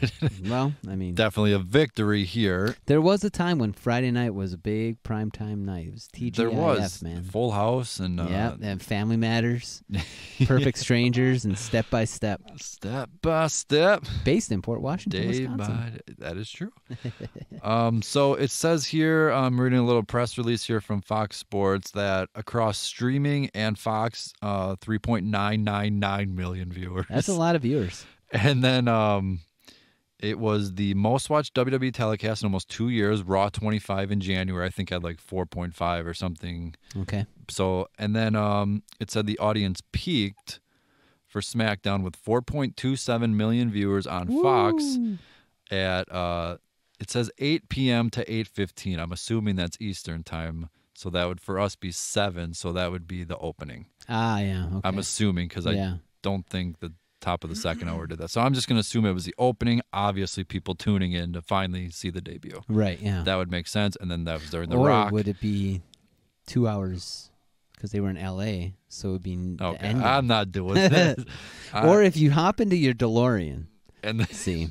well, I mean, definitely a victory here. There was a time when Friday night was a big primetime night. It was TGIF, there was, man. Full House and and Family Matters, Perfect Strangers, and Step by Step. Step by Step. Based in Port Washington, Wisconsin. That is true. So it says here, I'm reading a little press release here from Fox Sports that across streaming and Fox, 3.999 million viewers. That's a lot of viewers. And then it was the most watched WWE telecast in almost 2 years. Raw 25 in January, I think had like 4.5 or something. Okay. So, and then it said the audience peaked for SmackDown with 4.27 million viewers on Fox at it says 8 p.m. to 8:15. I'm assuming that's Eastern time. So that would for us be 7. So that would be the opening. Ah, yeah. Okay. I'm assuming because I don't think the top of the second hour did that. So I'm just going to assume it was the opening. Obviously, people tuning in to finally see the debut. Right, yeah. That would make sense. And then that was during the or Rock. Or would it be 2 hours because they were in L.A., so it would be the ending. I'm not doing this. Or if you hop into your DeLorean and see...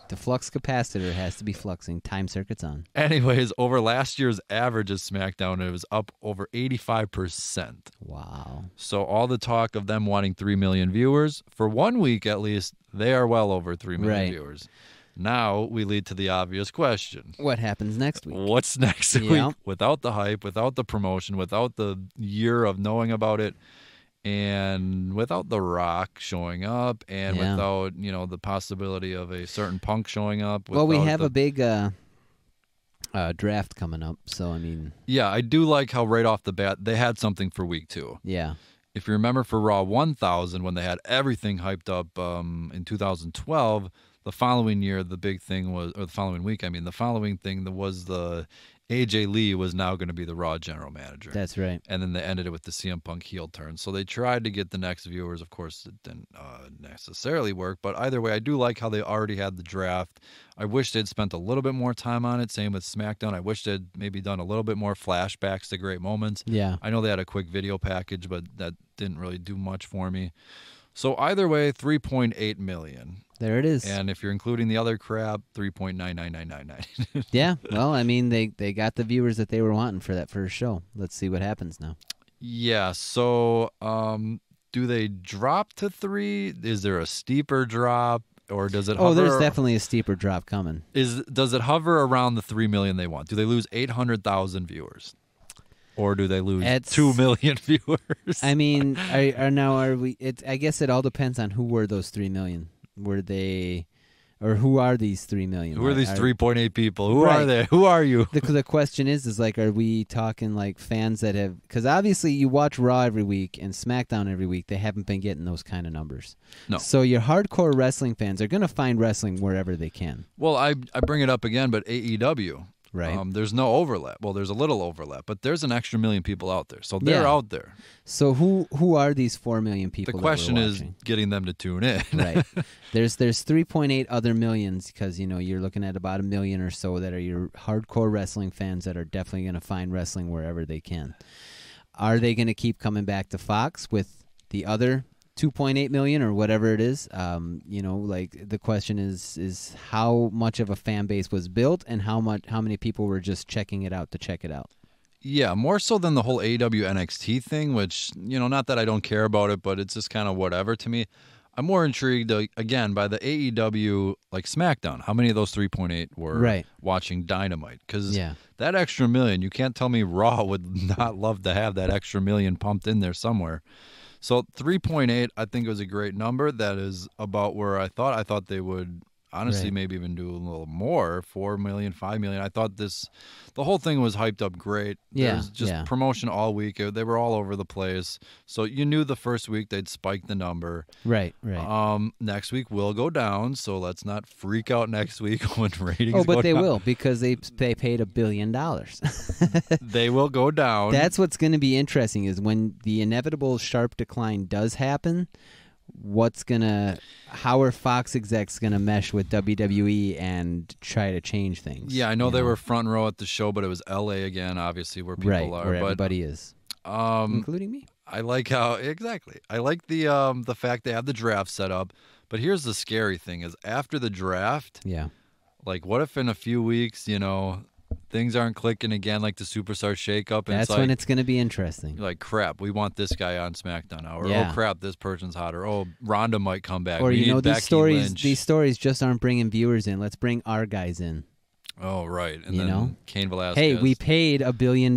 The flux capacitor has to be fluxing. Time circuit's on. Anyways, over last year's average of SmackDown, it was up over 85%. Wow. So all the talk of them wanting 3 million viewers, for 1 week at least, they are well over 3 million viewers. Now we lead to the obvious question. What happens next week? What's next week? Without the hype, without the promotion, without the year of knowing about it, and without The Rock showing up, and without, the possibility of a certain Punk showing up. Well, we have a big draft coming up, so I mean... Yeah, I do like how right off the bat they had something for week 2. Yeah. If you remember for Raw 1000, when they had everything hyped up in 2012, the following year, the big thing was, or the following week, the following thing was the AJ Lee was now going to be the Raw general manager. That's right. And then they ended it with the CM Punk heel turn. So they tried to get the next viewers. Of course, it didn't necessarily work. But either way, I do like how they already had the draft. I wish they'd spent a little bit more time on it. Same with SmackDown. I wish they'd maybe done a little bit more flashbacks to great moments. Yeah. I know they had a quick video package, but that didn't really do much for me. So either way, 3.8 million. There it is. And if you're including the other crap, 3.99999. Yeah. Well, they got the viewers that they were wanting for that first show. Let's see what happens now. Yeah. So do they drop to 3? Is there a steeper drop? Or does it hover? Oh, there's definitely a steeper drop coming. Does it hover around the 3 million they want? Do they lose 800,000 viewers? Or do they lose 2 million viewers? I mean, are we? I guess it all depends on who were those 3 million. Were they, or who are these 3 million? Who are these 3.8 people? Who are they? Who are you? The question is like, are we talking like fans that have? Because obviously you watch Raw every week and SmackDown every week. They haven't been getting those kind of numbers. No. So your hardcore wrestling fans are going to find wrestling wherever they can. Well, I bring it up again, but AEW. Right. There's no overlap. Well, there's a little overlap, but there's an extra million people out there. So they're out there. So who are these 4 million people? The question is getting them to tune in. Right. There's 3.8 other millions because, you're looking at about 1 million or so that are your hardcore wrestling fans that are definitely going to find wrestling wherever they can. Are they going to keep coming back to Fox with the other 2.8 million or whatever it is? The question is how much of a fan base was built and how many people were just checking it out to check it out. Yeah, more so than the whole AEW NXT thing, which, not that I don't care about it, but it's just kind of whatever to me. I'm more intrigued, again, by the AEW, like SmackDown. How many of those 3.8 were watching Dynamite? Because that extra million, you can't tell me Raw would not love to have that extra million pumped in there somewhere. So 3.8, I think, was a great number. That is about where I thought. I thought they would, honestly, maybe even do a little more, 4 million, 5 million. I thought the whole thing was hyped up great. There was just promotion all week. They were all over the place. So you knew the first week they'd spike the number. Right. Next week will go down, so let's not freak out next week when ratings go down. Oh, but they will, because they paid $1 billion. They will go down. That's what's going to be interesting is when the inevitable sharp decline does happen, how are Fox execs going to mesh with WWE and try to change things? Yeah, I know they were front row at the show, but it was LA again, obviously, where people are. Where everybody is. Including me. I like how, I like the fact they have the draft set up, but here's the scary thing is after the draft, like what if in a few weeks, things aren't clicking again, like the superstar shakeup. And that's when it's going to be interesting. Like, crap, we want this guy on SmackDown now. Or, oh, crap, this person's hot. Or, oh, Ronda might come back. Or, these stories just aren't bringing viewers in. Let's bring our guys in. Oh, right. And then Cain Velasquez. Hey, we paid $1 billion.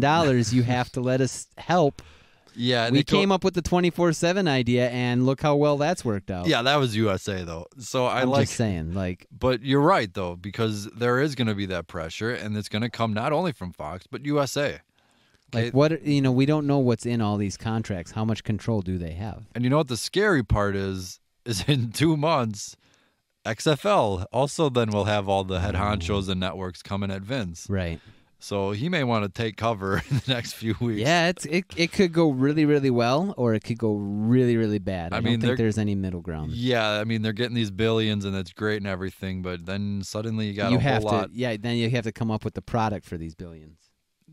You have to let us help. Yeah, we came up with the 24/7 idea, and look how well that's worked out. Yeah, that was USA though. So I'm just saying, but you're right though, because there is going to be that pressure, and it's going to come not only from Fox but USA. Like we don't know what's in all these contracts. How much control do they have? And you know what the scary part is in 2 months, XFL also then will have all the head honchos and networks coming at Vince. Right. So he may want to take cover in the next few weeks. Yeah, it could go really, really well, or it could go really, really bad. I don't think there's any middle ground. Yeah, I mean, they're getting these billions, and that's great and everything, but then suddenly you got a whole lot. Yeah, then you have to come up with the product for these billions.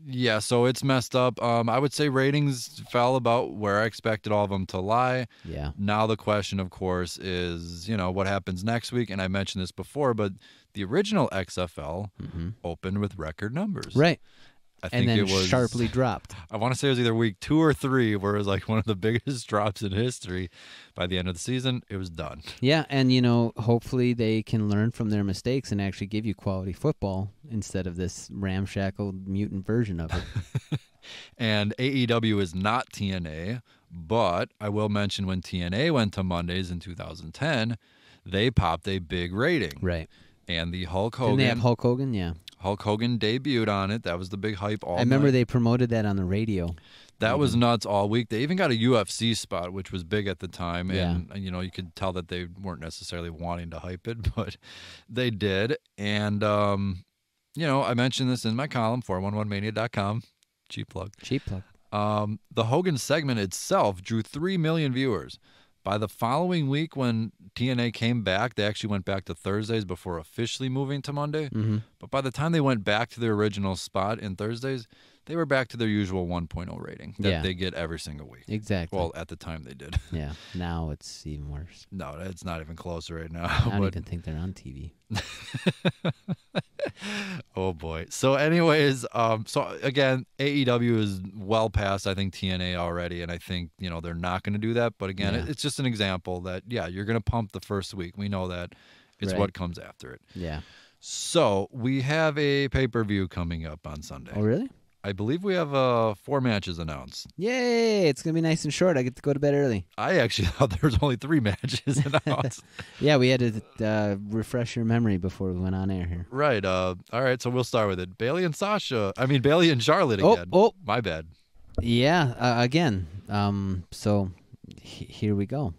Yeah, so it's messed up. I would say ratings fell about where I expected all of them to lie. Yeah. Now the question, of course, is, what happens next week? And I mentioned this before, but the original XFL opened with record numbers. Right. I think then it was sharply dropped. I want to say it was either week 2 or 3 where it was like one of the biggest drops in history. By the end of the season, it was done. Yeah, and hopefully they can learn from their mistakes and actually give you quality football instead of this ramshackle mutant version of it. And AEW is not TNA, but I will mention when TNA went to Mondays in 2010, they popped a big rating. Right. And the Hulk Hogan. Didn't they have Hulk Hogan? Yeah. Hulk Hogan debuted on it. That was the big hype all I remember night. They promoted that on the radio. That was nuts all week. They even got a UFC spot, which was big at the time. Yeah. And you could tell that they weren't necessarily wanting to hype it, but they did. And, I mentioned this in my column, 411mania.com. Cheap plug. Cheap plug. The Hogan segment itself drew 3 million viewers. By the following week, when TNA came back, they actually went back to Thursdays before officially moving to Monday. Mm-hmm. But by the time they went back to their original spot in Thursdays, they were back to their usual 1.0 rating that they get every single week. Exactly. Well, at the time they did. Yeah. Now it's even worse. No, it's not even close right now. I don't even think they're on TV. Oh, boy. So anyways, so again, AEW is well past, I think, TNA already, and I think, they're not going to do that. But again, it's just an example that, you're going to pump the first week. We know that. It's what comes after it. Yeah. So we have a pay-per-view coming up on Sunday. Oh, really? I believe we have 4 matches announced. Yay! It's going to be nice and short. I get to go to bed early. I actually thought there was only 3 matches announced. Yeah, we had to refresh your memory before we went on air here. Right. All right, so we'll start with it. Bailey and Charlotte again. Oh. My bad. Yeah, again. So here we go.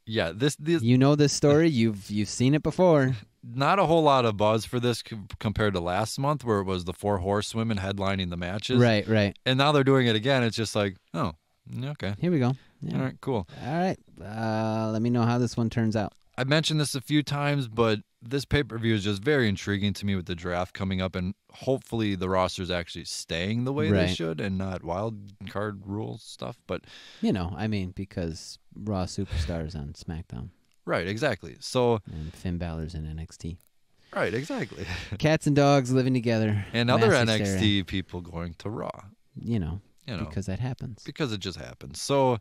Yeah, this you know this story. You've seen it before. Not a whole lot of buzz for this compared to last month where it was the 4 horsewomen headlining the matches. Right. And now they're doing it again. It's just like, oh, okay. Here we go. Yeah. All right, cool. All right. Let me know how this one turns out. I've mentioned this a few times, but this pay-per-view is just very intriguing to me with the draft coming up, and hopefully the roster's actually staying the way they should and not wild card rules stuff. But because Raw Superstars on SmackDown. Right, exactly. So and Finn Balor's in NXT. Right, exactly. Cats and dogs living together. And other NXT people going to Raw. Because that happens. Because it just happens. So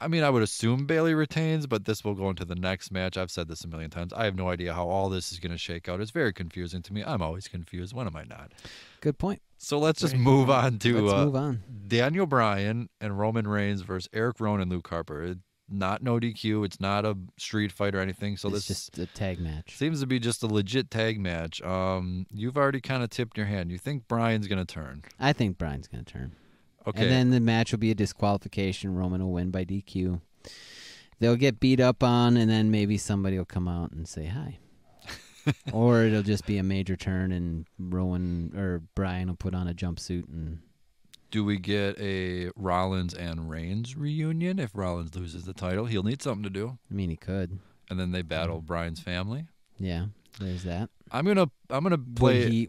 I mean, I would assume Bayley retains, but this will go into the next match. I've said this a million times. I have no idea how all this is going to shake out. It's very confusing to me. I'm always confused. When am I not? Good point. So let's just move on to Let's move on. Daniel Bryan and Roman Reigns versus Eric Rowan and Luke Harper. Not no DQ. It's not a street fight or anything. So It's this just a tag match. seems to be just a legit tag match. You've already kind of tipped your hand. You think Bryan's going to turn? I think Bryan's going to turn. Okay. And then the match will be a disqualification. Roman will win by DQ. They'll get beat up on, and then maybe somebody will come out and say hi. Or it'll just be a major turn, and Bryan will put on a jumpsuit. And Do we get a Rollins and Reigns reunion? If Rollins loses the title, he'll need something to do. I mean, he could. And then they battle Bryan's family. Yeah, there's that. I'm gonna play.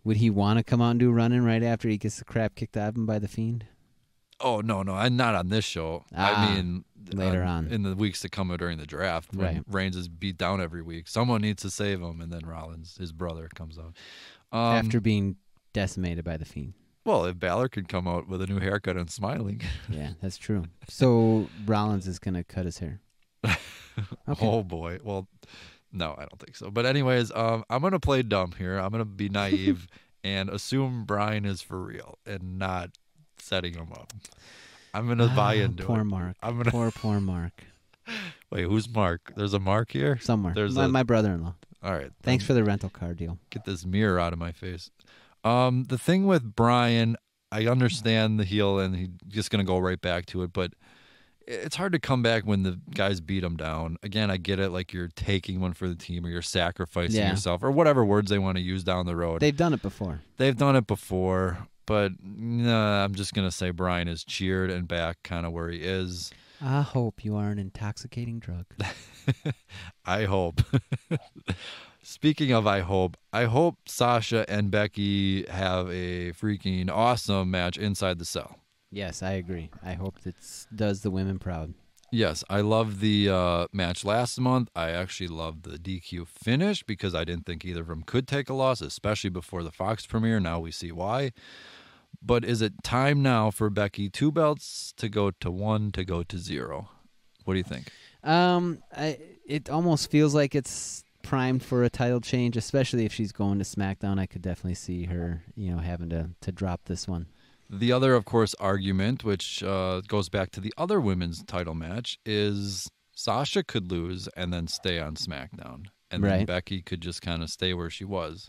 Would he want to come out and do running right after he gets the crap kicked out of him by the Fiend? Oh no, I'm not on this show. I mean, later on in the weeks to come during the draft, when Right. Reigns is beat down every week. Someone needs to save him, and then Rollins, his brother, comes out after being decimated by the Fiend. Well, if Balor could come out with a new haircut and smiling. Yeah, that's true. So Rollins is going to cut his hair. Okay. Oh boy. Well, no, I don't think so. But anyways, I'm gonna play dumb here. I'm gonna be naive and assume Bryan is for real and not setting him up. I'm gonna buy into poor it. Mark. I'm gonna Poor Mark. wait. Who's Mark? There's a Mark here. Somewhere. There's My brother-in-law. All right. Thanks for the rental car deal. Get this mirror out of my face. The thing with Bryan, I understand the heel and he's just gonna go right back to it, but it's hard to come back when the guys beat him down. Again, I get it, like you're taking one for the team or you're sacrificing yourself or whatever words they want to use down the road. They've done it before. They've done it before, but I'm just going to say Bryan is cheered and back kind of where he is. I hope you are an intoxicating drug. I hope. Speaking of I hope Sasha and Becky have a freaking awesome match inside the cell. Yes, I agree. I hope it does the women proud. Yes, I love the match last month. I actually loved the DQ finish because I didn't think either of them could take a loss, especially before the Fox premiere. Now we see why. But is it time now for Becky 2 belts to go to 1 to go to 0? What do you think? It almost feels like it's primed for a title change, especially if she's going to SmackDown. I could definitely see her, having to drop this one. The other, of course, argument, which goes back to the other women's title match, is Sasha could lose and then stay on SmackDown. And then Becky could just kind of stay where she was.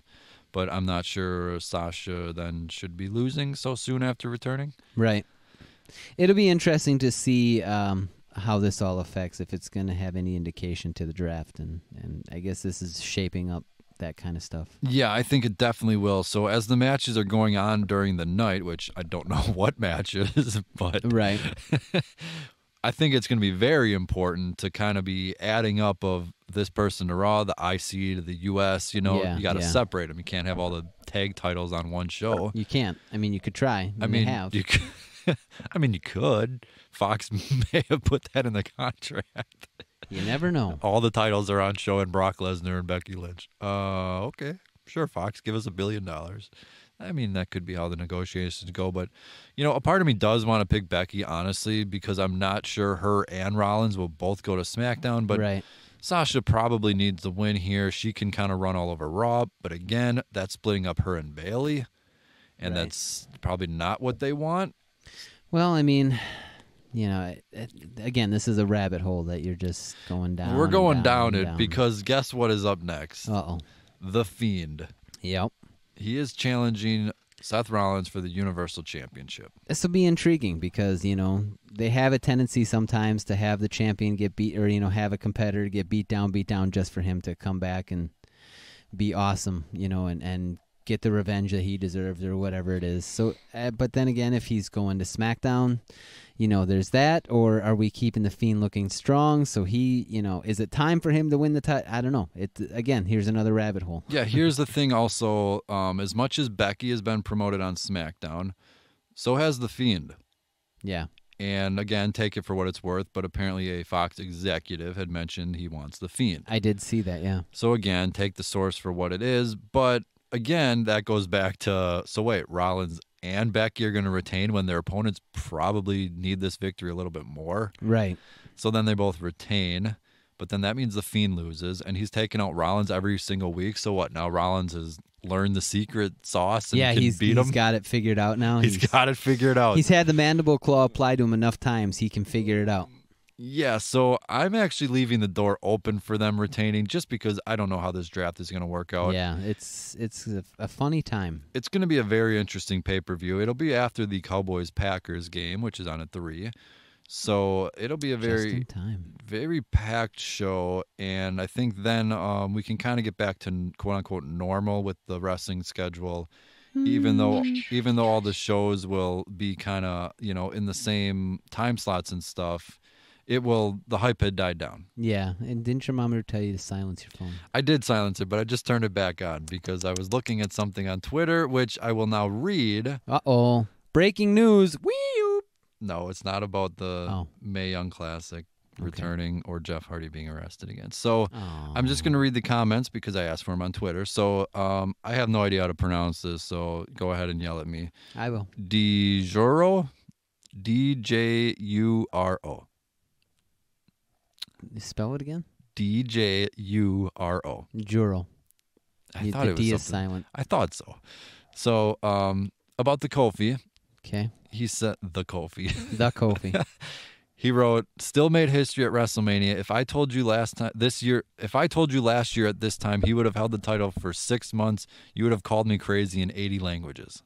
But I'm not sure Sasha then should be losing so soon after returning. Right. It'll be interesting to see how this all affects, if it's going to have any indication to the draft. And I guess this is shaping up that kind of stuff. Yeah, I think it definitely will. So as the matches are going on during the night, which I don't know what matches, but right. I think it's going to be very important to kind of be adding up of this person to Raw, the IC to the US. You got to separate them. You can't have all the tag titles on one show. You can't. I mean, you could try. They have. You could. You could. Fox may have put that in the contract. You never know. All the titles are on show and Brock Lesnar and Becky Lynch. Okay. Sure, Fox, give us $1 billion. I mean, that could be how the negotiations go. But, a part of me does want to pick Becky, honestly, because I'm not sure her and Rollins will both go to SmackDown. But Sasha probably needs the win here. She can kind of run all over Raw. But again, that's splitting up her and Bayley. And that's probably not what they want. Well, I mean, again, this is a rabbit hole that you're just going down. We're going down it because guess what is up next? Uh-oh. The Fiend. Yep. He is challenging Seth Rollins for the Universal Championship. This will be intriguing because, they have a tendency sometimes to have the champion get beat or, have a competitor get beat down just for him to come back and be awesome, and get the revenge that he deserves or whatever it is. So, but then again, if he's going to SmackDown, there's that. Or are we keeping the Fiend looking strong? So he, is it time for him to win the title? I don't know. Again, here's another rabbit hole. Yeah, here's the thing also. As much as Becky has been promoted on SmackDown, so has the Fiend. Yeah. And again, take it for what it's worth, but apparently a Fox executive had mentioned he wants the Fiend. I did see that, yeah. So again, take the source for what it is, but again, that goes back to, so wait, Rollins and Becky are going to retain when their opponents probably need this victory a little bit more. Right. So then they both retain, but then that means the Fiend loses, and he's taking out Rollins every single week. So what? Now Rollins has learned the secret sauce and can beat him? He's got it figured out now. He's got it figured out. He's had the mandible claw applied to him enough times. He can figure it out. Yeah, so I'm actually leaving the door open for them retaining just because I don't know how this draft is going to work out. Yeah, it's a funny time. It's going to be a very interesting pay-per-view. It'll be after the Cowboys-Packers game, which is on at 3. So it'll be a very packed show, and I think then we can kind of get back to quote-unquote normal with the wrestling schedule, even though all the shows will be kind of, in the same time slots and stuff. The hype had died down. Yeah, and didn't your mom ever tell you to silence your phone? I did silence it, but I just turned it back on because I was looking at something on Twitter, which I will now read. Uh-oh. Breaking news. Wee! No, it's not about the Mae Young Classic returning or Jeff Hardy being arrested again. So I'm just going to read the comments because I asked for them on Twitter. So I have no idea how to pronounce this, so go ahead and yell at me. I will. DJuro. DJURO. Spell it again? DJURO. Juro. I thought the it was D is something. silent. I thought so. So about the Kofi. Okay. He said the Kofi. The Kofi. He wrote, "Still made history at WrestleMania. If I told you last year at this time he would have held the title for 6 months, you would have called me crazy in 80 languages."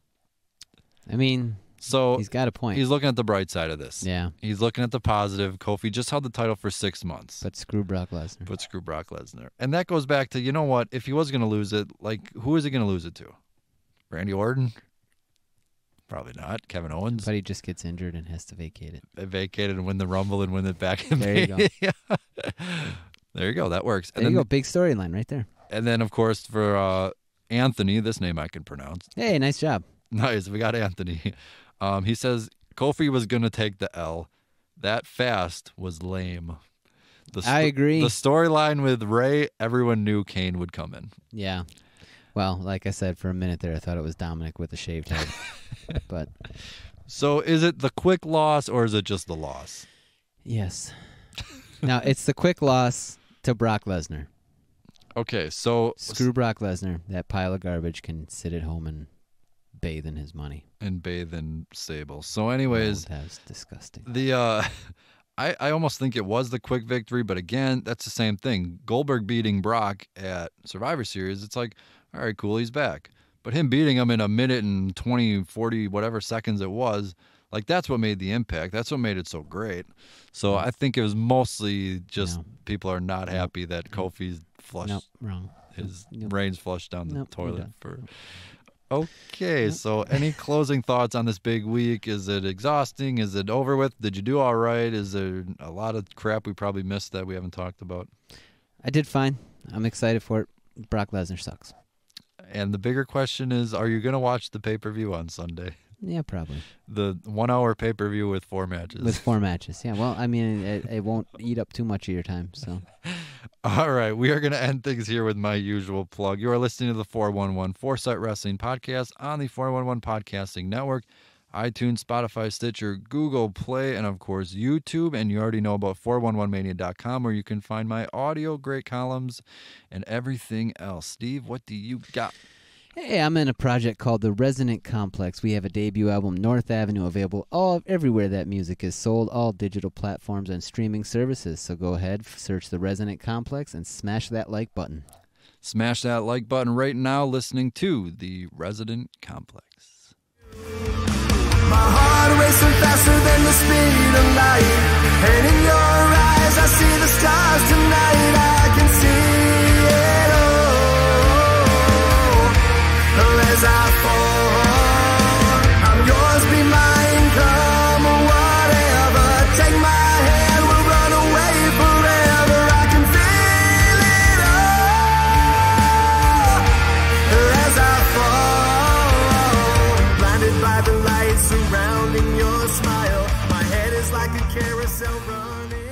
I mean, so he's got a point. He's looking at the bright side of this. Yeah. He's looking at the positive. Kofi just held the title for 6 months. But screw Brock Lesnar. And that goes back to, you know what? If he was going to lose it, who is he going to lose it to? Randy Orton? Probably not. Kevin Owens? But he just gets injured and has to vacate it. Vacate it and win the Rumble and win it back. There you go. There you go. That works. There you go. Big storyline right there. And then, of course, for Anthony, this name I can pronounce. Hey, nice job. Nice. We got Anthony. He says, Kofi was going to take the L. That fast was lame. I agree. The storyline with Ray, everyone knew Kane would come in. Yeah. Well, like I said, for a minute there, I thought it was Dominic with a shaved head. But so is it the quick loss or is it just the loss? Yes. Now, it's the quick loss to Brock Lesnar. Okay, so screw Brock Lesnar. That pile of garbage can sit at home and bathe in his money. And bathe in sable. So anyways, that was disgusting. I almost think it was the quick victory, but again, that's the same thing. Goldberg beating Brock at Survivor Series, it's like, all right, cool, he's back. But him beating him in a minute and 20, 40, whatever seconds it was, that's what made the impact. That's what made it so great. So I think it was mostly just people are not happy that Kofi's flushed. Nope, wrong. His brain's flushed down the toilet for... Okay, so any closing thoughts on this big week? Is it exhausting? Is it over with? Did you do all right? Is there a lot of crap we probably missed that we haven't talked about? I did fine. I'm excited for it. Brock Lesnar sucks. And the bigger question is, are you going to watch the pay-per-view on Sunday? Yeah, probably. The 1 hour pay-per-view with 4 matches. With 4 matches, yeah. Well, I mean, it won't eat up too much of your time, so... All right, we are going to end things here with my usual plug. You are listening to the 411 Foresight Wrestling Podcast on the 411 Podcasting Network, iTunes, Spotify, Stitcher, Google Play, and, of course, YouTube. And you already know about 411mania.com, where you can find my audio, great columns, and everything else. Steve, what do you got? Hey, I'm in a project called the Resonant Complex. We have a debut album, North Avenue, available everywhere that music is sold, all digital platforms and streaming services. So go ahead, search the Resonant Complex, and smash that like button. Smash that like button right now, listening to the Resonant Complex. My heart racing faster than the speed of light, and in your eyes I see the stars tonight. I can see it all. As I fall, I'm yours, be mine, come or whatever. Take my hand, we'll run away forever. I can feel it all as I fall. Blinded by the lights surrounding your smile, my head is like a carousel running.